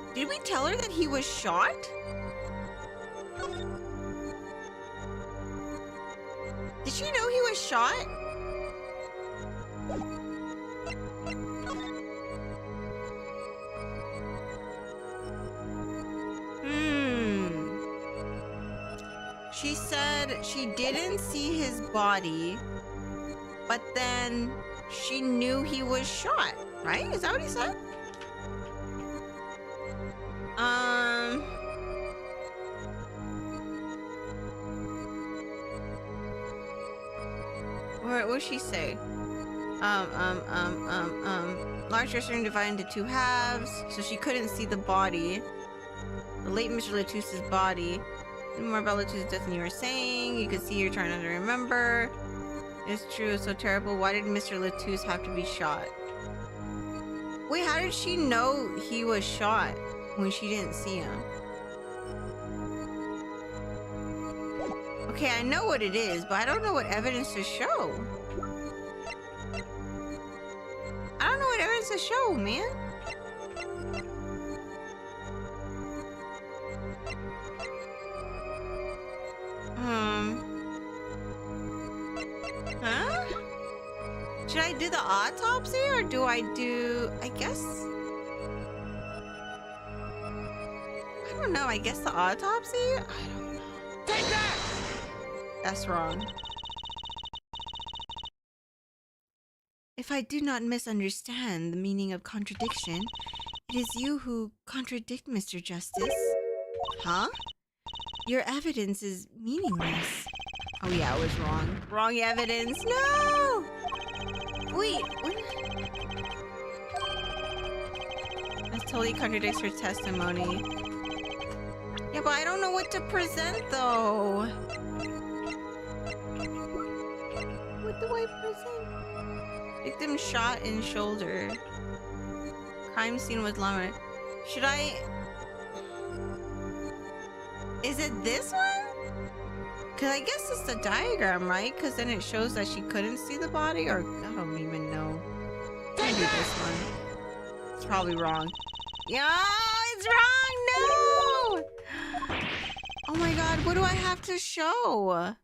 tell her that he was shot? Did she know he was shot? She said she didn't see his body, but then she knew he was shot, right? Is that what he said? What did she say? Large restaurant divided into two halves, so she couldn't see the body. The late Mr. Latouche's body. More about Latouche's death than you were saying. You could see you're trying to remember. It's true, it's so terrible. Why did Mr. Latouche have to be shot? Wait, how did she know he was shot when she didn't see him? Okay, I know what it is, but I don't know what evidence to show. I don't know what evidence to show, man. Huh? Should I do the autopsy or do I do... I guess... I don't know. I guess the autopsy? I don't know. Take that! That's wrong. If I do not misunderstand the meaning of contradiction, it is you who contradict, Mr. Justice. Huh? Your evidence is meaningless. Oh yeah, I was wrong. Wrong evidence. No! Wait, what? That totally contradicts her testimony. Yeah, but I don't know what to present though. What do I present? Victim shot in shoulder. Crime scene with llama. Should I... Is it this one? Cause I guess it's the diagram, right? Cause then it shows that she couldn't see the body, or I don't even know. Maybe this one. It's probably wrong. Yeah, it's wrong. No. Oh my God, what do I have to show?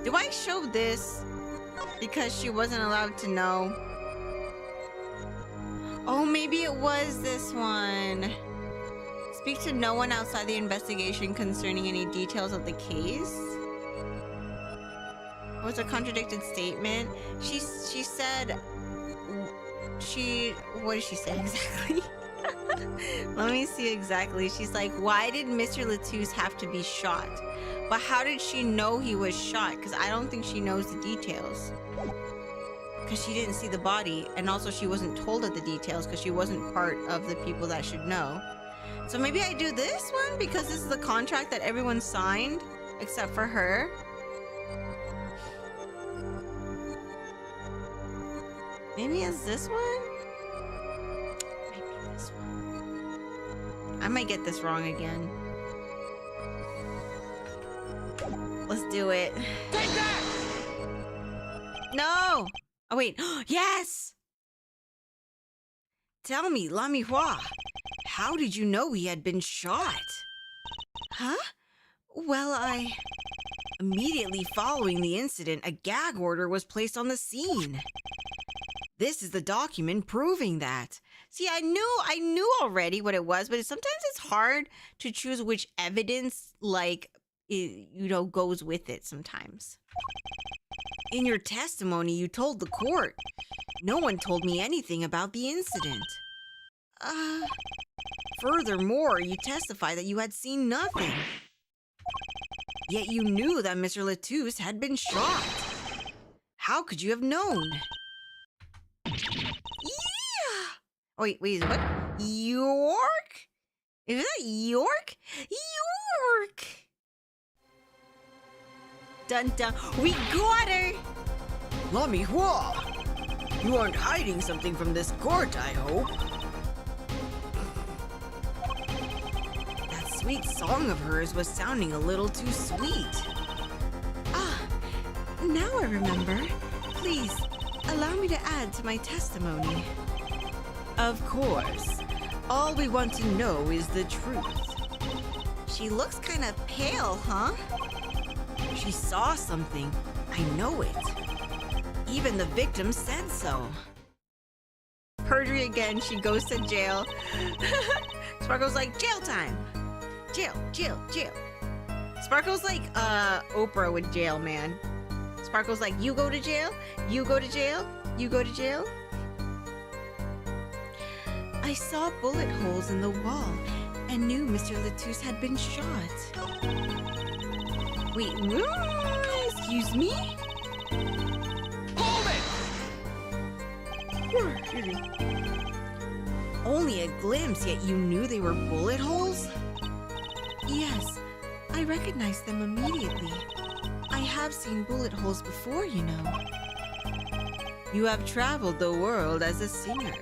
Do I show this because she wasn't allowed to know? Oh, maybe it was this one. Speak to no one outside the investigation concerning any details of the case. It was a contradicted statement. She said what did she say exactly? Let me see exactly. She's like, why did Mr. Latouche have to be shot? But how did she know he was shot? Because I don't think she knows the details. Because she didn't see the body. And also she wasn't told of the details because she wasn't part of the people that should know. So maybe I do this one because this is the contract that everyone signed except for her. Maybe it's this one? Maybe this one. I might get this wrong again. Let's do it. Take that! No! Oh, wait. Yes! Tell me, Lamihua, how did you know he had been shot? Huh? Well, immediately following the incident, a gag order was placed on the scene. This is the document proving that. See, I knew already what it was, but sometimes it's hard to choose which evidence, goes with it sometimes. In your testimony, you told the court, no one told me anything about the incident. Furthermore, you testified that you had seen nothing. Yet you knew that Mr. Latouche had been shot. How could you have known? Yeah. Oh, wait, what? York? Is that York? York! Dun dun. We got her! Lamihua, you aren't hiding something from this court, I hope. That sweet song of hers was sounding a little too sweet. Now I remember. Please, allow me to add to my testimony. Of course. All we want to know is the truth. She looks kind of pale, huh? She saw something. I know it. Even the victim said so. Perjury again, she goes to jail. Sparkle's like, jail time. Jail, jail, jail. Sparkle's like Oprah with jail, man. Sparkle's like, you go to jail, you go to jail, you go to jail. I saw bullet holes in the wall and knew Mr. Latouche had been shot. Wait, excuse me? Hold it! Only a glimpse, yet you knew they were bullet holes? Yes, I recognized them immediately. I have seen bullet holes before, you know. You have traveled the world as a singer.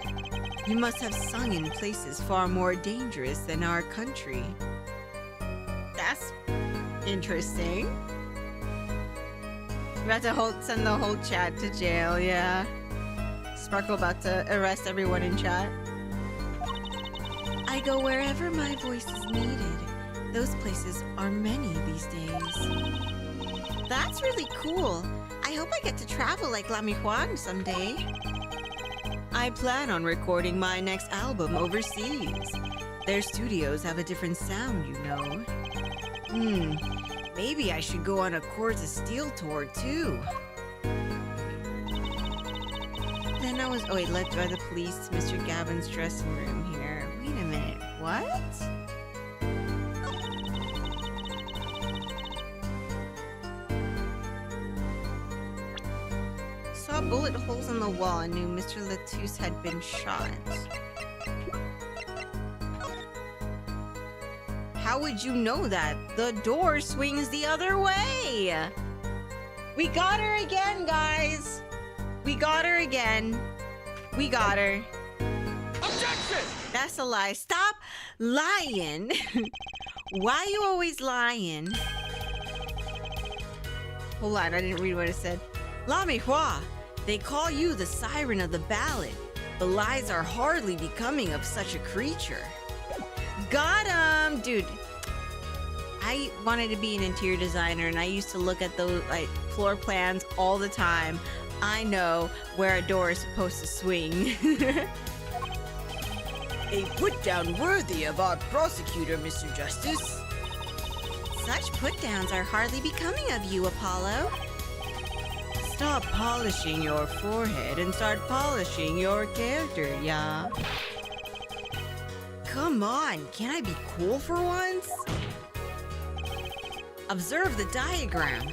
You must have sung in places far more dangerous than our country. That's interesting. We're about to send the whole chat to jail, yeah. Sparkle about to arrest everyone in chat. I go wherever my voice is needed. Those places are many these days. That's really cool. I hope I get to travel like Lamihua someday. I plan on recording my next album overseas. Their studios have a different sound, you know. Maybe I should go on a Chords of Steel tour too. Then I was, led by the police to Mr. Gavin's dressing room here. Wait a minute, what? Saw bullet holes in the wall and knew Mr. Latouche had been shot. How would you know that? The door swings the other way! We got her again, guys. We got her again. We got her. Objection! That's a lie. Stop lying. Why you always lying? Hold on, I didn't read what it said. La Mihua, they call you the siren of the ballad. The lies are hardly becoming of such a creature. Got him! Dude, I wanted to be an interior designer and I used to look at those like floor plans all the time. I know where a door is supposed to swing. A put-down worthy of our prosecutor, Mr. Justice. Such put-downs are hardly becoming of you, Apollo. Stop polishing your forehead and start polishing your character, yeah? Come on, can I be cool for once? Observe the diagram.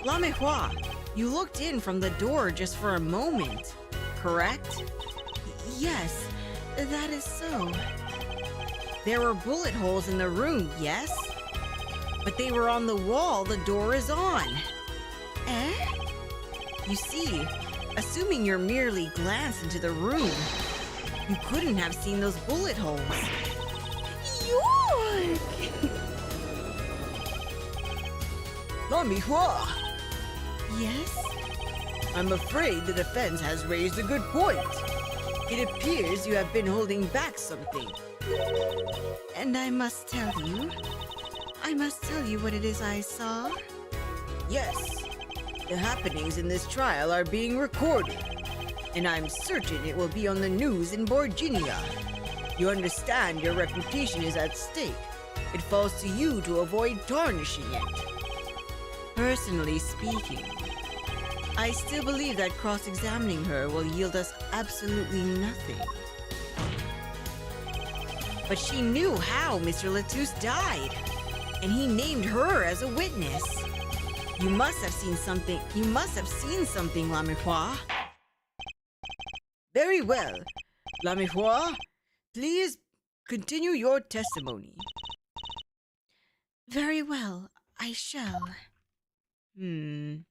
La Mehua, you looked in from the door just for a moment, correct? Yes, that is so. There were bullet holes in the room, yes? But they were on the wall the door is on. Eh? You see, assuming you merely glanced into the room, you couldn't have seen those bullet holes. York! La Mihua! Yes? I'm afraid the defense has raised a good point. It appears you have been holding back something. And I must tell you what it is I saw. Yes, the happenings in this trial are being recorded, and I'm certain it will be on the news in Borginia. You understand your reputation is at stake. It falls to you to avoid tarnishing it. Personally speaking, I still believe that cross-examining her will yield us absolutely nothing. But she knew how Mr. Latouche died, and he named her as a witness. You must have seen something. You must have seen something, La Mihua. Very well. La Mihua, please continue your testimony. Very well, I shall. I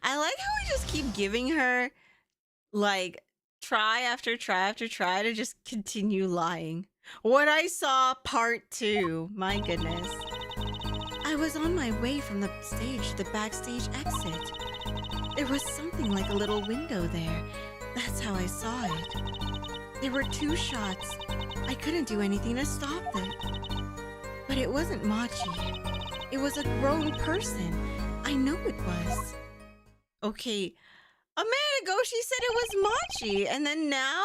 like how we just keep giving her, like, try after try after try to just continue lying. What I saw, part 2. My goodness. I was on my way from the stage to the backstage exit. There was something like a little window there. That's how I saw it. There were 2 shots. I couldn't do anything to stop them. But it wasn't Machi. It was a grown person. I know it was. Okay, a minute ago she said it was Machi, and then now?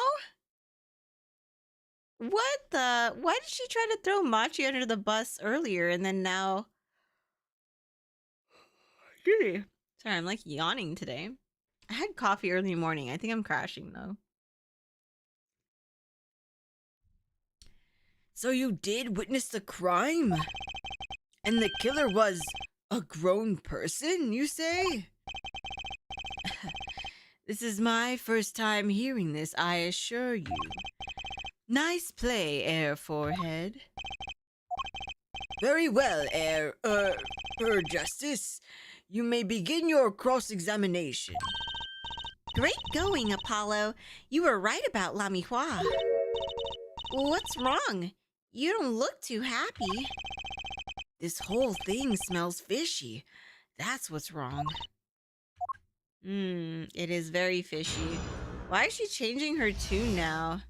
What the? Why did she try to throw Machi under the bus earlier, and then now? Sorry, I'm like yawning today. I had coffee early in the morning. I think I'm crashing though. So you did witness the crime? And the killer was a grown person, you say? This is my first time hearing this, I assure you. Nice play, Air Forehead. Very well, Justice. You may begin your cross-examination. Great going, Apollo. You were right about La Mihua. What's wrong? You don't look too happy. This whole thing smells fishy. That's what's wrong. It is very fishy. Why is she changing her tune now?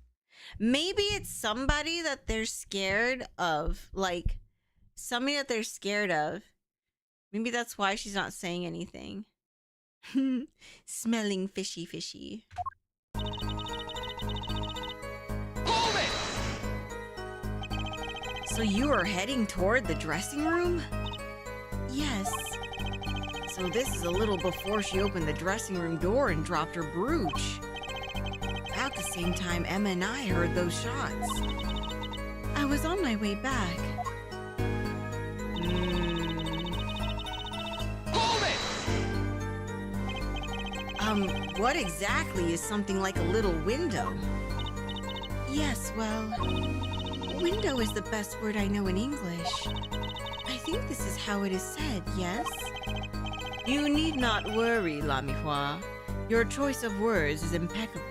Maybe it's somebody that they're scared of. Like, somebody that they're scared of. Maybe that's why she's not saying anything. Smelling fishy fishy. Hold it! So you are heading toward the dressing room? Yes. So this is a little before she opened the dressing room door and dropped her brooch. About the same time Emma and I heard those shots. I was on my way back. Hold it! What exactly is something like a little window? Yes, well, window is the best word I know in English. I think this is how it is said, yes? You need not worry, Lamihua. Your choice of words is impeccable.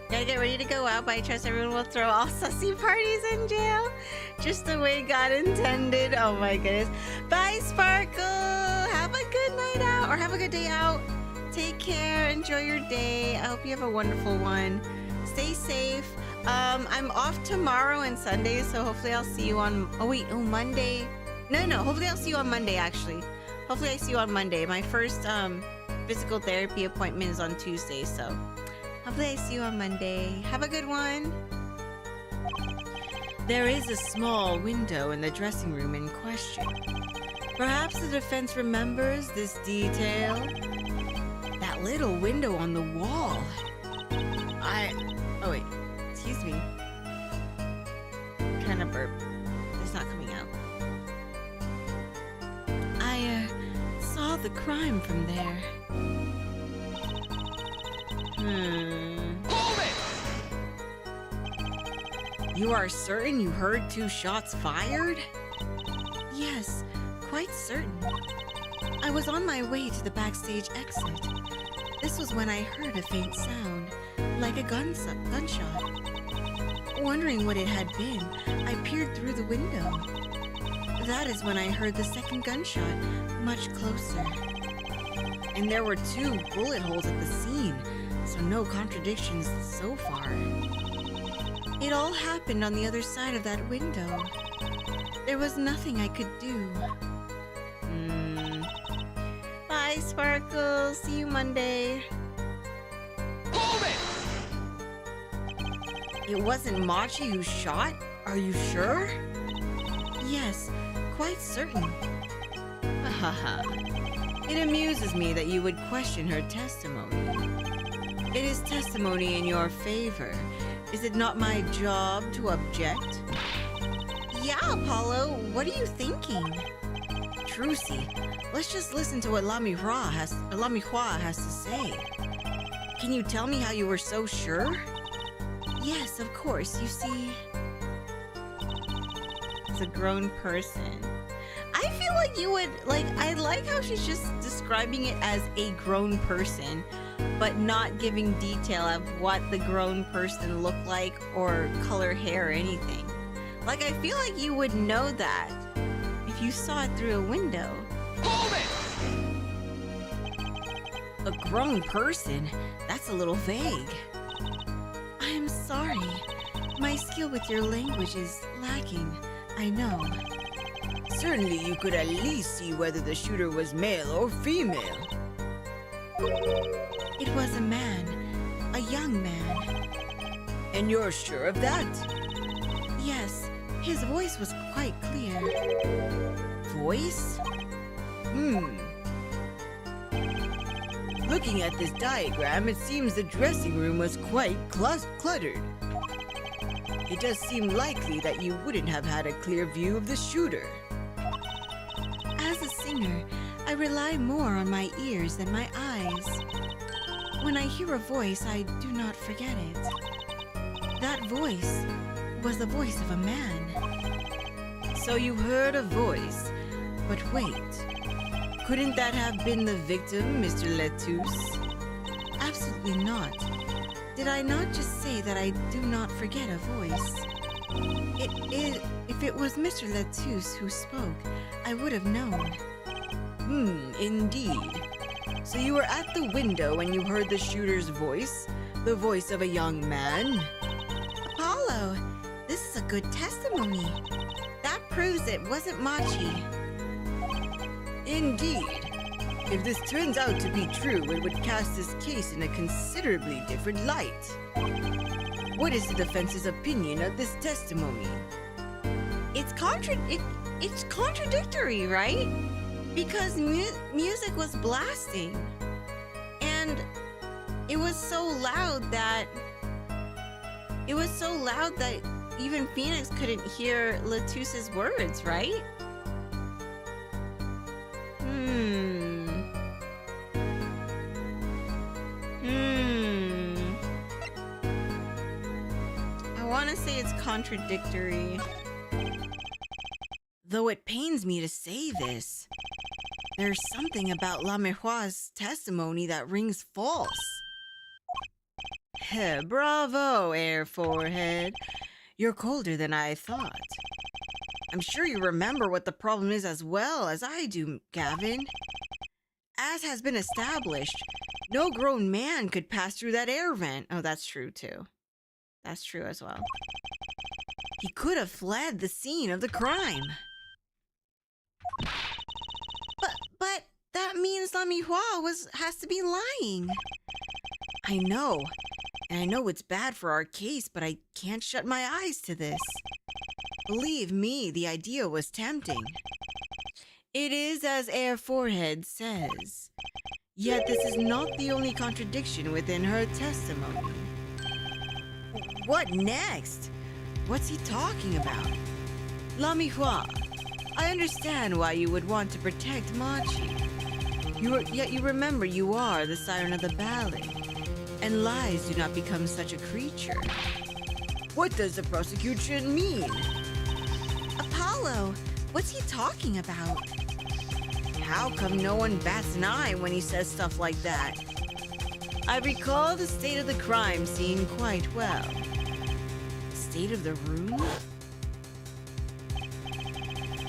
Gotta get ready to go out, but I trust everyone will throw all sussy parties in jail. Just the way God intended. Oh my goodness. Bye, Sparkle. Have a good night out, or have a good day out. Take care. Enjoy your day. I hope you have a wonderful one. Stay safe. I'm off tomorrow and Sunday, so hopefully I'll see you on... Oh, wait. Oh, Monday. No. Hopefully I'll see you on Monday, actually. Hopefully I see you on Monday. My first physical therapy appointment is on Tuesday, so... Hopefully I see you on Monday. Have a good one. There is a small window in the dressing room in question. Perhaps the defense remembers this detail. That little window on the wall. Oh wait, excuse me. Kind of burp. It's not coming out. I saw the crime from there. Hold it! You are certain you heard 2 shots fired? Yes, quite certain. I was on my way to the backstage exit. This was when I heard a faint sound, like a gunshot. Wondering what it had been, I peered through the window. That is when I heard the second gunshot, much closer. And there were 2 bullet holes at the scene, so no contradictions so far. It all happened on the other side of that window. There was nothing I could do. Bye, Sparkle. See you Monday. Hold it! It wasn't Machi who shot? Are you sure? Yes, quite certain. Haha. It amuses me that you would question her testimony. It is testimony in your favor. Is it not my job to object? Yeah, Apollo, what are you thinking? Trucy, let's just listen to what Lamihua has to say. Can you tell me how you were so sure? Yes, of course. You see, As a grown person. I feel like you would, I like how she's just describing it as a grown person, but not giving detail of what the grown person looked like or color hair or anything. Like, I feel like you would know that if you saw it through a window. Hold it! A grown person? That's a little vague. I'm sorry. My skill with your language is lacking, I know. Certainly you could at least see whether the shooter was male or female. It was a man, a young man. And you're sure of that? Yes, his voice was quite clear. Voice? Looking at this diagram, it seems the dressing room was quite cluttered. It does seem likely that you wouldn't have had a clear view of the shooter. As a singer, I rely more on my ears than my eyes. When I hear a voice, I do not forget it. That voice was the voice of a man. So you heard a voice, but wait. Couldn't that have been the victim, Mr. Lettuce? Absolutely not. Did I not just say that I do not forget a voice? If it was Mr. Lettuce who spoke, I would have known. Indeed. So you were at the window when you heard the shooter's voice? The voice of a young man? Apollo, this is a good testimony. That proves it wasn't Machi. Indeed. If this turns out to be true, it would cast this case in a considerably different light. What is the defense's opinion of this testimony? It's contradictory, right? Because music was blasting. And it was so loud that even Phoenix couldn't hear Lettuce's words, right? I want to say it's contradictory. Though it pains me to say this, There's something about La Miroir's testimony that rings false. Bravo, Air Forehead. You're colder than I thought. I'm sure you remember what the problem is as well as I do, Gavin. As has been established, no grown man could pass through that air vent. Oh, that's true too. That's true as well. He could have fled the scene of the crime. But that means La Miroir has to be lying. I know. And I know it's bad for our case, but I can't shut my eyes to this. Believe me, the idea was tempting. It is as Air Forehead says. Yet this is not the only contradiction within her testimony. What next? What's he talking about? La Miroir, I understand why you would want to protect Machi. Yet you remember you are the siren of the ballad, and lies do not become such a creature. What does the prosecution mean? Apollo, what's he talking about? How come no one bats an eye when he says stuff like that? I recall the state of the crime scene quite well. State of the room?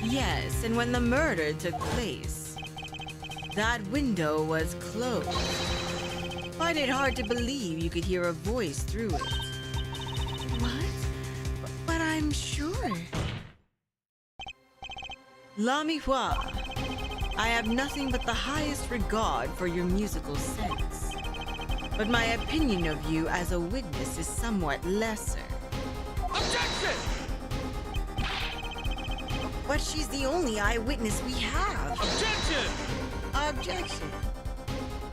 Yes, and when the murder took place, that window was closed. Find it hard to believe you could hear a voice through it. What? But I'm sure. La Miroir, I have nothing but the highest regard for your musical sense. But my opinion of you as a witness is somewhat lesser. Objection! But she's the only eyewitness we have. Objection! Objection.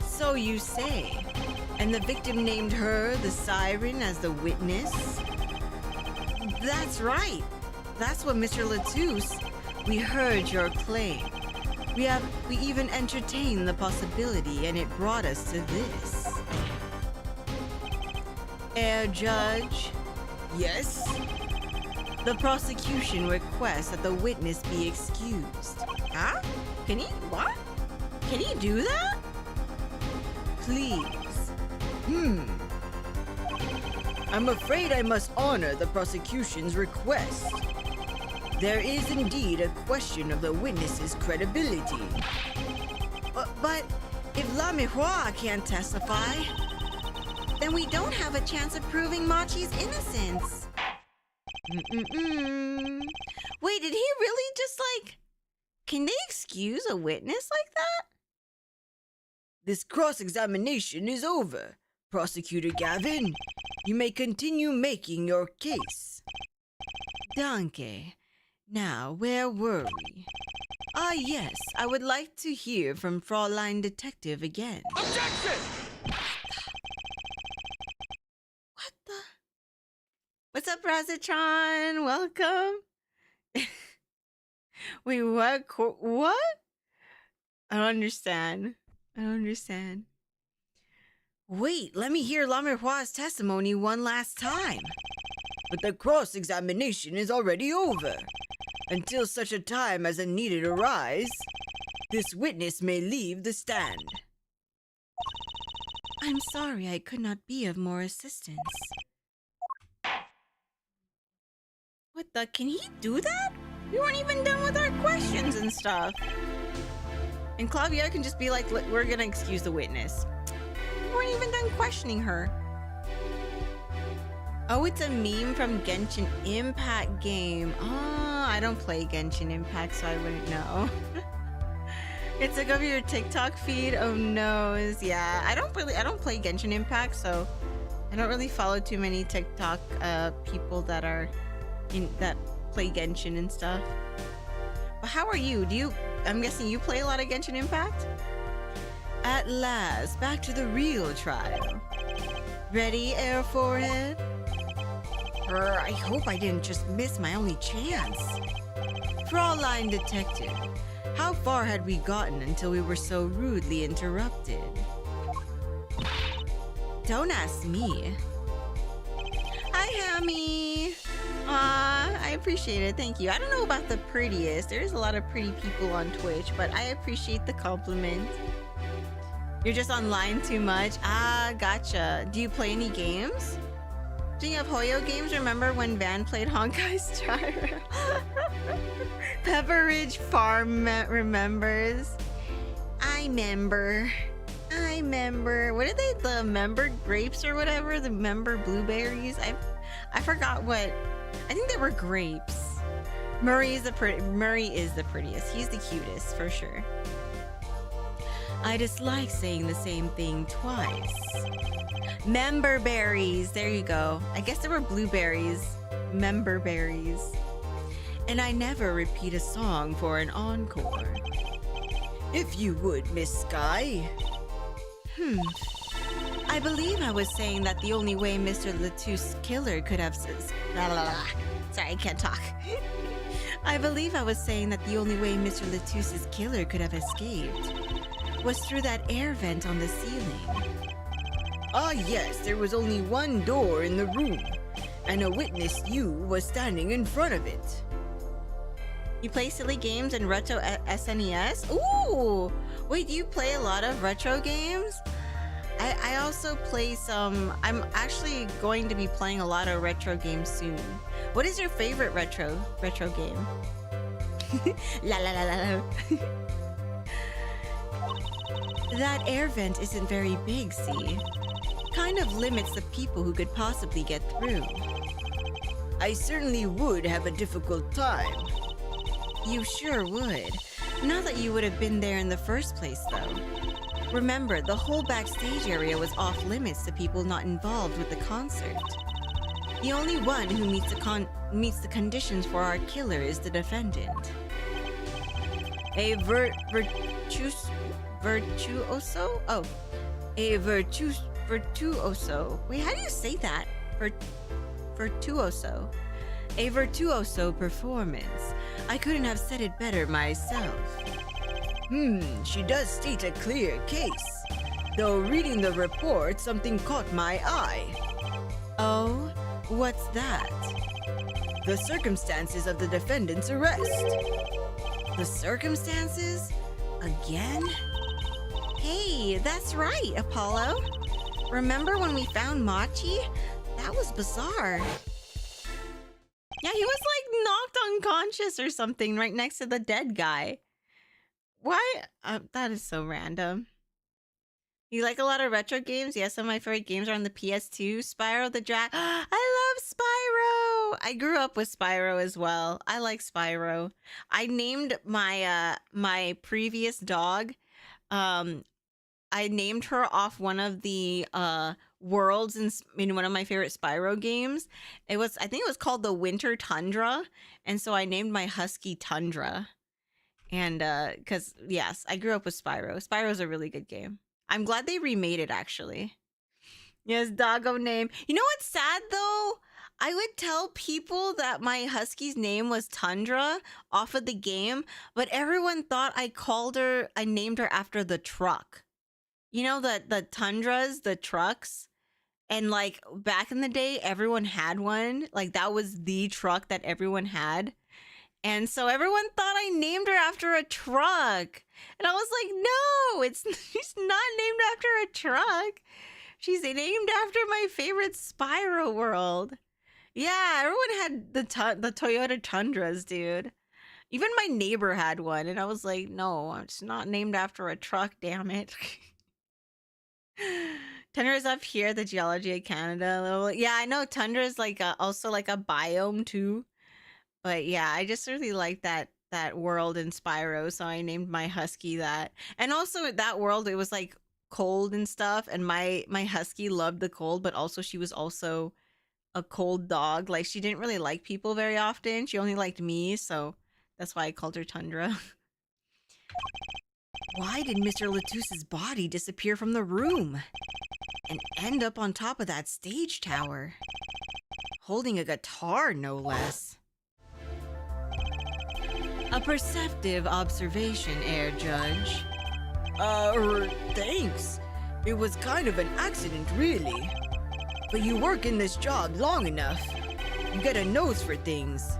So you say. And the victim named her, the siren, as the witness? That's right. That's what Mr. Latouche. We heard your claim. We even entertained the possibility, and it brought us to this. Herr Judge? Yes? The prosecution requests that the witness be excused. Huh? Can he? What? Can he do that? Please. I'm afraid I must honor the prosecution's request. There is indeed a question of the witness's credibility. But if La Miroir can't testify, then we don't have a chance of proving Machi's innocence. Wait, did he really just can they excuse a witness like that? This cross-examination is over. Prosecutor Gavin, you may continue making your case. Danke. Now, where were we? Ah, yes, I would like to hear from Fraulein Detective again. Objection! What the? What's up, Razatron? Welcome. Wait, what? What? I don't understand. Wait, let me hear La Miroir's testimony one last time. But the cross-examination is already over. Until such a time as a needed arise, this witness may leave the stand. I'm sorry I could not be of more assistance. What the? Can he do that? We weren't even done with our questions and stuff. And Claudia can just be like, we're gonna excuse the witness. We weren't even done questioning her. Oh, it's a meme from Genshin Impact game. Oh, I don't play Genshin Impact, so I wouldn't know. It took over your TikTok feed. Oh no, yeah. I don't play Genshin Impact, so I don't really follow too many TikTok people that play Genshin and stuff. But how are you? I'm guessing you play a lot of Genshin Impact? At last, back to the real trial. Ready, Air Forehead? I hope I didn't just miss my only chance. Fraulein Detective, how far had we gotten until we were so rudely interrupted? Don't ask me. Hi, Hammy. I appreciate it. Thank you. I don't know about the prettiest. There's a lot of pretty people on Twitch, but I appreciate the compliment. You're just online too much? Ah, gotcha. Do you play any games? Speaking of Hoyo games, remember when Van played Honkai Star Rail? Pepperidge Farm remembers. I remember. What are they? The member grapes or whatever? The member blueberries? I forgot what. I think they were grapes. Murray is the prettiest. He's the cutest for sure. I dislike saying the same thing twice. Member berries. There you go. I guess there were blueberries. Member berries. And I never repeat a song for an encore. If you would, Miss Sky. I believe I was saying that the only way Mr. Latouche's killer could have... Sorry, I can't talk. I believe I was saying that the only way Mr. Latouche's killer could have escaped was through that air vent on the ceiling. Ah yes, there was only one door in the room, and a witness you was standing in front of it. You play silly games and retro SNES? Ooh! Wait, do you play a lot of retro games? I also play some... I'm actually going to be playing a lot of retro games soon. What is your favorite retro game? La la la la la. That air vent isn't very big, see? Kind of limits the people who could possibly get through. I certainly would have a difficult time. You sure would. Not that you would have been there in the first place, though. Remember, the whole backstage area was off limits to people not involved with the concert. The only one who meets the conditions for our killer is the defendant. A virtuoso? Oh, a virtuoso. Wait, how do you say that? Virtuoso. A virtuoso performance. I couldn't have said it better myself. She does state a clear case. Though reading the report, something caught my eye. Oh, what's that? The circumstances of the defendant's arrest. The circumstances? Again? Hey, that's right, Apollo. Remember when we found Machi? That was bizarre. Yeah, he was like knocked unconscious or something right next to the dead guy. Why? That is so random. You like a lot of retro games? Yeah, some of my favorite games are on the PS2. Spyro the Dragon. I love Spyro! I grew up with Spyro as well. I like Spyro. I named my my previous dog. I named her off one of the worlds in one of my favorite Spyro games. I think it was called the Winter Tundra, and so I named my husky Tundra. And because yes, I grew up with Spyro. Spyro's a really good game. I'm glad they remade it actually. Yes, doggo name. You know what's sad though? I would tell people that my husky's name was Tundra off of the game, but everyone thought I named her after the truck. You know, the Tundras, the trucks. And like back in the day, everyone had one. Like that was the truck that everyone had. And so everyone thought I named her after a truck. And I was like, no, she's not named after a truck. She's named after my favorite Spyro world. Yeah, everyone had the Toyota Tundras, dude. Even my neighbor had one. And I was like, no, it's not named after a truck, damn it. Tundra is up here, the geology of Canada. Yeah, I know Tundra is like also like a biome too. But yeah, I just really like that world in Spyro, so I named my husky that. And also that world, it was like cold and stuff, and my husky loved the cold, but also she was also a cold dog. Like she didn't really like people very often. She only liked me, so that's why I called her Tundra. Why did Mr. Latouche's body disappear from the room and end up on top of that stage tower? Holding a guitar, no less. A perceptive observation, Air Judge. Thanks. It was kind of an accident, really. But you work in this job long enough. You get a nose for things.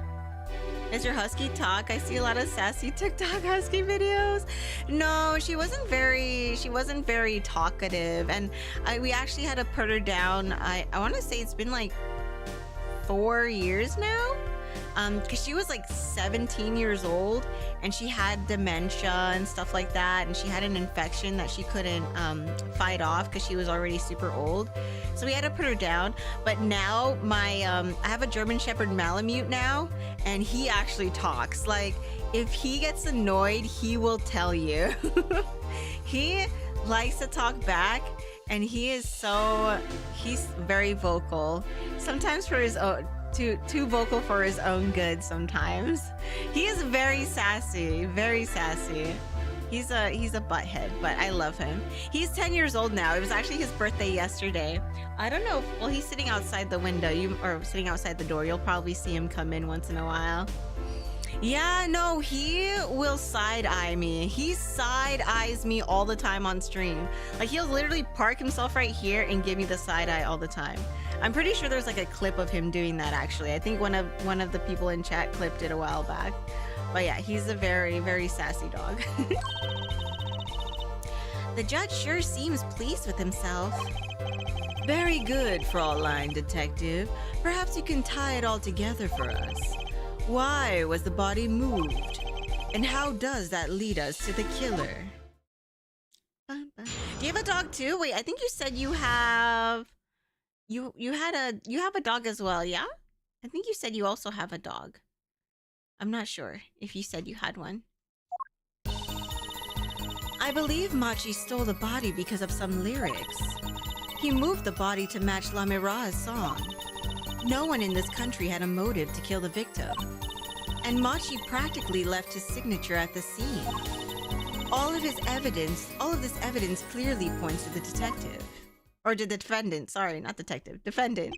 Is your husky talk? I see a lot of sassy TikTok husky videos. No, she wasn't very talkative, and we actually had to put her down. I want to say it's been like 4 years now. Because she was like 17 years old and she had dementia and stuff like that, and she had an infection that she couldn't fight off because she was already super old. So we had to put her down. But now I have a German Shepherd Malamute now, and he actually talks. Like, if he gets annoyed, he will tell you. He likes to talk back, and he's very vocal. Sometimes for his own. Too vocal for his own good sometimes. He is very sassy, very sassy. He's a butthead, but I love him. He's 10 years old now. It was actually his birthday yesterday. I don't know. Well, he's sitting outside the window, or sitting outside the door. You'll probably see him come in once in a while. Yeah, no, he will side-eye me. He side-eyes me all the time on stream. Like, he'll literally park himself right here and give me the side-eye all the time. I'm pretty sure there's like a clip of him doing that, actually. I think one of the people in chat clipped it a while back. But yeah, he's a very, very sassy dog. The judge sure seems pleased with himself. Very good, Fraulein Detective. Perhaps you can tie it all together for us. Why was the body moved? And how does that lead us to the killer? Do you have a dog too? Wait, I think you said you have... You have a dog as well, yeah? I think you said you also have a dog. I'm not sure if you said you had one. I believe Machi stole the body because of some lyrics. He moved the body to match La Mira's song. No one in this country had a motive to kill the victim. And Machi practically left his signature at the scene. All of this evidence clearly points to the detective. Or to the defendant. Sorry, not detective. Defendant.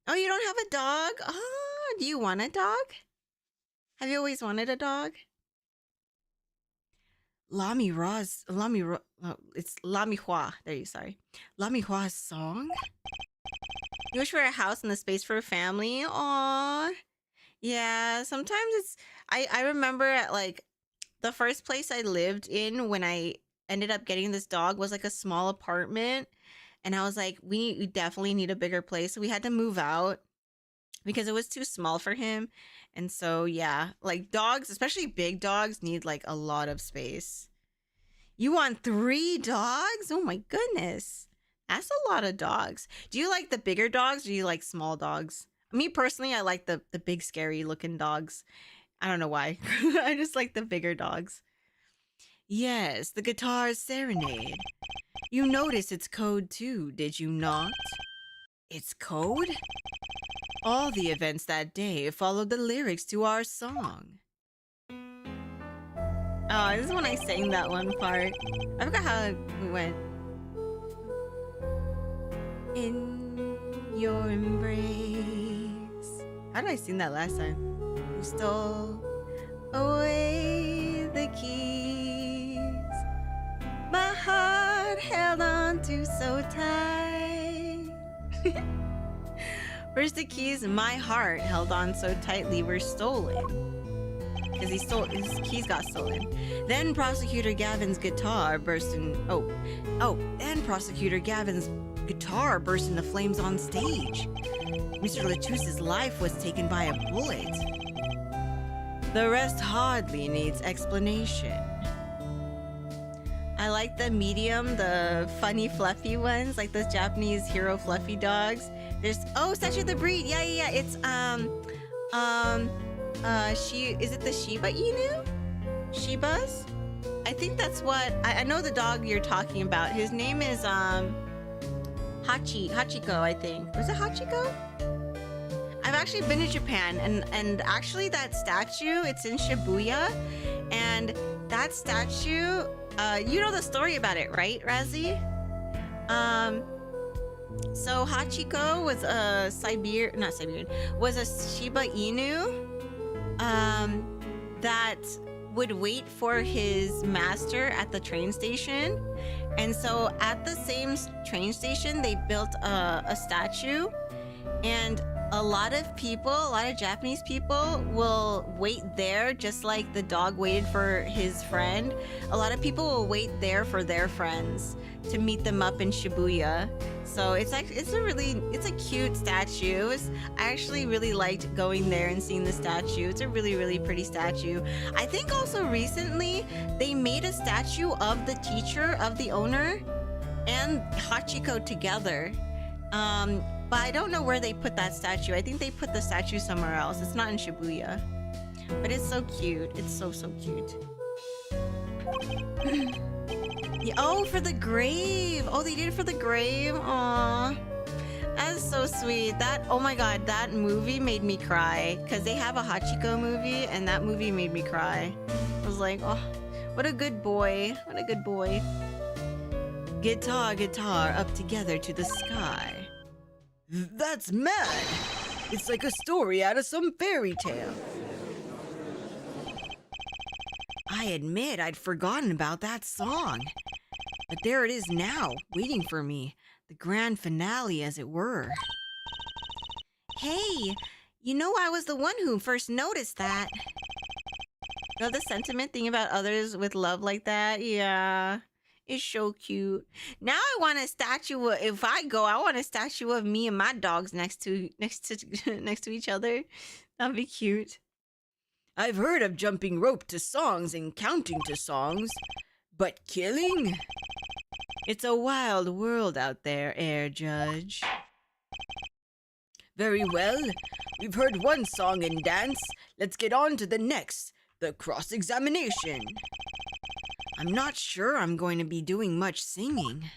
Oh, you don't have a dog? Oh, do you want a dog? Have you always wanted a dog? It's La Mihua. Sorry. La Mihua's song? You wish for a house and the space for a family? Aww. Yeah, sometimes it's... I remember at like the first place I lived in when I ended up getting this dog was like a small apartment, and I was like, we definitely need a bigger place, so we had to move out because it was too small for him. And so yeah, like dogs, especially big dogs, need like a lot of space. You want 3 dogs? Oh my goodness, that's a lot of dogs. Do you like the bigger dogs or do you like small dogs? Me personally, I like the big scary looking dogs. I don't know why. I just like the bigger dogs. Yes, the guitar's serenade. You noticed its code too, did you not? Its code? All the events that day followed the lyrics to our song. Oh, this is when I sang that one part. I forgot how it went. In your embrace. How did I sing that last time? You stole away the keys. My heart held on to so tight. Where's the keys? My heart held on so tightly were stolen. Because his keys got stolen. Then Prosecutor Gavin's guitar burst in... Then Prosecutor Gavin's guitar burst into flames on stage. Mr. Latusse's life was taken by a bullet. The rest hardly needs explanation. I like the medium, the funny fluffy ones, like those Japanese hero fluffy dogs. There's Statue of the Breed. Yeah. It's is it the Shiba Inu? Shibas? I think that's what I know the dog you're talking about. His name is Hachiko, I think. Was it Hachiko? I've actually been to Japan, and actually that statue, it's in Shibuya, and that statue, you know the story about it, right, Razzie? So Hachiko was a was a Shiba Inu, that would wait for his master at the train station. And so at the same train station, they built a statue, and a lot of Japanese people will wait there just like the dog waited for his friend. A lot of people will wait there for their friends to meet them up in Shibuya. So it's a cute statue. I actually really liked going there and seeing the statue. It's a really, really pretty statue. I think also recently they made a statue of the teacher, of the owner, and Hachiko together. But I don't know where they put that statue. I think they put the statue somewhere else. It's not in Shibuya. But it's so cute. It's so, so cute. Yeah, oh, for the grave. Oh, they did it for the grave. Aww. That's so sweet. Oh my god, that movie made me cry. Because they have a Hachiko movie, and that movie made me cry. I was like, oh, what a good boy. What a good boy. Guitar, guitar, up together to the sky. That's mad! It's like a story out of some fairy tale. I admit I'd forgotten about that song. But there it is now, waiting for me. The grand finale, as it were. Hey, you know I was the one who first noticed that. You know the sentiment thing about others with love like that? Yeah. It's so cute. Now I want a statue if I go, I want a statue of me and my dogs next to each other. That'd be cute. I've heard of jumping rope to songs and counting to songs, but killing? It's a wild world out there, Air Judge. Very well. We've heard one song and dance. Let's get on to the next, the cross-examination. I'm not sure I'm going to be doing much singing.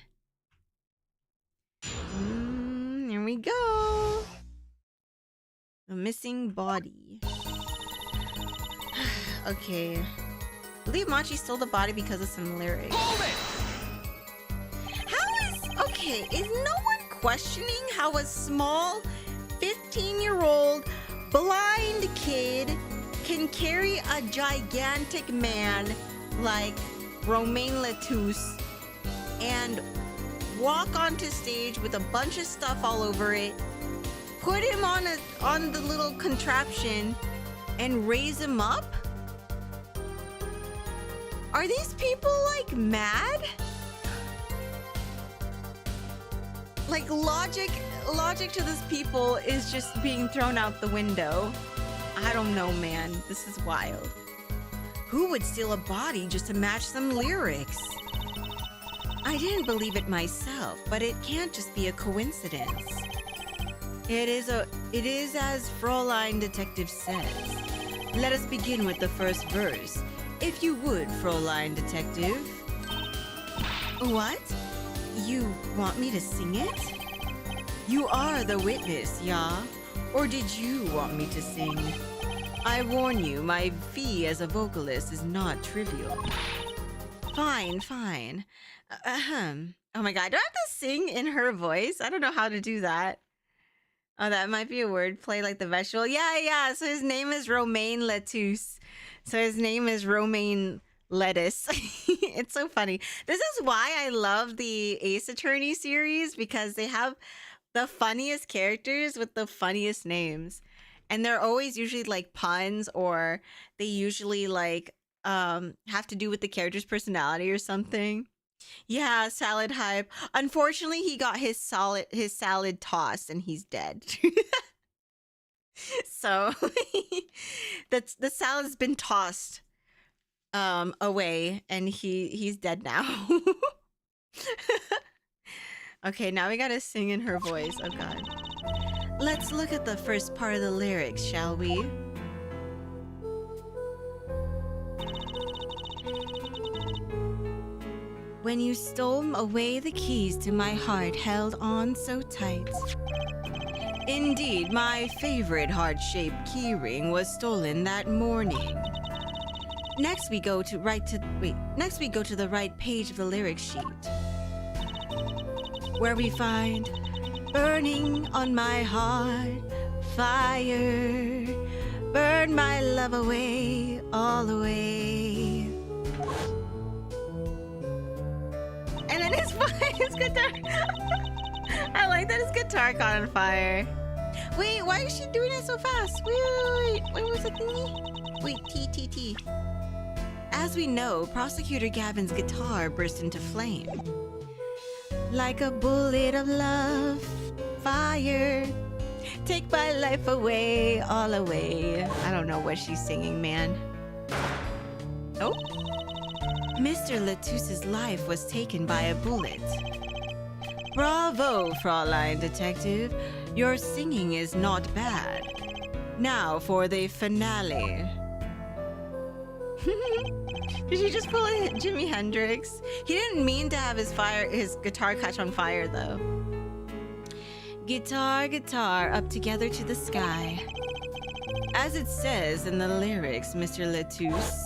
Here we go. The missing body. Okay. I believe Machi stole the body because of some lyrics. Okay, is no one questioning how a small 15-year-old blind kid can carry a gigantic man like Romain Lettuce and walk onto stage with a bunch of stuff all over it, put him on the little contraption, and raise him up? Are these people like mad? Like logic to this people is just being thrown out the window. I don't know, man. This is wild. Who would steal a body just to match some lyrics? I didn't believe it myself, but it can't just be a coincidence. It is as Fräulein Detective says. Let us begin with the first verse. If you would, Fräulein Detective. What? You want me to sing it? You are the witness, yeah? Or did you want me to sing? I warn you, my fee as a vocalist is not trivial. Fine, fine. Oh my god, do I have to sing in her voice? I don't know how to do that. Oh, that might be a wordplay like the vegetable. Yeah. So his name is Romain Lettuce. So his name is Romain Lettuce. It's so funny. This is why I love the Ace Attorney series, because they have the funniest characters with the funniest names. And they're always usually like puns, or they usually like have to do with the character's personality or something. Yeah, salad hype. Unfortunately, he got his salad tossed and he's dead. So the salad's been tossed away and he's dead now. Okay, now we gotta sing in her voice. Oh god. Let's look at the first part of the lyrics, shall we? When you stole away the keys to my heart held on so tight. Indeed, my favorite heart-shaped keyring was stolen that morning. Next we go to the right page of the lyric sheet, where we find burning on my heart, fire, burn my love away, all away. And then his guitar. I like that his guitar caught on fire. Wait, why is she doing it so fast? Wait. What was the thingy? Wait, T. As we know, Prosecutor Gavin's guitar burst into flame. Like a bullet of love, fire. Take my life away, all away. I don't know what she's singing, man. Oh. Mr. Latusse's life was taken by a bullet. Bravo, Fraulein Detective. Your singing is not bad. Now for the finale. Did she just pull a Jimi Hendrix? He didn't mean to have his guitar catch on fire, though. Guitar, guitar, up together to the sky. As it says in the lyrics, Mr. Latousse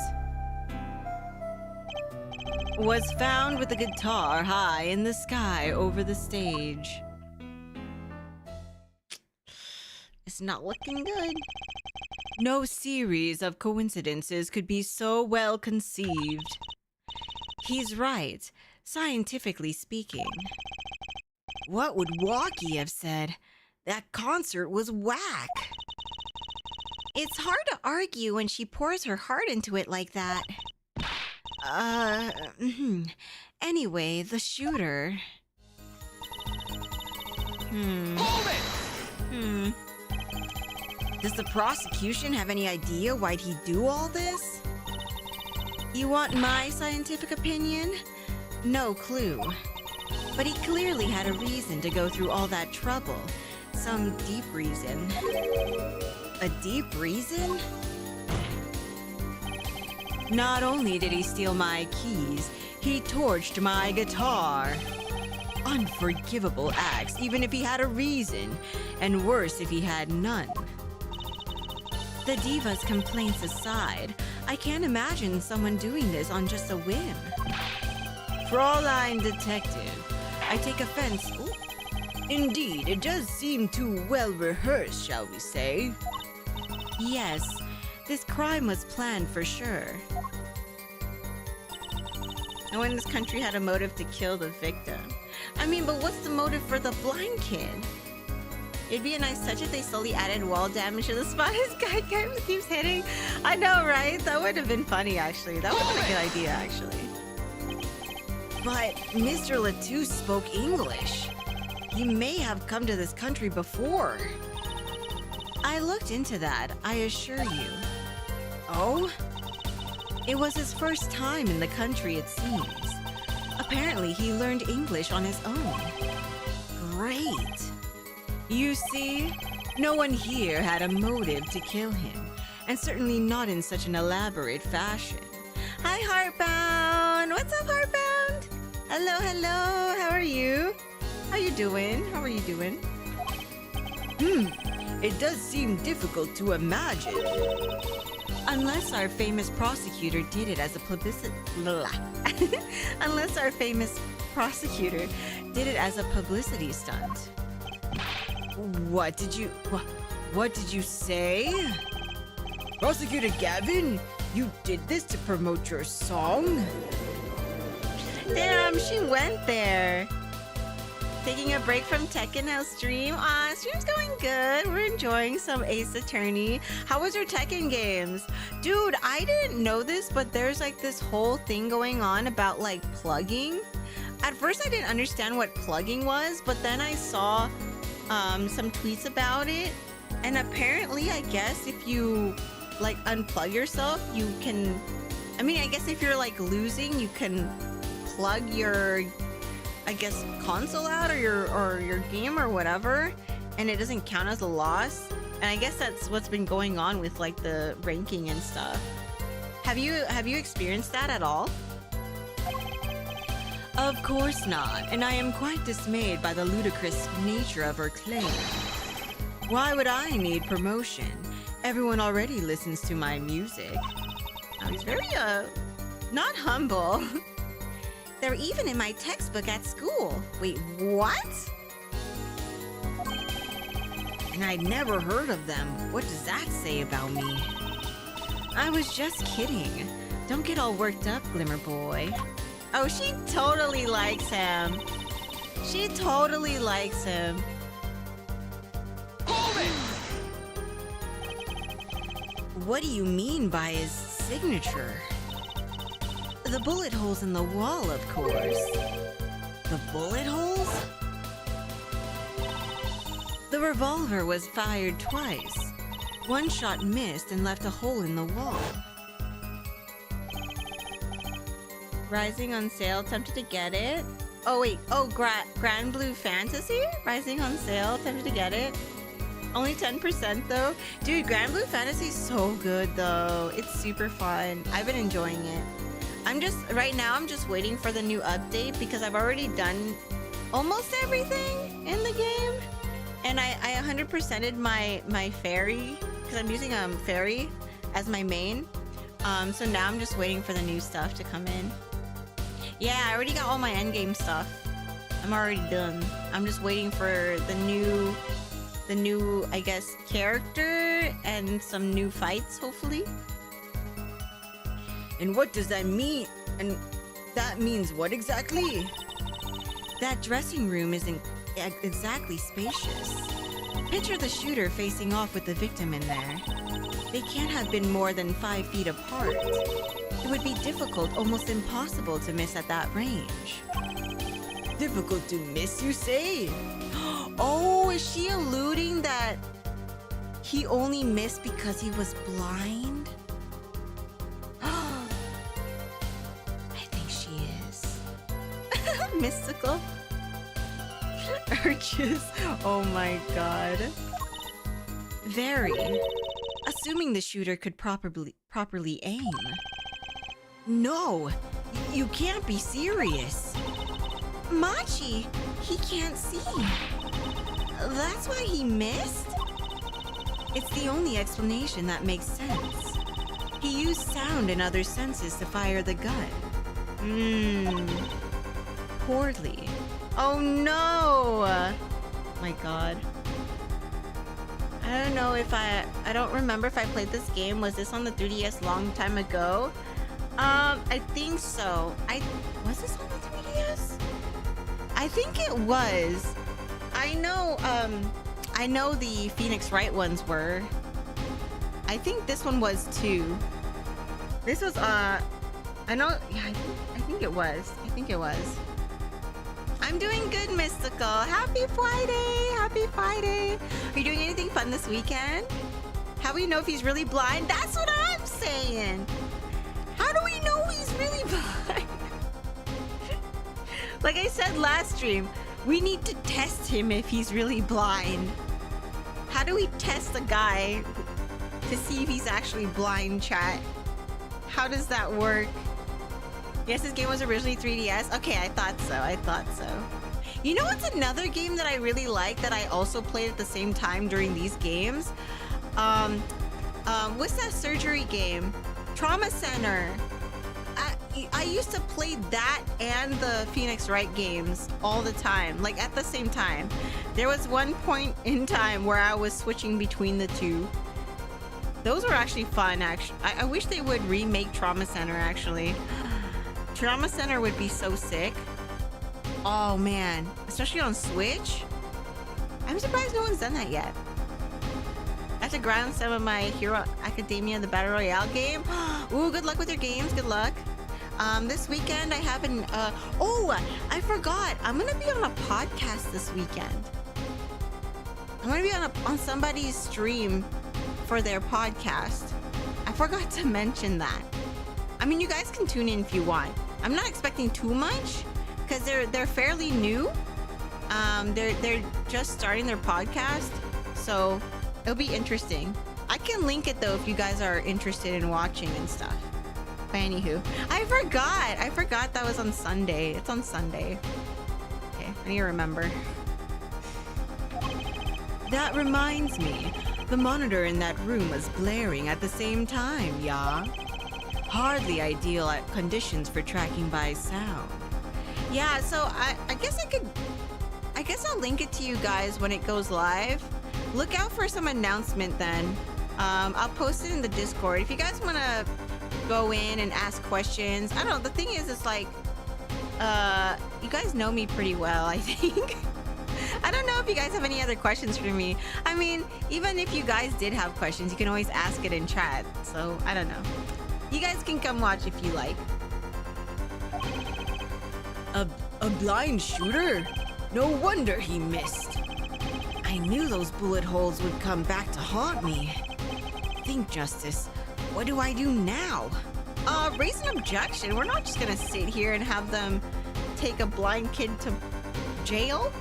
was found with the guitar high in the sky over the stage. It's not looking good. No series of coincidences could be so well conceived. He's right, scientifically speaking. What would Walkie have said? That concert was whack. It's hard to argue when she pours her heart into it like that. Anyway, the shooter. Hold it! Does the prosecution have any idea why'd he do all this? You want my scientific opinion? No clue. But he clearly had a reason to go through all that trouble. Some deep reason. A deep reason? Not only did he steal my keys, he torched my guitar. Unforgivable acts, even if he had a reason, and worse if he had none. The diva's complaints aside, I can't imagine someone doing this on just a whim. Fraulein Detective, I take offense. Ooh. Indeed, it does seem too well rehearsed, shall we say? Yes, this crime was planned for sure. No one in this country had a motive to kill the victim. I mean, but what's the motive for the blind kid? It'd be a nice touch if they slowly added wall damage to the spot his guy keeps hitting. I know, right? That would have been funny, actually. That would have been a good idea, actually. But Mr. Latousse spoke English. He may have come to this country before. I looked into that, I assure you. Oh? It was his first time in the country, it seems. Apparently, he learned English on his own. Great. You see, no one here had a motive to kill him, and certainly not in such an elaborate fashion. Hi, Heartbound! What's up, Heartbound? Hello, how are you? How you doing? How are you doing? It does seem difficult to imagine. Unless our famous prosecutor did it as a publicity... Unless our famous prosecutor did it as a publicity stunt. What did you say? Prosecutor Gavin, you did this to promote your song? Damn, she went there. Taking a break from Tekken now stream. Stream's going good. We're enjoying some Ace Attorney. How was your Tekken games? Dude, I didn't know this, but there's like this whole thing going on about like plugging. At first I didn't understand what plugging was, but then I saw some tweets about it, and apparently I guess if you like unplug yourself, you can, I mean, I guess if you're like losing, you can plug your, I guess, console out or your game or whatever, and it doesn't count as a loss. And I guess that's what's been going on with like the ranking and stuff. Have you experienced that at all? Of course not, and I am quite dismayed by the ludicrous nature of her claim. Why would I need promotion? Everyone already listens to my music. Oh, he's very, not humble. They're even in my textbook at school. Wait, what? And I'd never heard of them. What does that say about me? I was just kidding. Don't get all worked up, Glimmer Boy. Oh, she totally likes him. She totally likes him. Hold it! What do you mean by his signature? The bullet holes in the wall, of course. The bullet holes? The revolver was fired twice. One shot missed and left a hole in the wall. Rising on sale, tempted to get it. Oh wait, Grand Blue Fantasy? Rising on sale, tempted to get it. Only 10% though. Dude, Grand Blue Fantasy is so good though. It's super fun. I've been enjoying it. Right now I'm just waiting for the new update because I've already done almost everything in the game. And I 100%ed my fairy because I'm using fairy as my main. So now I'm just waiting for the new stuff to come in. Yeah, I already got all my endgame stuff. I'm already done. I'm just waiting for the new, I guess, character and some new fights, hopefully. And what does that mean? And that means what exactly? That dressing room isn't exactly spacious. Picture the shooter facing off with the victim in there. They can't have been more than 5 feet apart. It would be difficult, almost impossible to miss at that range. Difficult to miss, you say? Oh, is she alluding that he only missed because he was blind? I think she is. Mystical. Urges. Oh my god. Very. Assuming the shooter could properly aim. No, you can't be serious. Machi, he can't see. That's why he missed? It's the only explanation that makes sense. He used sound and other senses to fire the gun. Poorly. Oh no! My god. I don't know if I don't remember if I played this game. Was this on the 3DS long time ago? I think so. Was this on the 3DS? I think it was. I know the Phoenix Wright ones were. I think this one was too. This was I know, yeah, I think it was. I'm doing good, Mystical. Happy Friday! Happy Friday! Are you doing anything fun this weekend? How do we know if he's really blind? That's what I'm saying! How do we know he's really blind? Like I said last stream, we need to test him if he's really blind. How do we test a guy to see if he's actually blind, chat? How does that work? Yes, this game was originally 3DS. Okay, I thought so. You know what's another game that I really like that I also played at the same time during these games? What's that surgery game? Trauma Center. I used to play that and the Phoenix Wright games all the time, like at the same time. There was one point in time where I was switching between the two. Those were actually fun, actually. I wish they would remake Trauma Center, actually. Trauma Center would be so sick. Oh man, especially on Switch. I'm surprised no one's done that yet. I have to grind some of my Hero Academia, the Battle Royale game. Ooh, good luck with your games, good luck. This weekend I have I forgot. I'm gonna be on a podcast this weekend. I'm gonna be on somebody's stream for their podcast. I forgot to mention that. I mean, you guys can tune in if you want. I'm not expecting too much because they're fairly new. They're just starting their podcast, so it'll be interesting. I can link it though if you guys are interested in watching and stuff. But anywho, I forgot that was on Sunday. It's on Sunday. Okay, I need to remember. That reminds me, the monitor in that room was blaring at the same time, yeah? Hardly ideal conditions for tracking by sound. Yeah, so I guess I'll link it to you guys when it goes live. Look out for some announcement then. I'll post it in the Discord. If you guys want to go in and ask questions. I don't know, the thing is, it's like, you guys know me pretty well, I think. I don't know if you guys have any other questions for me. I mean, even if you guys did have questions, you can always ask it in chat. So, I don't know. You guys can come watch if you like. A blind shooter? No wonder he missed. I knew those bullet holes would come back to haunt me. Think, Justice, what do I do now? Raise an objection. We're not just gonna sit here and have them take a blind kid to jail?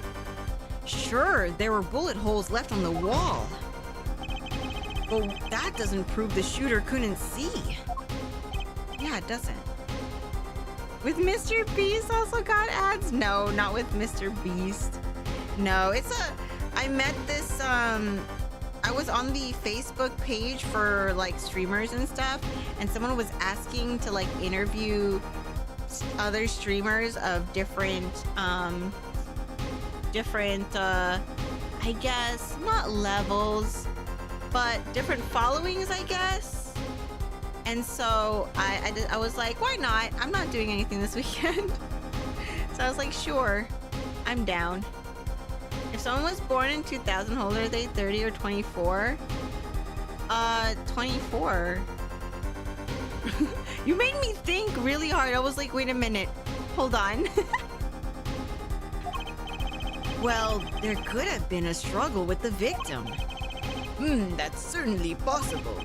Sure, there were bullet holes left on the wall. But that doesn't prove the shooter couldn't see. Yeah, it doesn't. With Mr. Beast also got ads? No, not with Mr. Beast. No, I met this, I was on the Facebook page for like streamers and stuff, and someone was asking to like interview other streamers of different, I guess, not levels, but different followings, I guess. And so I was like, why not? I'm not doing anything this weekend. So I was like, sure, I'm down. If someone was born in 2000, how old are they? 30 or 24? 24. You made me think really hard. I was like, wait a minute. Hold on. Well, there could have been a struggle with the victim. That's certainly possible.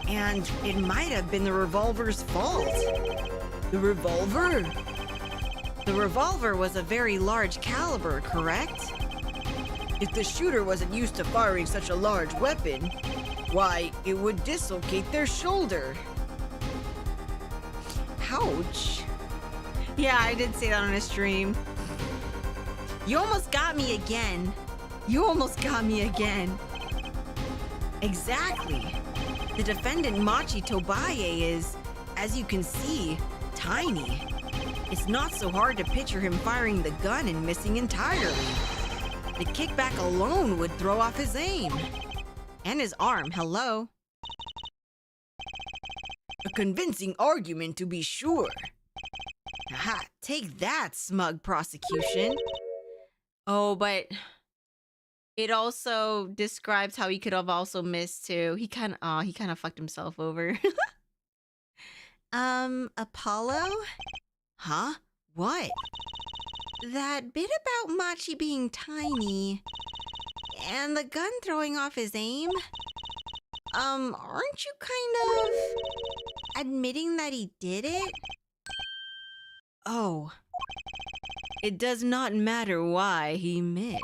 And it might have been the revolver's fault. The revolver? The revolver was a very large caliber, correct? If the shooter wasn't used to firing such a large weapon, why, it would dislocate their shoulder. Ouch. Yeah, I did say that on a stream. You almost got me again. You almost got me again. Exactly. The defendant Machi Tobaye is, as you can see, tiny. It's not so hard to picture him firing the gun and missing entirely. The kickback alone would throw off his aim. And his arm, hello. A convincing argument, to be sure. Aha, take that, smug prosecution. Oh, but it also describes how he could have also missed too. He kind of fucked himself over. Apollo? Huh? What? That bit about Machi being tiny and the gun throwing off his aim. Aren't you kind of admitting that he did it? Oh. It does not matter why he missed.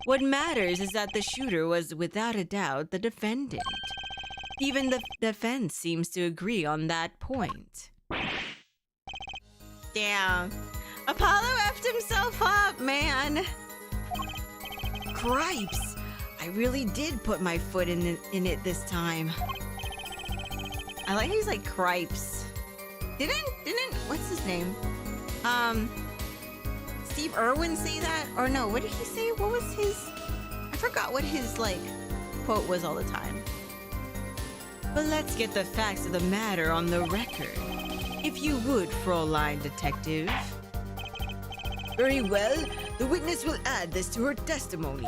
What matters is that the shooter was without a doubt the defendant. Even the defense seems to agree on that point. Damn. Apollo effed himself up, man. Cripes! I really did put my foot in it this time. I like how he's like cripes. Didn't what's his name? Steve Irwin say that? Or no, what did he say? What was his, I forgot what his like quote was all the time. But let's get the facts of the matter on the record. If you would, Fraulein Detective. Very well, the witness will add this to her testimony.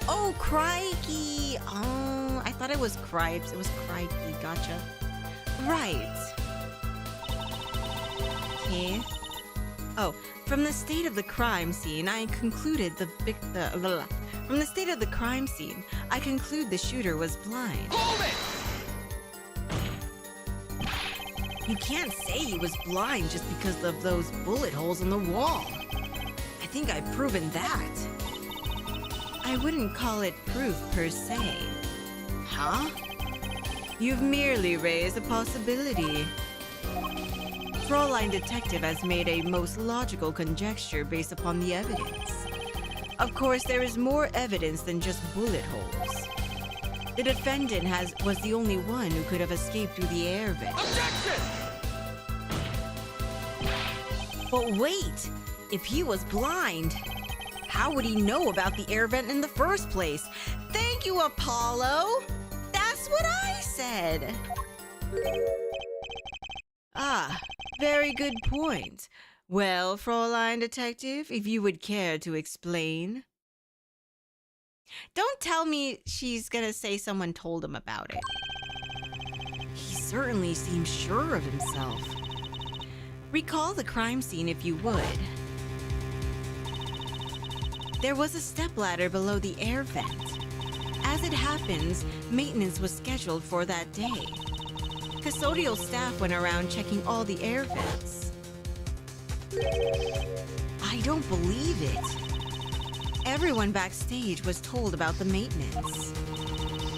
Oh, crikey. Oh, I thought it was cripes. It was crikey. Gotcha. Right. Okay. Oh, from the state of the crime scene, I concluded From the state of the crime scene, I conclude the shooter was blind. Hold it! You can't say he was blind just because of those bullet holes in the wall. I think I've proven that. I wouldn't call it proof per se. Huh? You've merely raised a possibility. Fraulein Detective has made a most logical conjecture based upon the evidence. Of course, there is more evidence than just bullet holes. The defendant was the only one who could have escaped through the air vent. Objection! But wait! If he was blind, how would he know about the air vent in the first place? Thank you, Apollo! That's what I said! Ah, very good point. Well, Fräulein Detective, if you would care to explain. Don't tell me she's gonna say someone told him about it. He certainly seems sure of himself. Recall the crime scene if you would. There was a stepladder below the air vent. As it happens, maintenance was scheduled for that day. Custodial staff went around checking all the air vents. I don't believe it. Everyone backstage was told about the maintenance,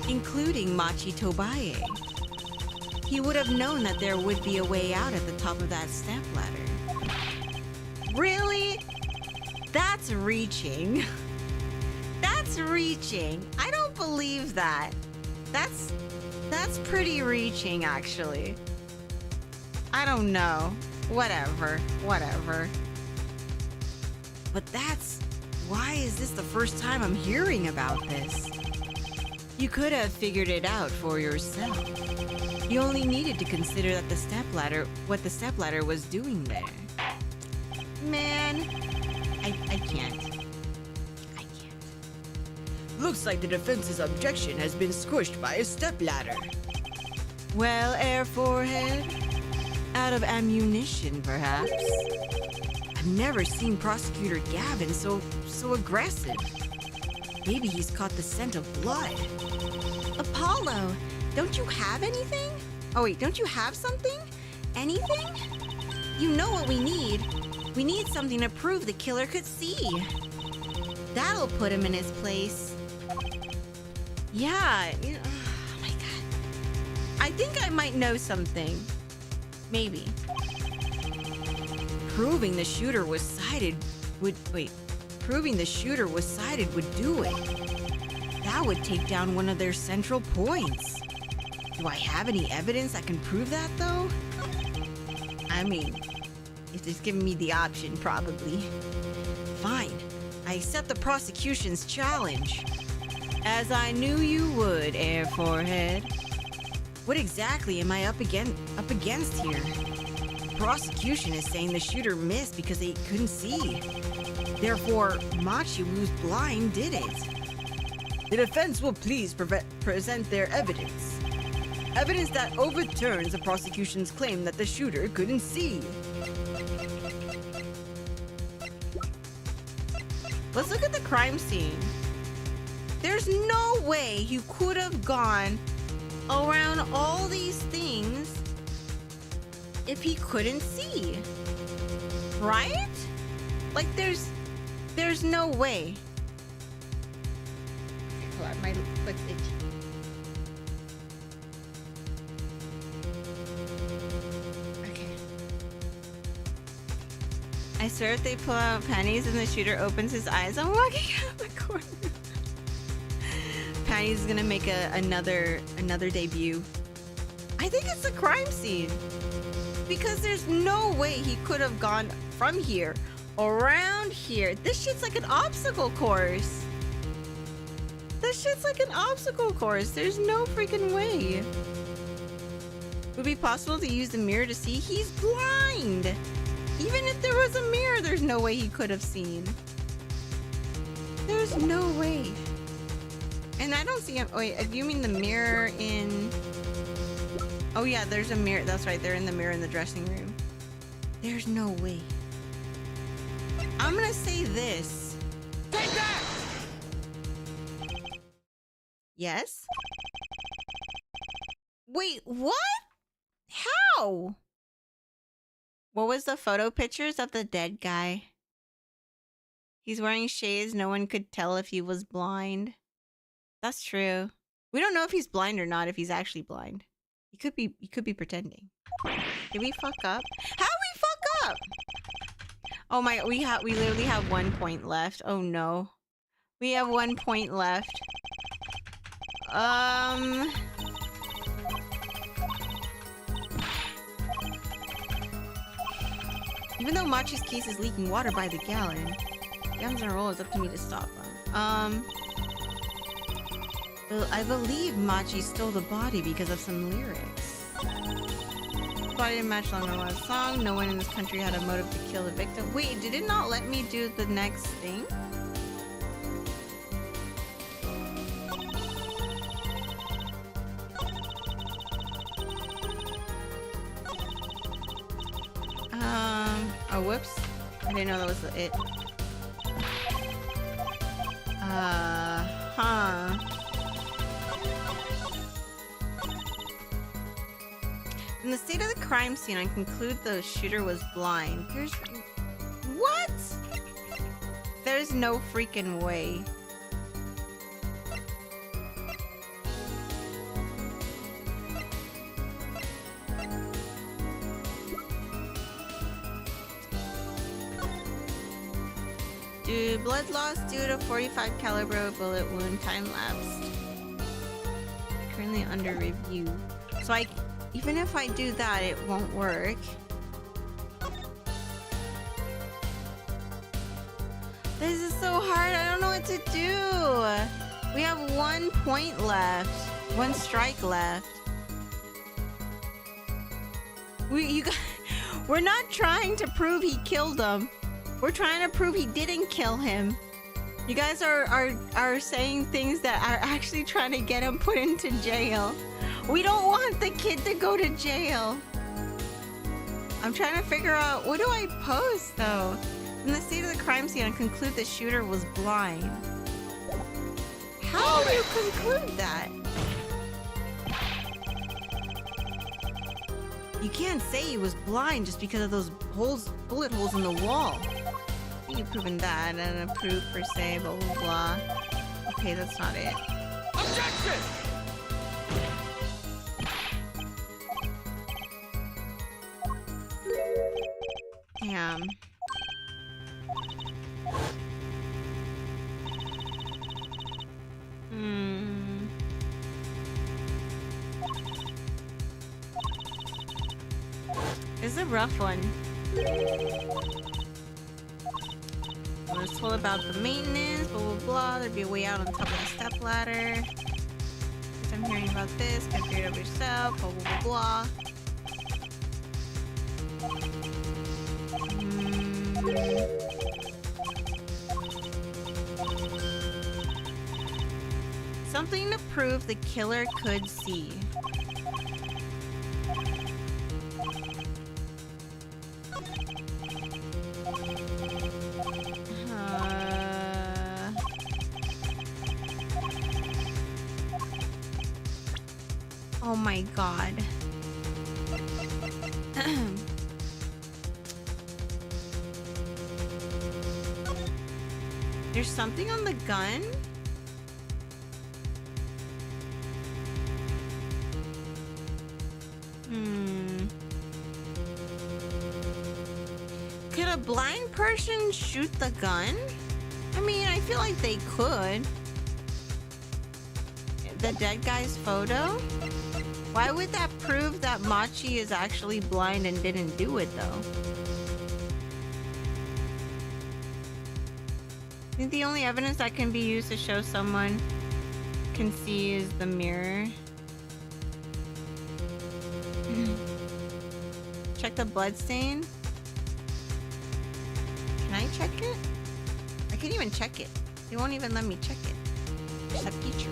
including Machi Tobaye. He would have known that there would be a way out at the top of that stepladder. Really? That's reaching. That's reaching. I don't believe that. That's pretty reaching, actually. I don't know. Whatever. But why is this the first time I'm hearing about this? You could have figured it out for yourself. You only needed to consider that what the stepladder was doing there. Man, I can't. Looks like the defense's objection has been squished by a stepladder. Well, Air Forehead, out of ammunition, perhaps. I've never seen Prosecutor Gavin so aggressive. Maybe he's caught the scent of blood. Apollo, don't you have anything? Oh wait, don't you have something? Anything? You know what we need. We need something to prove the killer could see. That'll put him in his place. Yeah, oh my god. I think I might know something. Maybe. Proving the shooter was sighted would do it. That would take down one of their central points. Do I have any evidence that can prove that, though? I mean, if it's giving me the option, probably. Fine. I accept the prosecution's challenge. As I knew you would, Air Forehead. What exactly am I up against here? Prosecution is saying the shooter missed because they couldn't see. Therefore, Machi, who's blind, did it. The defense will please present their evidence. Evidence that overturns the prosecution's claim that the shooter couldn't see. Let's look at the crime scene. There's no way you could have gone around all these things if he couldn't see. Right? Like there's no way. Hold on, my foot's itchy. Okay. I swear if they pull out panties and the shooter opens his eyes, I'm walking out the corner. Panties is gonna make another debut. I think it's a crime scene. Because there's no way he could have gone from here, around here. This shit's like an obstacle course. There's no freaking way. Would it be possible to use the mirror to see? He's blind. Even if there was a mirror, there's no way he could have seen. There's no way. And I don't see him. Oh, wait, you mean the mirror in... Oh yeah, there's a mirror. That's right, they're in the mirror in the dressing room. There's no way. I'm gonna say this. Take that! Yes? Wait, what? How? What was the photo pictures of the dead guy? He's wearing shades. No one could tell if he was blind. That's true. We don't know if he's blind or not, if he's actually blind. He could be pretending. Did we fuck up? How we fuck up? Oh my, we literally have 1 point left. Oh no. We have 1 point left. Even though Machi's case is leaking water by the gallon, Gums and roll, it's up to me to stop him. Well, I believe Machi stole the body because of some lyrics. body didn't match long ago song. No one in this country had a motive to kill the victim. Wait, did it not let me do the next thing? Oh, whoops. I didn't know that was it. Huh. In the state of the crime scene, I conclude the shooter was blind. There's... What? There's no freaking way. Dude, blood loss due to 45 caliber bullet wound, time lapse. Currently under review. So even if I do that, it won't work. This is so hard. I don't know what to do. We have 1 point left. 1 strike left. We're not trying to prove he killed him. We're trying to prove he didn't kill him. You guys are saying things that are actually trying to get him put into jail. We don't want the kid to go to jail. I'm trying to figure out, what do I post though? In the state of the crime scene, I conclude the shooter was blind. How do you conclude that? You can't say he was blind just because of those holes, bullet holes in the wall. You've proven that, and approved per se, blah blah blah. Okay, that's not it. Objection! Damn. This is a rough one. I was told about the maintenance, blah blah blah. There'd be a way out on top of the step ladder. I'm hearing about this. Can figure it out yourself. Blah blah blah blah. Something to prove the killer could see. Oh my god. There's something on the gun? Could a blind person shoot the gun? I mean, I feel like they could. The dead guy's photo? Why would that prove that Machi is actually blind and didn't do it, though? I think the only evidence that can be used to show someone can see is the mirror. Check the blood stain. Can I check it? I can't even check it. They won't even let me check it. There's a feature.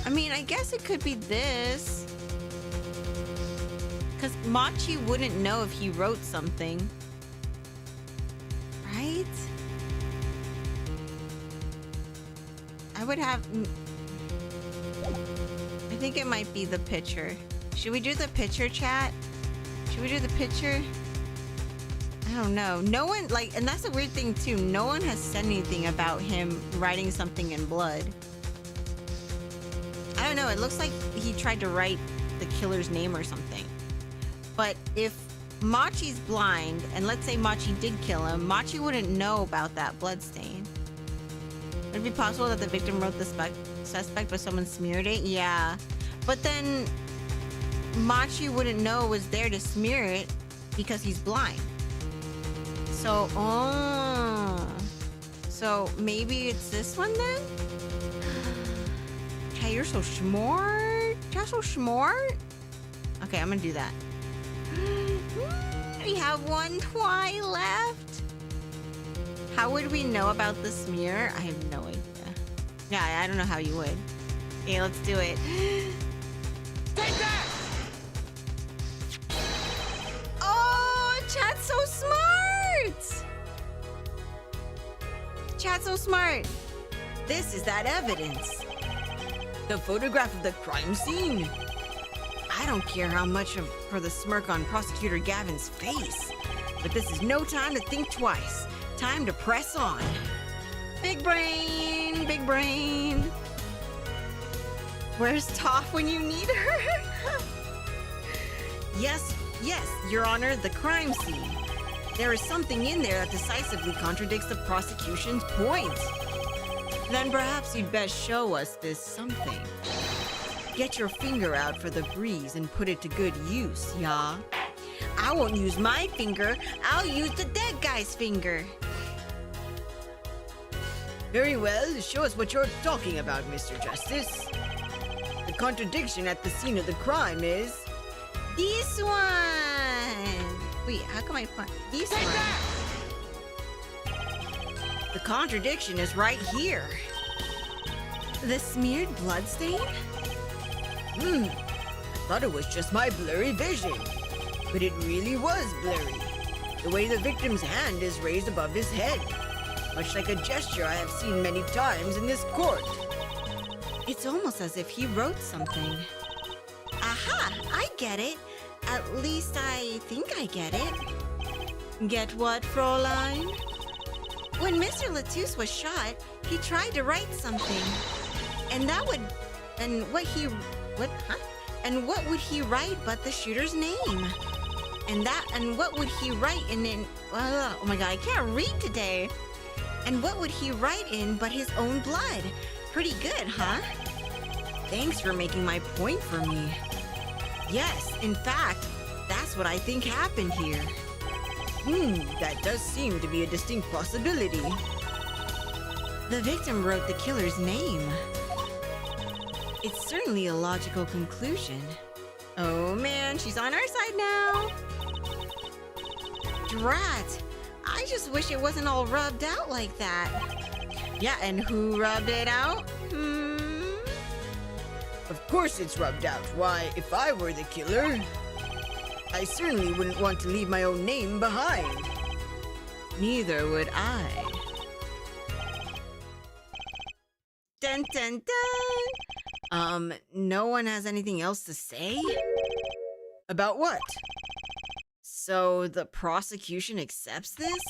I mean, I guess it could be this. Because Machi wouldn't know if he wrote something. Right? I would have... I think it might be the picture. Should we do the picture, chat? Should we do the picture? I don't know. No one, like, and that's the weird thing too. No one has said anything about him writing something in blood. I don't know. It looks like he tried to write the killer's name or something. But if Machi's blind, and let's say Machi did kill him, Machi wouldn't know about that blood stain. Would it be possible that the victim wrote the suspect but someone smeared it? Yeah. But then Machi wouldn't know it was there to smear it because he's blind. So, so maybe it's this one then? Hey, you're so smart. You're so smart. Okay, I'm gonna do that. We have one twy left. How would we know about the smear? I have no idea. Yeah, I don't know how you would. Okay, let's do it. Take that! Oh, chat's so smart! Chat's so smart. This is that evidence. The photograph of the crime scene. I don't care how much for the smirk on Prosecutor Gavin's face, but this is no time to think twice. Time to press on. Big brain, big brain. Where's Toph when you need her? Yes, Your Honor, the crime scene. There is something in there that decisively contradicts the prosecution's point. Then perhaps you'd best show us this something. Get your finger out for the breeze and put it to good use, yeah? I won't use my finger. I'll use the dead guy's finger. Very well. Show us what you're talking about, Mr. Justice. The contradiction at the scene of the crime is... this one! Wait, how come I find... this one? The contradiction is right here. The smeared bloodstain? I thought it was just my blurry vision. But it really was blurry. The way the victim's hand is raised above his head. Much like a gesture I have seen many times in this court. It's almost as if he wrote something. Aha! I get it. At least I think I get it. Get what, Fräulein? When Mr. Latouche was shot, he tried to write something. And that would... and what he... what? Huh? And what would he write but the shooter's name? And what would he write in... oh my god, I can't read today. And what would he write in but his own blood? Pretty good, huh? Thanks for making my point for me. Yes, in fact, that's what I think happened here. That does seem to be a distinct possibility. The victim wrote the killer's name. It's certainly a logical conclusion. Oh man, she's on our side now. Drat! I just wish it wasn't all rubbed out like that. Yeah, and who rubbed it out? Of course it's rubbed out. Why, if I were the killer, I certainly wouldn't want to leave my own name behind. Neither would I. Dun dun dun! No one has anything else to say? About what? So the prosecution accepts this?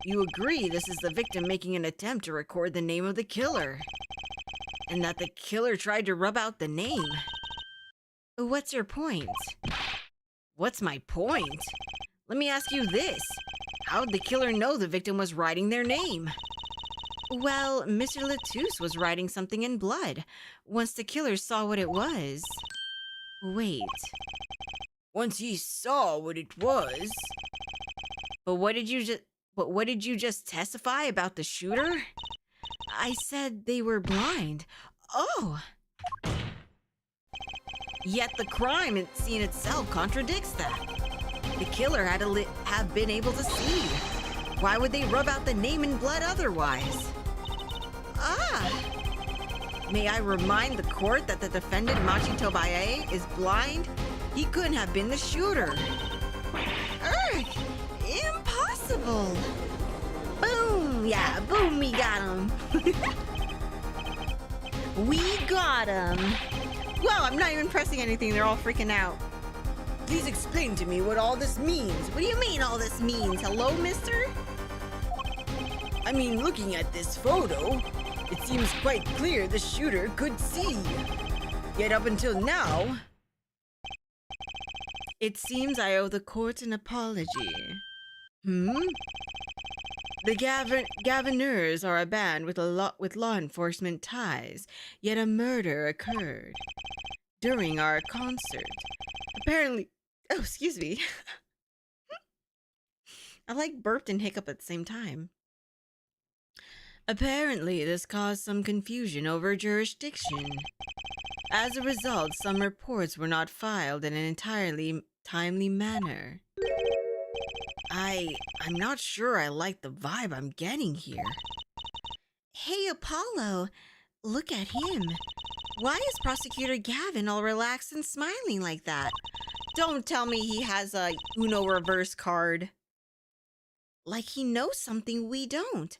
You agree this is the victim making an attempt to record the name of the killer? And that the killer tried to rub out the name? What's your point? What's my point? Let me ask you this. How'd the killer know the victim was writing their name? Well, Mr. Latouche was writing something in blood once the killer saw what it was. Wait. Once he saw what it was? But what did you just testify about the shooter? I said they were blind. Oh! Yet the crime scene itself contradicts that. The killer had to have been able to see. Why would they rub out the name in blood otherwise? May I remind the court that the defendant, Machito Baye, is blind? He couldn't have been the shooter. Impossible! Boom! Yeah, boom, we got him. We got him. Wow, I'm not even pressing anything. They're all freaking out. Please explain to me what all this means. What do you mean all this means? Hello, mister? I mean, looking at this photo, it seems quite clear the shooter could see. Yet up until now, it seems I owe the court an apology. The Gaviners are a band with law enforcement ties, yet a murder occurred during our concert. Apparently, oh, excuse me. I like burped and hiccup at the same time. Apparently, this caused some confusion over jurisdiction. As a result, some reports were not filed in an entirely timely manner. I'm not sure I like the vibe I'm getting here. Hey, Apollo, look at him. Why is Prosecutor Gavin all relaxed and smiling like that? Don't tell me he has a Uno reverse card. Like he knows something we don't.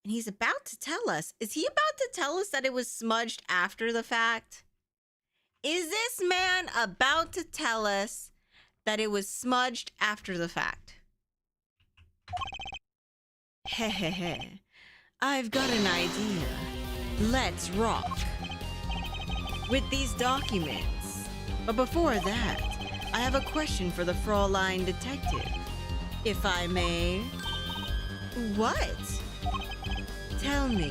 And he's about to tell us. Is he about to tell us that it was smudged after the fact? Is this man about to tell us that it was smudged after the fact? Hehehe. I've got an idea. Let's rock. With these documents. But before that, I have a question for the Fraulein detective. If I may. What? Tell me,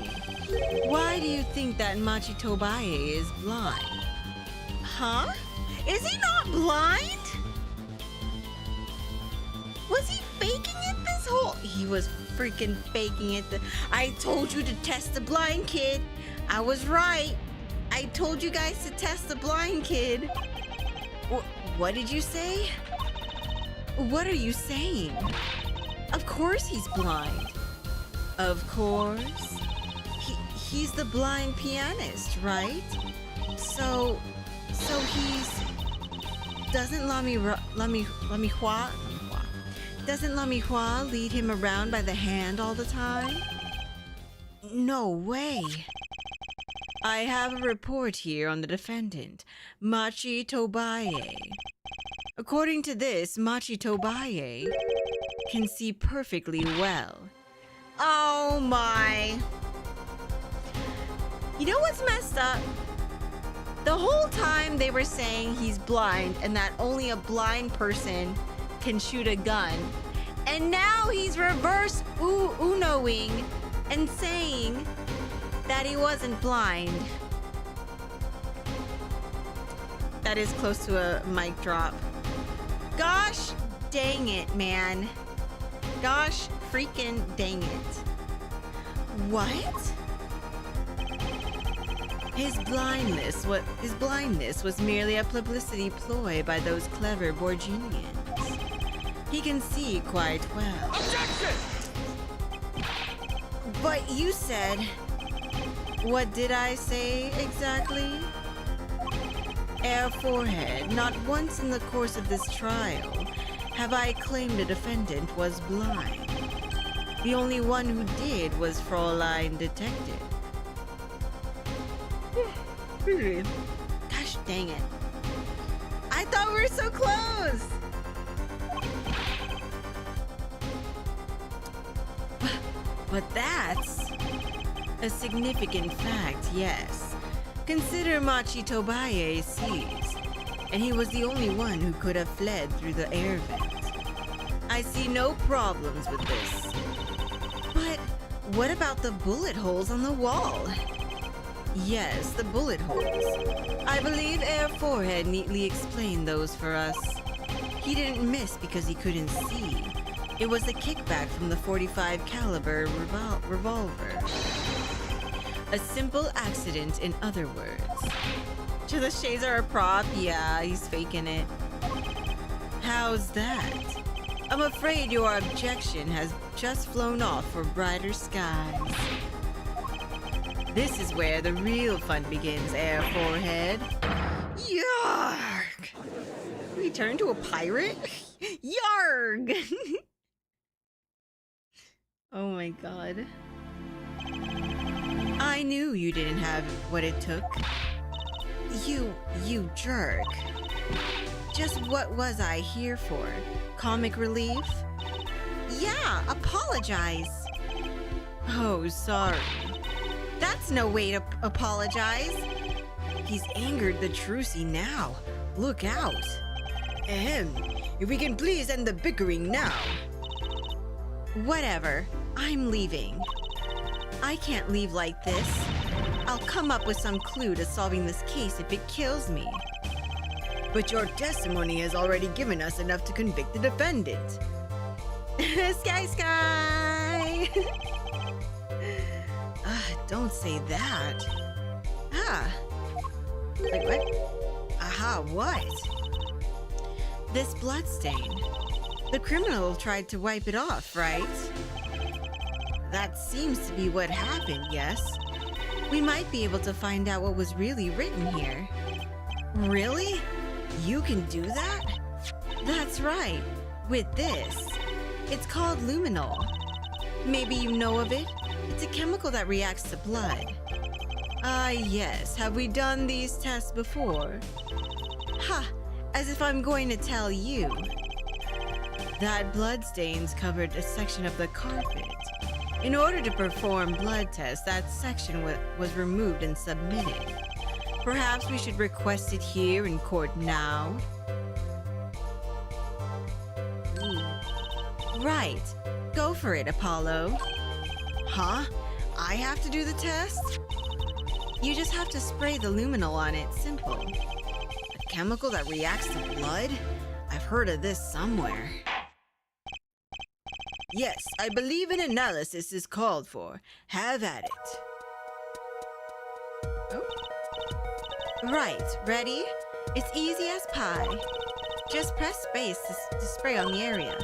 why do you think that Machi Tobaye is blind? Huh? Is he not blind? Was he faking it this whole... He was freaking faking it. I told you to test the blind kid. I was right. I told you guys to test the blind kid. What did you say? What are you saying? Of course he's blind. Of course. He's the blind pianist, right? So he's... Doesn't Doesn't Lamihua lead him around by the hand all the time? No way. I have a report here on the defendant, Machi Tobaye. According to this, Machi Tobaye can see perfectly well. Oh my. You know what's messed up? The whole time they were saying he's blind and that only a blind person can shoot a gun. And now he's reverse unoing and saying that he wasn't blind. That is close to a mic drop. Gosh dang it, man. Gosh freaking dang it. What? His blindness was merely a publicity ploy by those clever Borginians. He can see quite well. Objection! But you said... What did I say exactly? Air Forehead, not once in the course of this trial have I claimed a defendant was blind. The only one who did was Fraulein Detective. Gosh dang it. I thought we were so close! But that's a significant fact, yes. Consider Machi Tobaye seized, and he was the only one who could have fled through the air vent. I see no problems with this. But what about the bullet holes on the wall? Yes, the bullet holes. I believe Air Forehead neatly explained those for us. He didn't miss because he couldn't see. It was a kickback from the .45 caliber revolver. A simple accident, in other words. Do the shades are a prop? Yeah, he's faking it. How's that? I'm afraid your objection has just flown off for brighter skies. This is where the real fun begins, Air Forehead. Yarg! We turn to a pirate? Yarg! Oh my god. I knew you didn't have what it took. You jerk. Just what was I here for? Comic relief? Yeah, apologize. Oh, sorry. That's no way to apologize. He's angered the Trucy now. Look out. Ahem. If we can please end the bickering now. Whatever. I'm leaving. I can't leave like this. I'll come up with some clue to solving this case if it kills me. But your testimony has already given us enough to convict the defendant. Sky! Don't say that. Wait, what? Aha, what? This bloodstain. The criminal tried to wipe it off, right? That seems to be what happened, yes? We might be able to find out what was really written here. Really? You can do that? That's right. With this. It's called luminol. Maybe you know of it? It's a chemical that reacts to blood. Ah, yes. Have we done these tests before? Ha! As if I'm going to tell you. That bloodstains covered a section of the carpet. In order to perform blood tests, that section was removed and submitted. Perhaps we should request it here in court now? Right. Go for it, Apollo. Huh? I have to do the test? You just have to spray the luminol on it. Simple. A chemical that reacts to blood? I've heard of this somewhere. Yes, I believe an analysis is called for. Have at it. Oh. Right, ready? It's easy as pie. Just press space to spray on the area.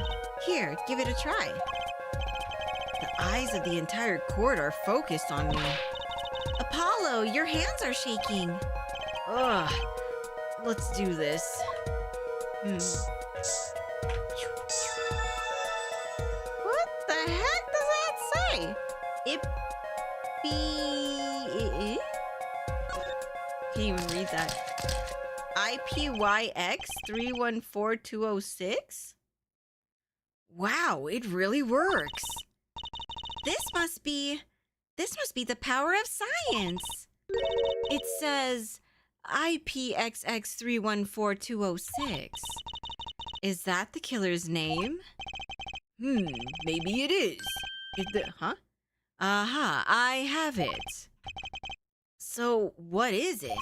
Here, give it a try. The eyes of the entire court are focused on me. Apollo, your hands are shaking. Ugh. Let's do this. What the heck does that say? Can't even read that. IPYX 314206? Wow, it really works. This must be the power of science. It says IPXX 314206. Is that the killer's name? Maybe it is. Aha, I have it. So, what is it?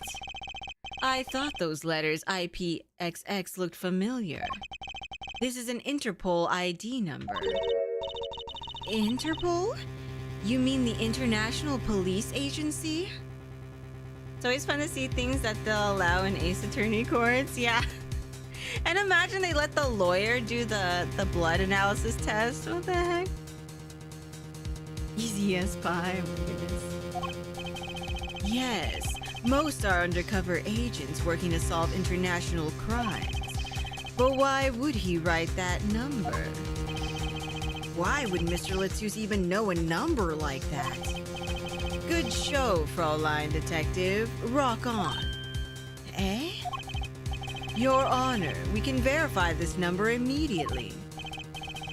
I thought those letters IPXX looked familiar. This is an Interpol ID number. Interpol? You mean the International Police Agency? It's always fun to see things that they'll allow in Ace Attorney courts, yeah. And imagine they let the lawyer do the blood analysis test. What the heck? Easy as pie, oh my goodness. Yes, most are undercover agents working to solve international crimes. But why would he write that number? Why would Mr. Latus even know a number like that? Good show, Fraulein Detective. Rock on. Eh? Your Honor, we can verify this number immediately.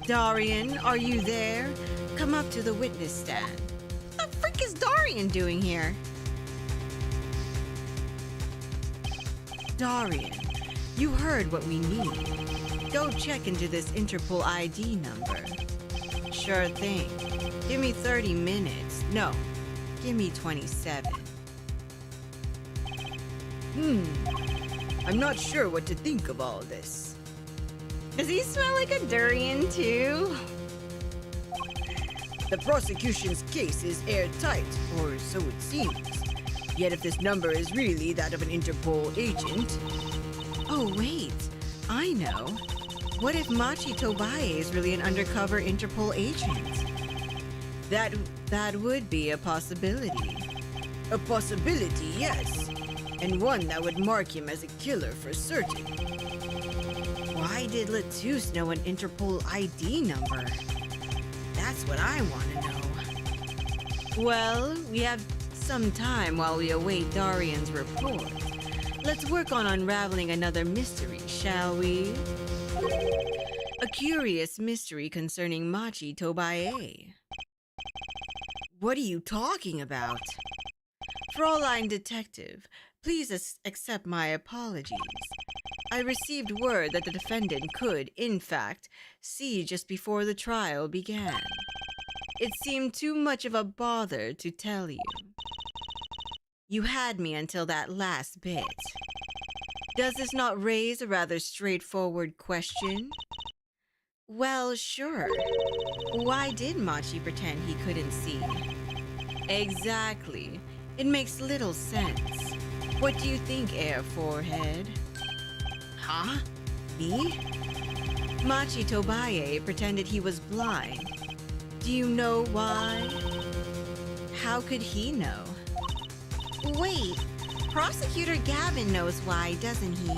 Darian, are you there? Come up to the witness stand. What the frick is Darian doing here? Darian, you heard what we need. Go check into this Interpol ID number. Sure thing. Give me 30 minutes. No, give me 27. I'm not sure what to think of all this. Does he smell like a durian too? The prosecution's case is airtight, or so it seems. Yet if this number is really that of an Interpol agent... Oh wait, I know. What if Machi Tobaye is really an undercover Interpol agent? That would be a possibility. A possibility, yes. And one that would mark him as a killer for certain. Why did Latus know an Interpol ID number? That's what I want to know. Well, we have some time while we await Darian's report. Let's work on unraveling another mystery, shall we? A curious mystery concerning Machi Tobaye. What are you talking about? Fraulein Detective, please accept my apologies. I received word that the defendant could, in fact, see just before the trial began. It seemed too much of a bother to tell you. You had me until that last bit. Does this not raise a rather straightforward question? Well, sure. Why did Machi pretend he couldn't see? Exactly. It makes little sense. What do you think, Air Forehead? Huh? Me? Machi Tobaye pretended he was blind. Do you know why? How could he know? Wait, Prosecutor Gavin knows why, doesn't he?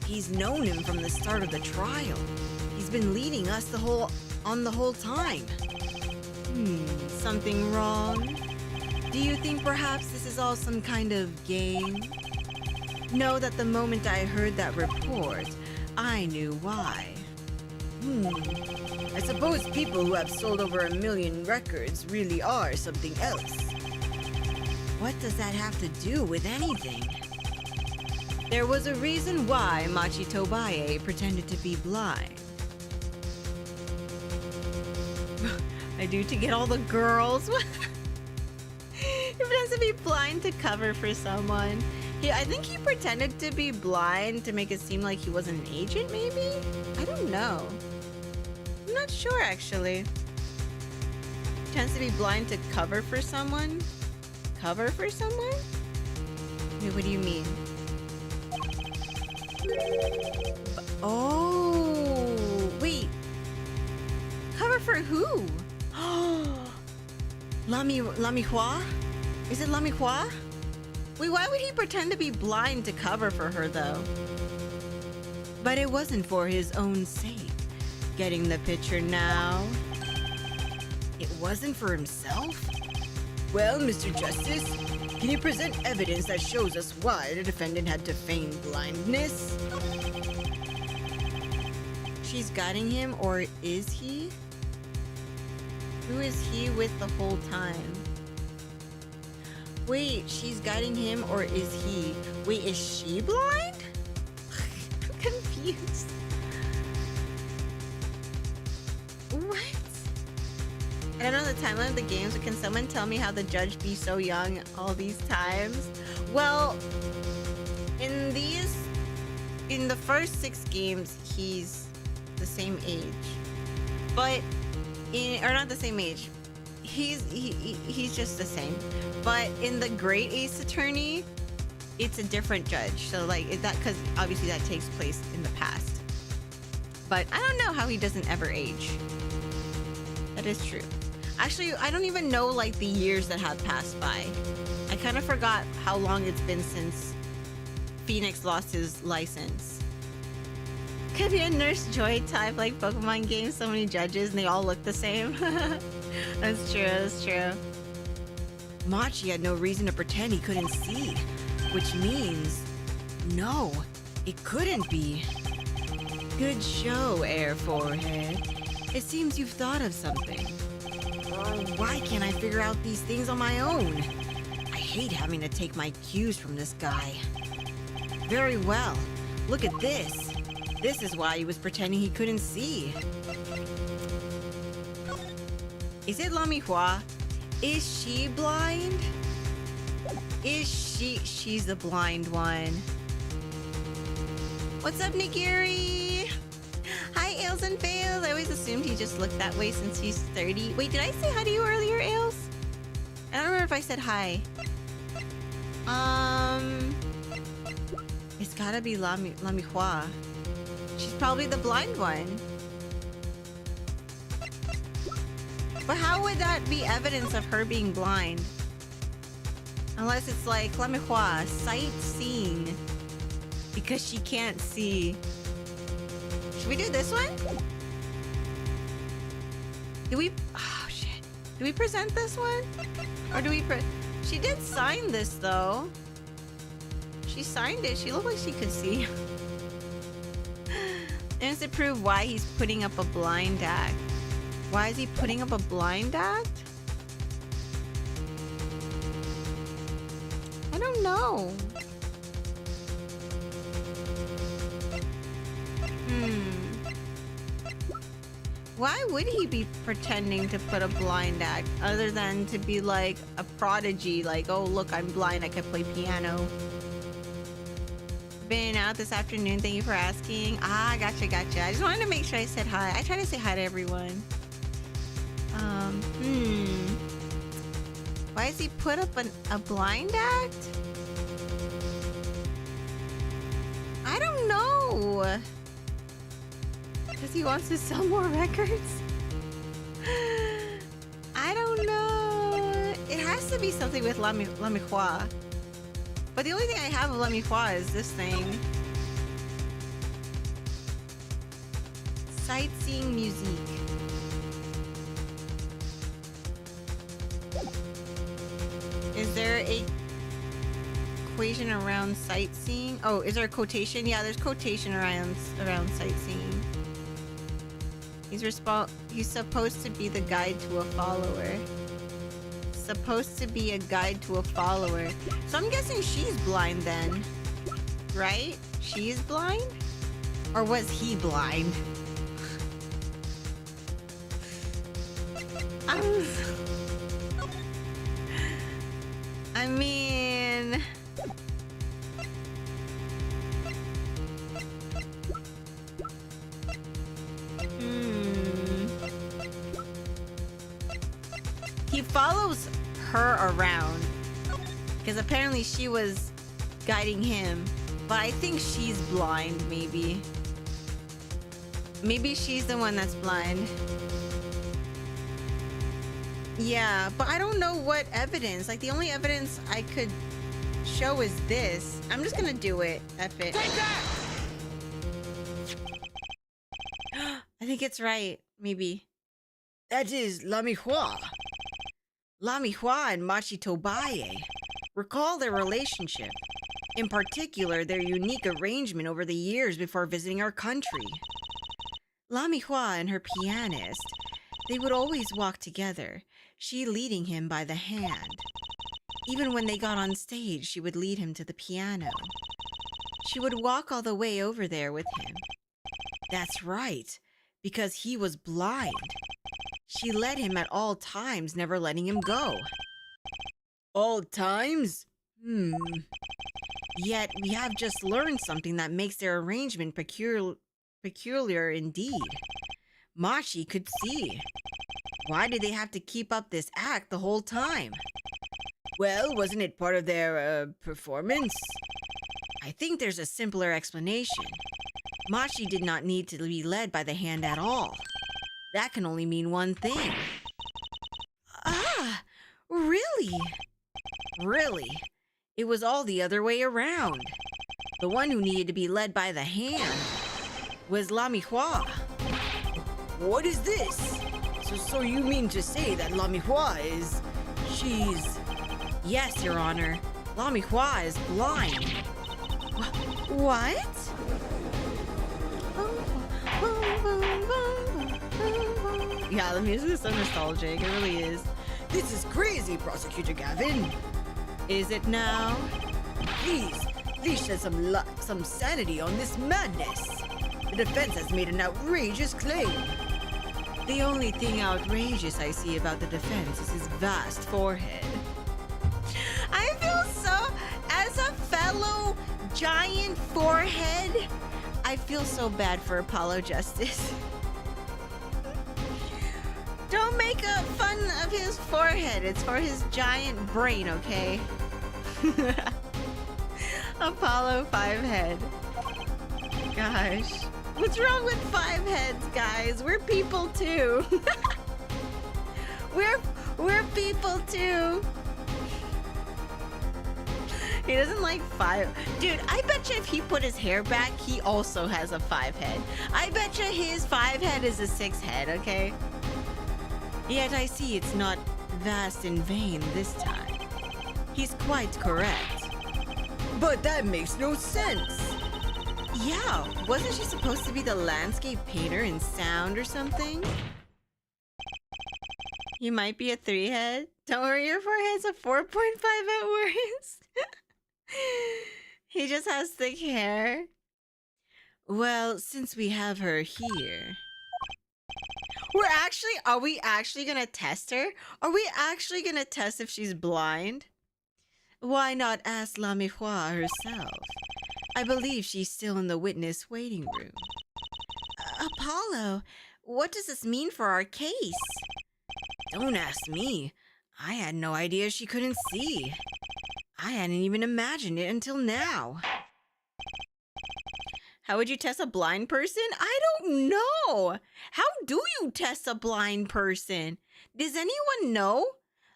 He's known him from the start of the trial. He's been leading us the whole time. Something wrong? Do you think perhaps this is all some kind of game? Know that the moment I heard that report, I knew why. I suppose people who have sold over 1 million records really are something else. What does that have to do with anything? There was a reason why Machi Tobaye pretended to be blind. I do to get all the girls. He pretends to be blind to cover for someone. I think he pretended to be blind to make it seem like he wasn't an agent, maybe? I don't know. I'm not sure, actually. Pretends to be blind to cover for someone? Cover for someone? Wait, what do you mean? Oh, wait. Cover for who? Lami Hua? Is it Lami Hua? Wait, why would he pretend to be blind to cover for her, though? But it wasn't for his own sake. Getting the picture now? It wasn't for himself? Well, Mr. Justice, can you present evidence that shows us why the defendant had to feign blindness? She's guiding him, or is he? Who is he with the whole time? Wait, she's guiding him, or is he? Wait, is she blind? I'm confused. What? I don't know the timeline of the games, but can someone tell me how the judge be so young all these times? Well, in the first 6 games, he's the same age. But or not the same age. He's just the same. But in the Great Ace Attorney, it's a different judge. So like that, because obviously that takes place in the past. But I don't know how he doesn't ever age. That is true. Actually, I don't even know like the years that have passed by. I kind of forgot how long it's been since Phoenix lost his license. Could be a Nurse Joy type like Pokemon games, so many judges and they all look the same. That's true, that's true. Machi had no reason to pretend he couldn't see, which means no, it couldn't be. Good show, Air Forehead. It seems you've thought of something. Why can't I figure out these things on my own? I hate having to take my cues from this guy. Very well. Look at this. This is why he was pretending he couldn't see. Is it Lami Hua? Is she blind? She's the blind one. What's up, Nigiri? Hi, Ails and Fails. I always assumed he just looked that way since he's 30. Wait, did I say hi to you earlier, Ails? I don't remember if I said hi. It's gotta be Lami Hua. She's probably the blind one. But how would that be evidence of her being blind? Unless it's like Lami Hua, sight seeing. Because she can't see. Should we do this one? Do we... Oh, shit. Do we present this one? Or do we... She did sign this, though. She signed it. She looked like she could see. And to prove why he's putting up a blind act. Why is he putting up a blind act? I don't know. Why would he be pretending to put a blind act other than to be like a prodigy? Like, oh, look, I'm blind. I can play piano. Been out this afternoon. Thank you for asking. Ah, gotcha. I just wanted to make sure I said hi. I try to say hi to everyone. Why does he put up a blind act? don't know. Because he wants to sell more records? I don't know. It has to be something with La Miroir. But the only thing I have of La Miroir is this thing. Sightseeing musique. Is there a equation around sightseeing? Oh, is there a quotation? Yeah, there's quotation around sightseeing. He's supposed to be the guide to a follower. Supposed to be a guide to a follower. So I'm guessing she's blind then. Right? She's blind? Or was he blind? I mean... He follows her around. Because apparently she was guiding him. But I think she's blind, maybe. Maybe she's the one that's blind. Yeah, but I don't know what evidence. Like, the only evidence I could show is this. I'm just gonna do it. F it. Take that! I think it's right. Maybe. That is La Miroir. La Miroir and Machi Tobaye. Recall their relationship. In particular, their unique arrangement over the years before visiting our country. La Miroir and her pianist. They would always walk together, she leading him by the hand. Even when they got on stage, she would lead him to the piano. She would walk all the way over there with him. That's right, because he was blind. She led him at all times, never letting him go. All times? Yet, we have just learned something that makes their arrangement peculiar indeed. Machi could see. Why did they have to keep up this act the whole time? Well, wasn't it part of their performance? I think there's a simpler explanation. Machi did not need to be led by the hand at all. That can only mean one thing. Ah, really? Really? It was all the other way around. The one who needed to be led by the hand was La Miroir. What is this? So you mean to say that La Miroir is... she's... Yes, Your Honor. La Miroir is blind. What? Yeah, the music is so nostalgic. It really is. This is crazy, Prosecutor Gavin. Is it now? Please shed some sanity on this madness. The defense has made an outrageous claim. The only thing outrageous I see about the defense is his vast forehead. I feel so, as a fellow giant forehead, I feel so bad for Apollo Justice. Don't make fun of his forehead. It's for his giant brain, okay? Apollo 5-head. Gosh. What's wrong with 5 heads, guys? We're people too. We're people too. He doesn't like 5. Dude, I bet you if he put his hair back, he also has a 5 head. I bet you his 5 head is a 6 head, okay? Yet I see it's not vast in vain this time. He's quite correct. But that makes no sense. Yeah, wasn't she supposed to be the landscape painter in sound or something? You might be a 3 head. Don't worry, your forehead's a 4.5 at worst. He just has thick hair. Well, since we have her here... Are we actually gonna test her? Are we actually gonna test if she's blind? Why not ask La Miroir herself? I believe she's still in the witness waiting room. Apollo, what does this mean for our case? Don't ask me. I had no idea she couldn't see. I hadn't even imagined it until now. How would you test a blind person? I don't know. How do you test a blind person? Does anyone know?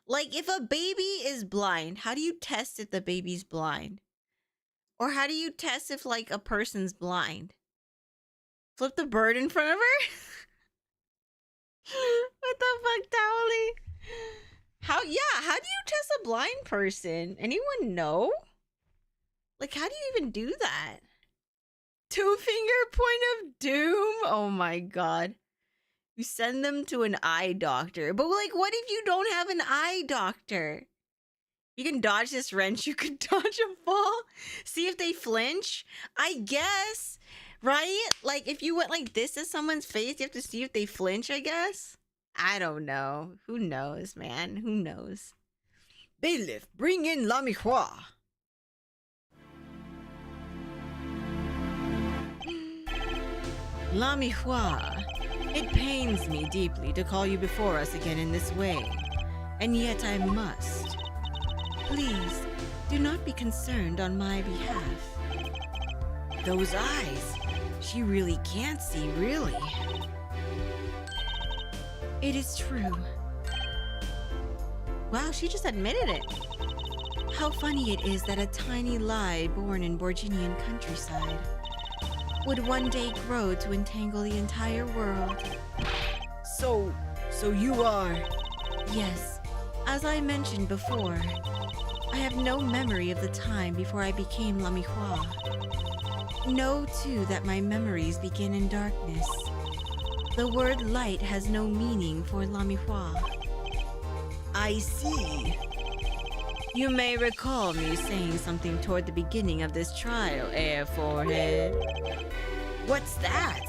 Like, if a baby is blind, how do you test if the baby's blind? Or how do you test if, like, a person's blind? Flip the bird in front of her? What the fuck, Dowley? How do you test a blind person? Anyone know? Like, how do you even do that? 2-finger point of doom? Oh my god. You send them to an eye doctor. But, like, what if you don't have an eye doctor? You can dodge this wrench. You could dodge a fall. See if they flinch. I guess. Right? Like, if you went like this at someone's face, you have to see if they flinch, I guess. I don't know. Who knows, man? Who knows? Bailiff, bring in La Miroir. La Miroir, it pains me deeply to call you before us again in this way, and yet I must. Please, do not be concerned on my behalf. Those eyes, she really can't see, really. It is true. Wow, she just admitted it. How funny it is that a tiny lie born in Borginian countryside would one day grow to entangle the entire world. So you are... Yes, as I mentioned before, I have no memory of the time before I became La Miroir. Know, too, that my memories begin in darkness. The word light has no meaning for La Miroir. I see. You may recall me saying something toward the beginning of this trial, Forehead. What's that?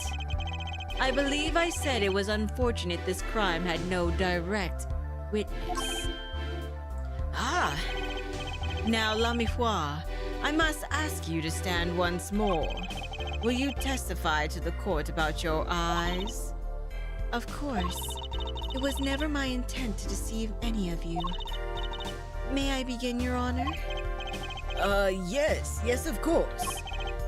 I believe I said it was unfortunate this crime had no direct witness. Ah! Now, La Miroir, I must ask you to stand once more. Will you testify to the court about your eyes? Of course. It was never my intent to deceive any of you. May I begin, Your Honor? Yes, of course.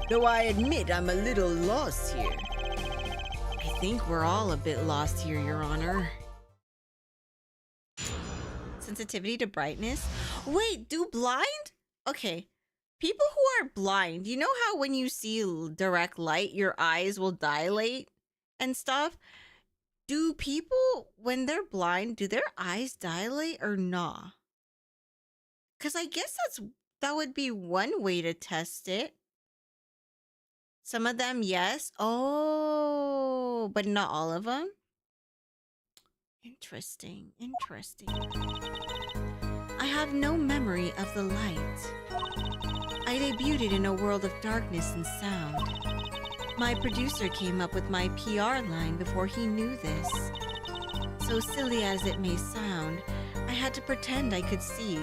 Though I admit I'm a little lost here. I think we're all a bit lost here, Your Honor. Sensitivity to brightness? Wait, do blind? Okay. People who are blind, you know how when you see direct light, your eyes will dilate and stuff? Do people, when they're blind, do their eyes dilate or not? Because I guess that would be one way to test it. Some of them, yes. Oh, but not all of them. Interesting. I have no memory of the light. I debuted in a world of darkness and sound. My producer came up with my PR line before he knew this. So silly as it may sound, I had to pretend I could see.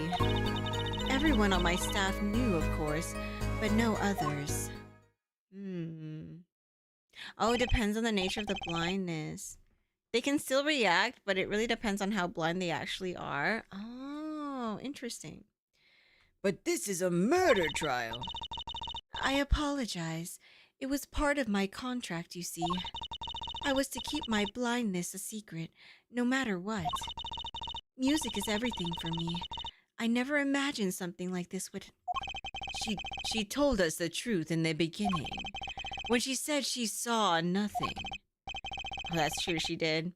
Everyone on my staff knew, of course, but no others. Oh, it depends on the nature of the blindness. They can still react, but it really depends on how blind they actually are. Oh, interesting. But this is a murder trial. I apologize. It was part of my contract, you see. I was to keep my blindness a secret, no matter what. Music is everything for me. I never imagined something like this would... She told us the truth in the beginning, when she said she saw nothing. Oh, that's true, she did.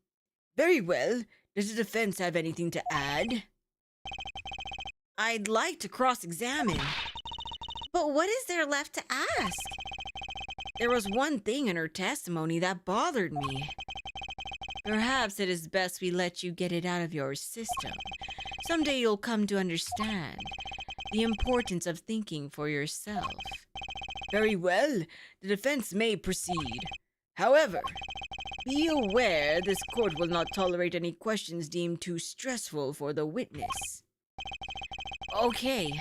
Very well. Does the defense have anything to add? I'd like to cross-examine. But what is there left to ask? There was one thing in her testimony that bothered me. Perhaps it is best we let you get it out of your system. Someday you'll come to understand the importance of thinking for yourself. Very well. The defense may proceed. However, be aware this court will not tolerate any questions deemed too stressful for the witness. Okay.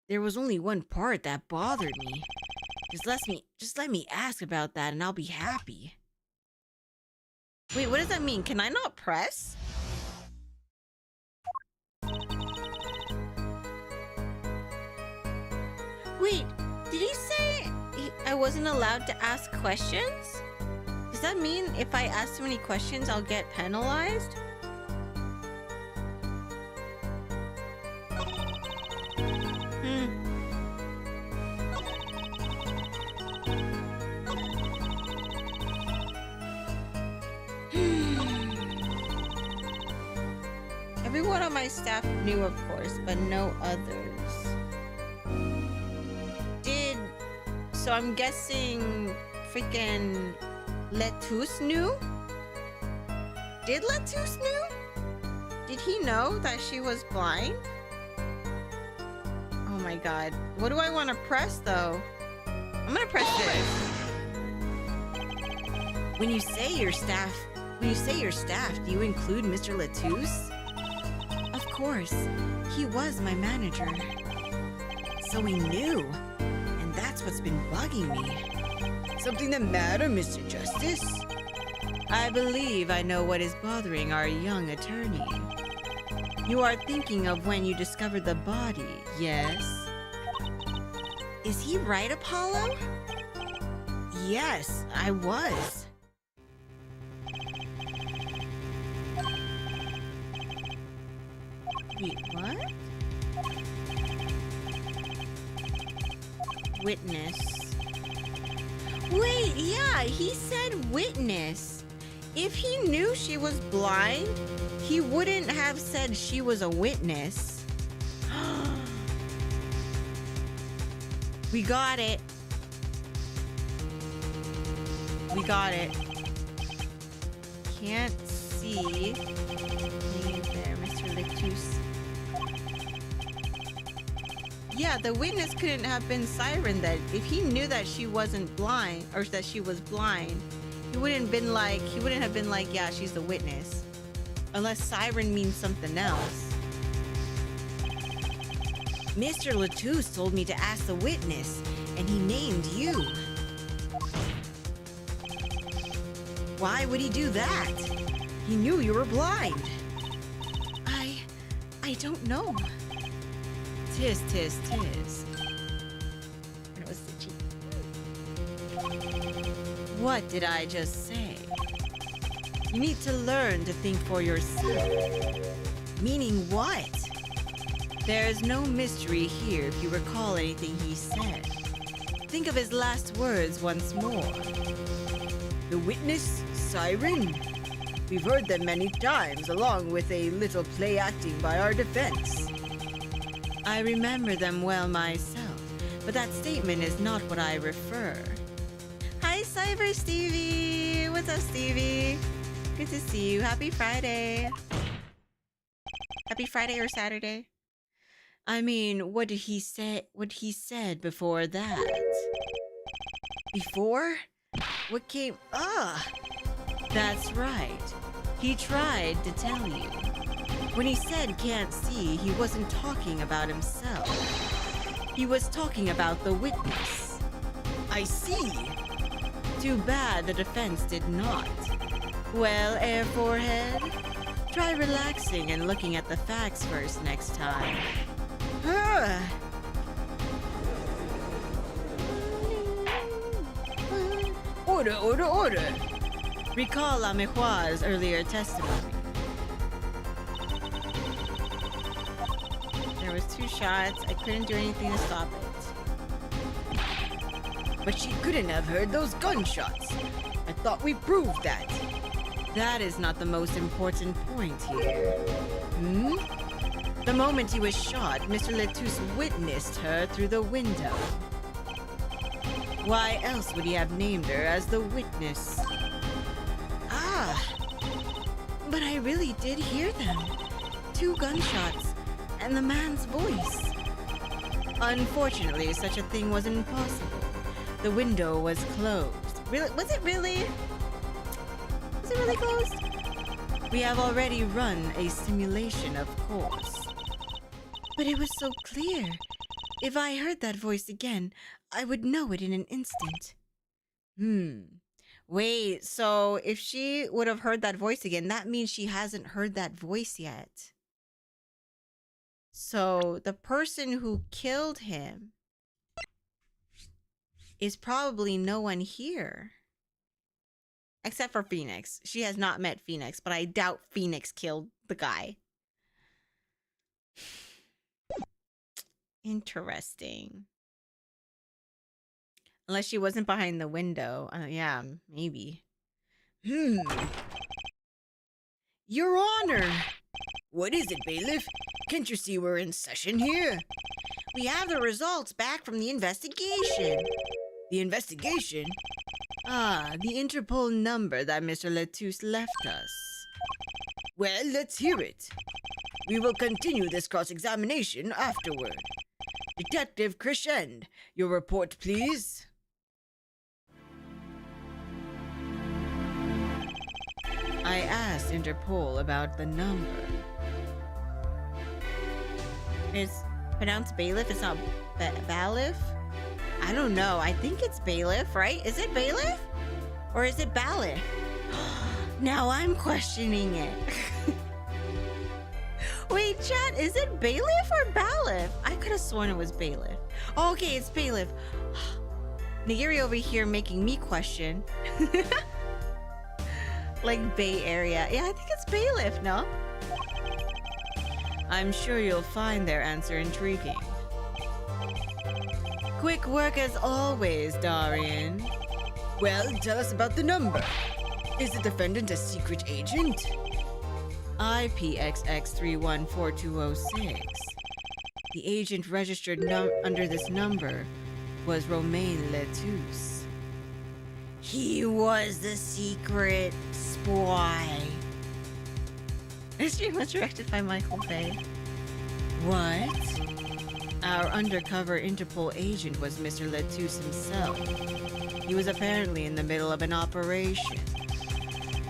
There was only one part that bothered me. Just let me ask about that and I'll be happy. Wait, what does that mean? Can I not press? Wait, did he say I wasn't allowed to ask questions? Does that mean if I ask too many questions, I'll get penalized? Everyone on my staff knew, of course, but no others. So I'm guessing freaking Lettuce knew? Did Lettuce knew? Did he know that she was blind? Oh my god. What do I want to press though? I'm gonna press this. When you say your staff, do you include Mr. Lettuce? Of course. He was my manager. So he knew. And that's what's been bugging me. Something the matter, Mr. Justice? I believe I know what is bothering our young attorney. You are thinking of when you discovered the body, yes? Is he right, Apollo? Yes, I was. Wait, what? Witness. Wait, yeah, he said witness. If he knew she was blind, he wouldn't have said she was a witness. We got it. We got it. Can't see. Name there, Mr. Lettuce. Yeah, the witness couldn't have been Siren then. If he knew that she wasn't blind, or that she was blind, he wouldn't have been like, yeah, she's the witness. Unless Siren means something else. Mr. Lettuce told me to ask the witness, and he named you. Why would he do that? He knew you were blind. I don't know. Tis. It was the cheek. What did I just say? You need to learn to think for yourself. Meaning what? There is no mystery here if you recall anything he said. Think of his last words once more. The witness, Siren? We've heard them many times, along with a little play acting by our defense. I remember them well myself, but that statement is not what I refer. Hi, Cyber Stevie! What's up, Stevie? Good to see you. Happy Friday. Happy Friday or Saturday? I mean, what did he say? What he said before that? Before? What came? That's right. He tried to tell you. When he said can't see, he wasn't talking about himself. He was talking about the witness. I see. Too bad the defense did not. Well, Air Forehead, try relaxing and looking at the facts first next time. Order. Recall Amehua's earlier testimony. There was 2 shots. I couldn't do anything to stop it. But she couldn't have heard those gunshots. I thought we proved that. That is not the most important point here. The moment he was shot, Mr. Lettuce witnessed her through the window. Why else would he have named her as the witness? But I really did hear them. 2 gunshots, and the man's voice. Unfortunately, such a thing was impossible. The window was closed. Really? Was it really? Was it really closed? We have already run a simulation, of course. But it was so clear. If I heard that voice again, I would know it in an instant. Wait, so if she would have heard that voice again, that means she hasn't heard that voice yet. So the person who killed him is probably no one here. Except for Phoenix. She has not met Phoenix, but I doubt Phoenix killed the guy. Interesting. Unless she wasn't behind the window. Yeah, maybe. Your Honor! What is it, bailiff? Can't you see we're in session here? We have the results back from the investigation. The investigation? Ah, the Interpol number that Mr. Lettuce left us. Well, let's hear it. We will continue this cross-examination afterward. Detective Crescend, your report, please. I asked Interpol about the number. It's pronounced bailiff, it's not bailiff? I don't know. I think it's bailiff, right? Is it bailiff? Or is it bailiff? Now I'm questioning it. Wait, chat, is it bailiff or bailiff? I could have sworn it was bailiff. Oh, okay, it's bailiff. Nigiri over here making me question. Like Bay Area. Yeah, I think it's bailiff, no? I'm sure you'll find their answer intriguing. Quick work as always, Darian. Well, tell us about the number. Is the defendant a secret agent? IPXX314206. The agent registered under this number was Romain Lettuce. He was the secret spy. This stream was directed by Michael Bay. What? Our undercover Interpol agent was Mr. Lettuce himself. He was apparently in the middle of an operation.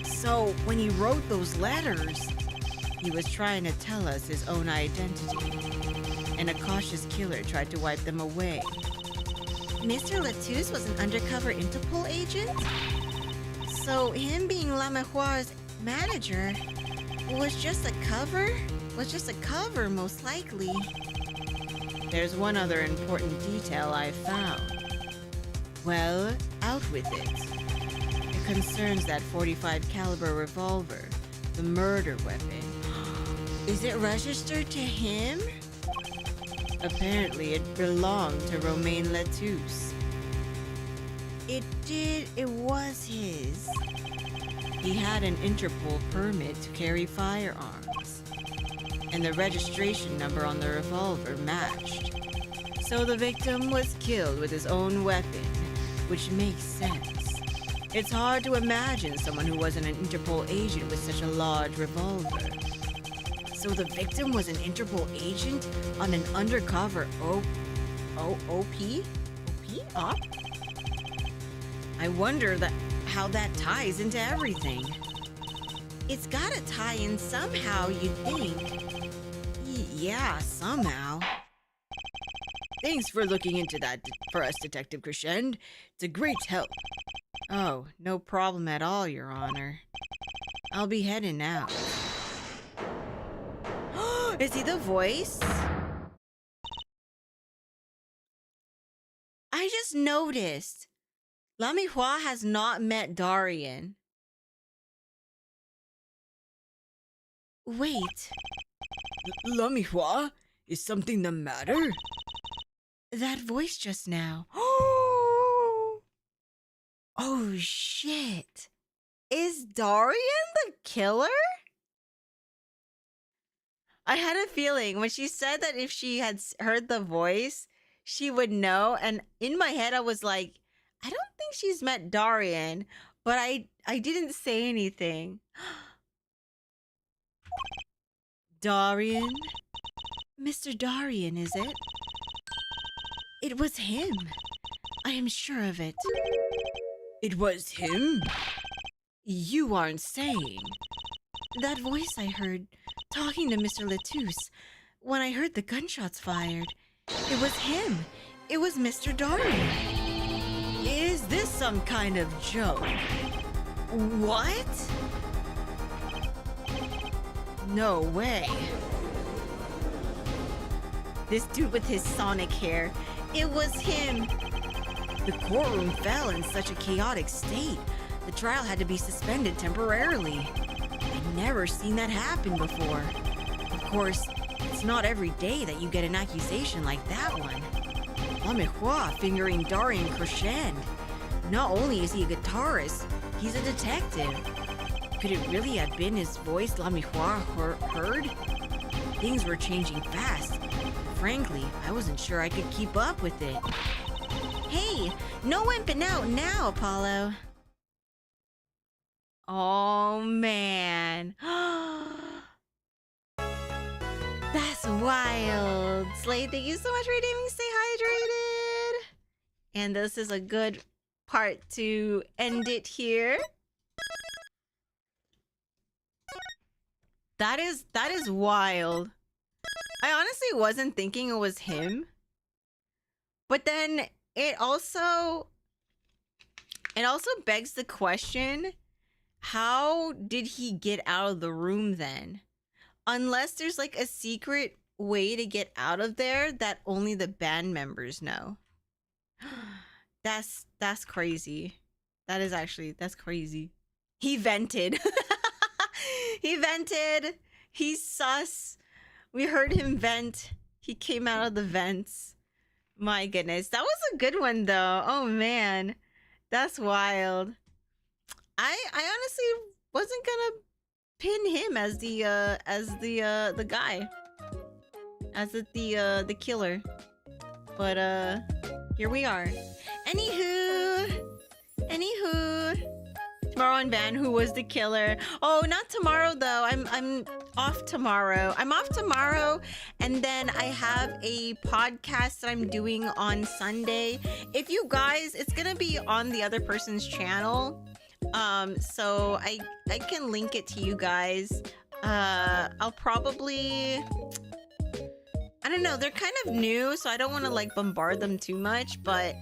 So, when he wrote those letters, he was trying to tell us his own identity. And a cautious killer tried to wipe them away. Mr. Lettuce was an undercover Interpol agent? So, him being Lamejuar's manager was just a cover? Was just a cover, most likely. There's one other important detail I found. Well, out with it. It concerns that .45 caliber revolver, the murder weapon. Is it registered to him? Apparently, it belonged to Romain Lettuce. It was his. He had an Interpol permit to carry firearms, and the registration number on the revolver matched. So the victim was killed with his own weapon, which makes sense. It's hard to imagine someone who wasn't an Interpol agent with such a large revolver. So the victim was an Interpol agent on an undercover OP? Op? I wonder how that ties into everything. It's gotta tie in somehow, you'd think. Yeah, somehow. Thanks for looking into that for us, Detective Crescend. It's a great help. Oh, no problem at all, Your Honor. I'll be heading now. Is he the voice? I just noticed. Lamihua has not met Darian. Wait. Lamihua? Is something the matter? That voice just now. Oh shit. Is Darian the killer? I had a feeling when she said that if she had heard the voice, she would know. And in my head, I was like, I don't think she's met Darian, but I didn't say anything. Darian? Mr. Darian, is it? It was him. I am sure of it. It was him? You aren't saying. That voice I heard talking to Mr. Lettuce when I heard the gunshots fired. It was him. It was Mr. Darian. Is this some kind of joke? What? No way. This dude with his Sonic hair. It was him. The courtroom fell in such a chaotic state. The trial had to be suspended temporarily. I'd never seen that happen before. Of course, it's not every day that you get an accusation like that one. La Miroir fingering Darian Crescend. Not only is he a guitarist, he's a detective. Could it really have been his voice La Miroir heard? Things were changing fast. Frankly, I wasn't sure I could keep up with it. Hey, no wimping out now, Apollo. Oh, man. That's wild. Slade, thank you so much for redeeming Stay Hydrated. And this is a good part to end it here. That is wild. I honestly wasn't thinking it was him. But then it also begs the question, how did he get out of the room then? Unless there's like a secret way to get out of there that only the band members know. That's crazy. That's crazy. He vented. He vented. He's sus. We heard him vent. He came out of the vents. My goodness. That was a good one though. Oh man. That's wild. I honestly wasn't gonna pin him as the guy. As the killer. But here we are. Anywho. Tomorrow on Van, who was the killer? Oh, not tomorrow though. I'm off tomorrow. I'm off tomorrow, and then I have a podcast that I'm doing on Sunday. If you guys, it's gonna be on the other person's channel. So I can link it to you guys. I'll probably, I don't know, they're kind of new, so I don't want to like bombard them too much, but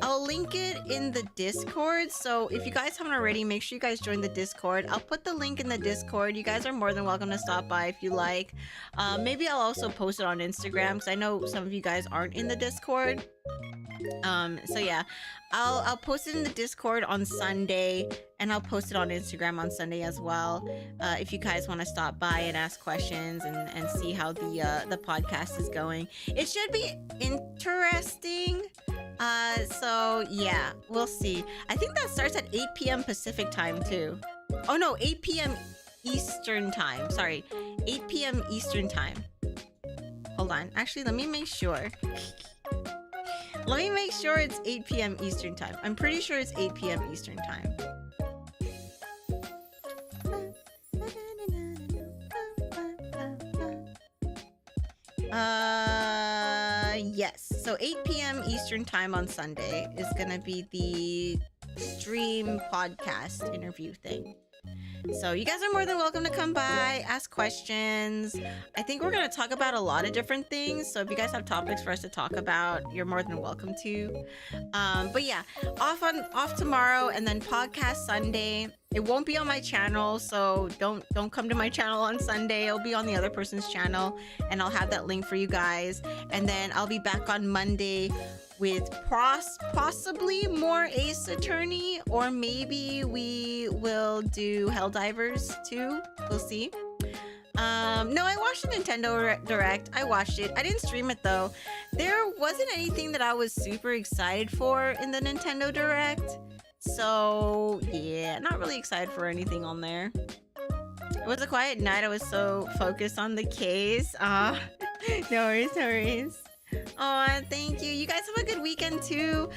I'll link it in the Discord. So if you guys haven't already, make sure you guys join the Discord. I'll put the link in the Discord. You guys are more than welcome to stop by if you like. Maybe I'll also post it on Instagram, because I know some of you guys aren't in the Discord. So yeah, I'll post it in the Discord on Sunday, and I'll post it on Instagram on Sunday as well. If you guys want to stop by and ask questions and see how the podcast is going, it should be interesting. So yeah, we'll see. I think that starts at 8 p.m. Pacific time too. Oh no, 8 p.m. Eastern time. Sorry, 8 p.m. Eastern time. Hold on. Actually, let me make sure. Let me make sure it's 8 p.m. Eastern time. I'm pretty sure it's 8 p.m. Eastern time. Yes. So 8 p.m. Eastern time on Sunday is gonna be the stream podcast interview thing. So you guys are more than welcome to come by, ask questions. I think we're going to talk about a lot of different things. So if you guys have topics for us to talk about, you're more than welcome to. But yeah, off tomorrow, and then podcast Sunday. It won't be on my channel, so don't come to my channel on Sunday. It'll be on the other person's channel, and I'll have that link for you guys. And then I'll be back on Monday with possibly more Ace Attorney, or maybe we will do Helldivers too. We'll see. No, I watched the Nintendo Direct. I watched it. I didn't stream it though. There wasn't anything that I was super excited for in the Nintendo Direct. So yeah, not really excited for anything on there. It was a quiet night. I was so focused on the case. No worries. Oh, thank you. You guys have a good weekend too.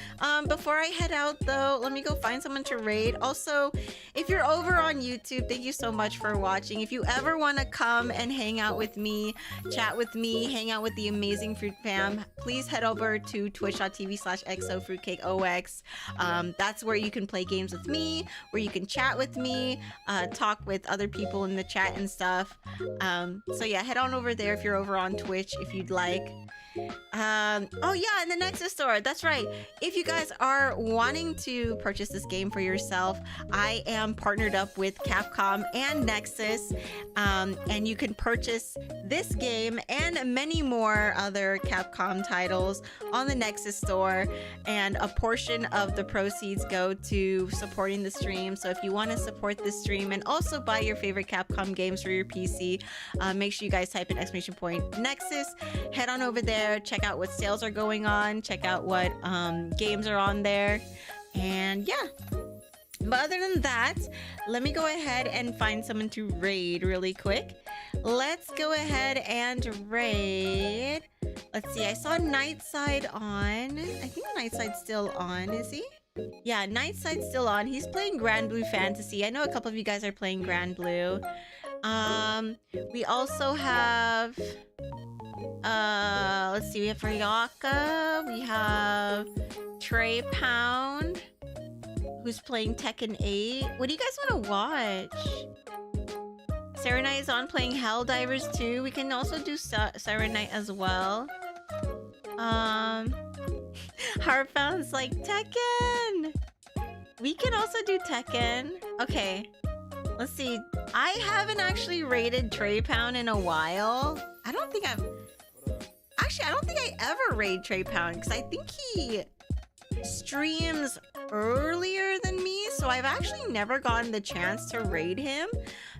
Before I head out though, let me go find someone to raid. Also, if you're over on YouTube, thank you so much for watching. If you ever want to come and hang out with me, chat with me, hang out with the amazing Fruit Fam, please head over to twitch.tv/xofruitcakeox. That's where you can play games with me, where you can chat with me, talk with other people in the chat and stuff. So yeah, head on over there if you're over on Twitch if you'd like. Oh yeah, in the Nexus store. That's right. If you guys are wanting to purchase this game for yourself, I am partnered up with Capcom and Nexus, and you can purchase this game and many more other Capcom titles on the Nexus store, and a portion of the proceeds go to supporting the stream. So if you want to support this stream and also buy your favorite Capcom games for your PC, make sure you guys type in !Nexus, head on over there, check out what sales are going on, check out what games are on there, and yeah. But other than that, let me go ahead and find someone to raid really quick. Let's go ahead and raid. Let's see, I saw Nightside on. I think Nightside's still on, is he? Yeah, Nightside's still on. He's playing Grand Blue Fantasy. I know a couple of you guys are playing Grand Blue. We also have let's see, we have Ryaka, we have Trey Pound, who's playing Tekken 8. What do you guys want to watch? Sarah Knight is on playing Helldivers too. We can also do Sarah Knight as well. Heartbound's like Tekken. We can also do Tekken. Okay, let's see. I haven't actually raided Trey Pound in a while. I don't think I ever raid Trey Pound, because I think he streams earlier than me, so I've actually never gotten the chance to raid him.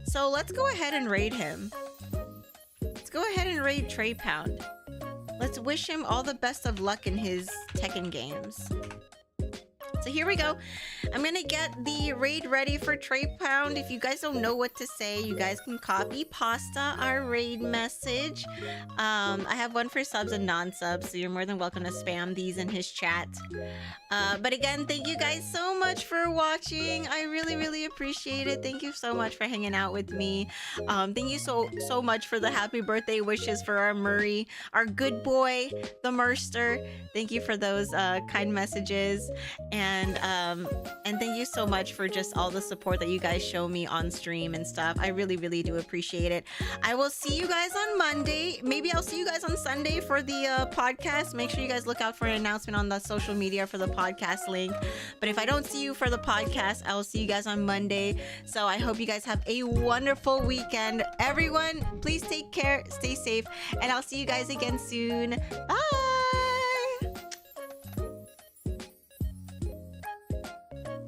So let's go ahead and raid him. Let's go ahead and raid Trey Pound. Let's wish him all the best of luck in his Tekken games. So here we go. I'm gonna get the raid ready for Trey Pound. If you guys don't know what to say, you guys can copy pasta our raid message. I have one for subs and non-subs, so you're more than welcome to spam these in his chat. But again, thank you guys so much for watching. I really, really appreciate it. Thank you so much for hanging out with me. Thank you so much for the happy birthday wishes for our Murray, our good boy, the Merster. Thank you for those kind messages. And thank you so much for just all the support that you guys show me on stream and stuff. I really, really do appreciate it. I will see you guys on Monday. Maybe I'll see you guys on Sunday for the podcast. Make sure you guys look out for an announcement on the social media for the podcast link. But if I don't see you for the podcast, I will see you guys on Monday. So I hope you guys have a wonderful weekend. Everyone, please take care, stay safe, and I'll see you guys again soon. Bye!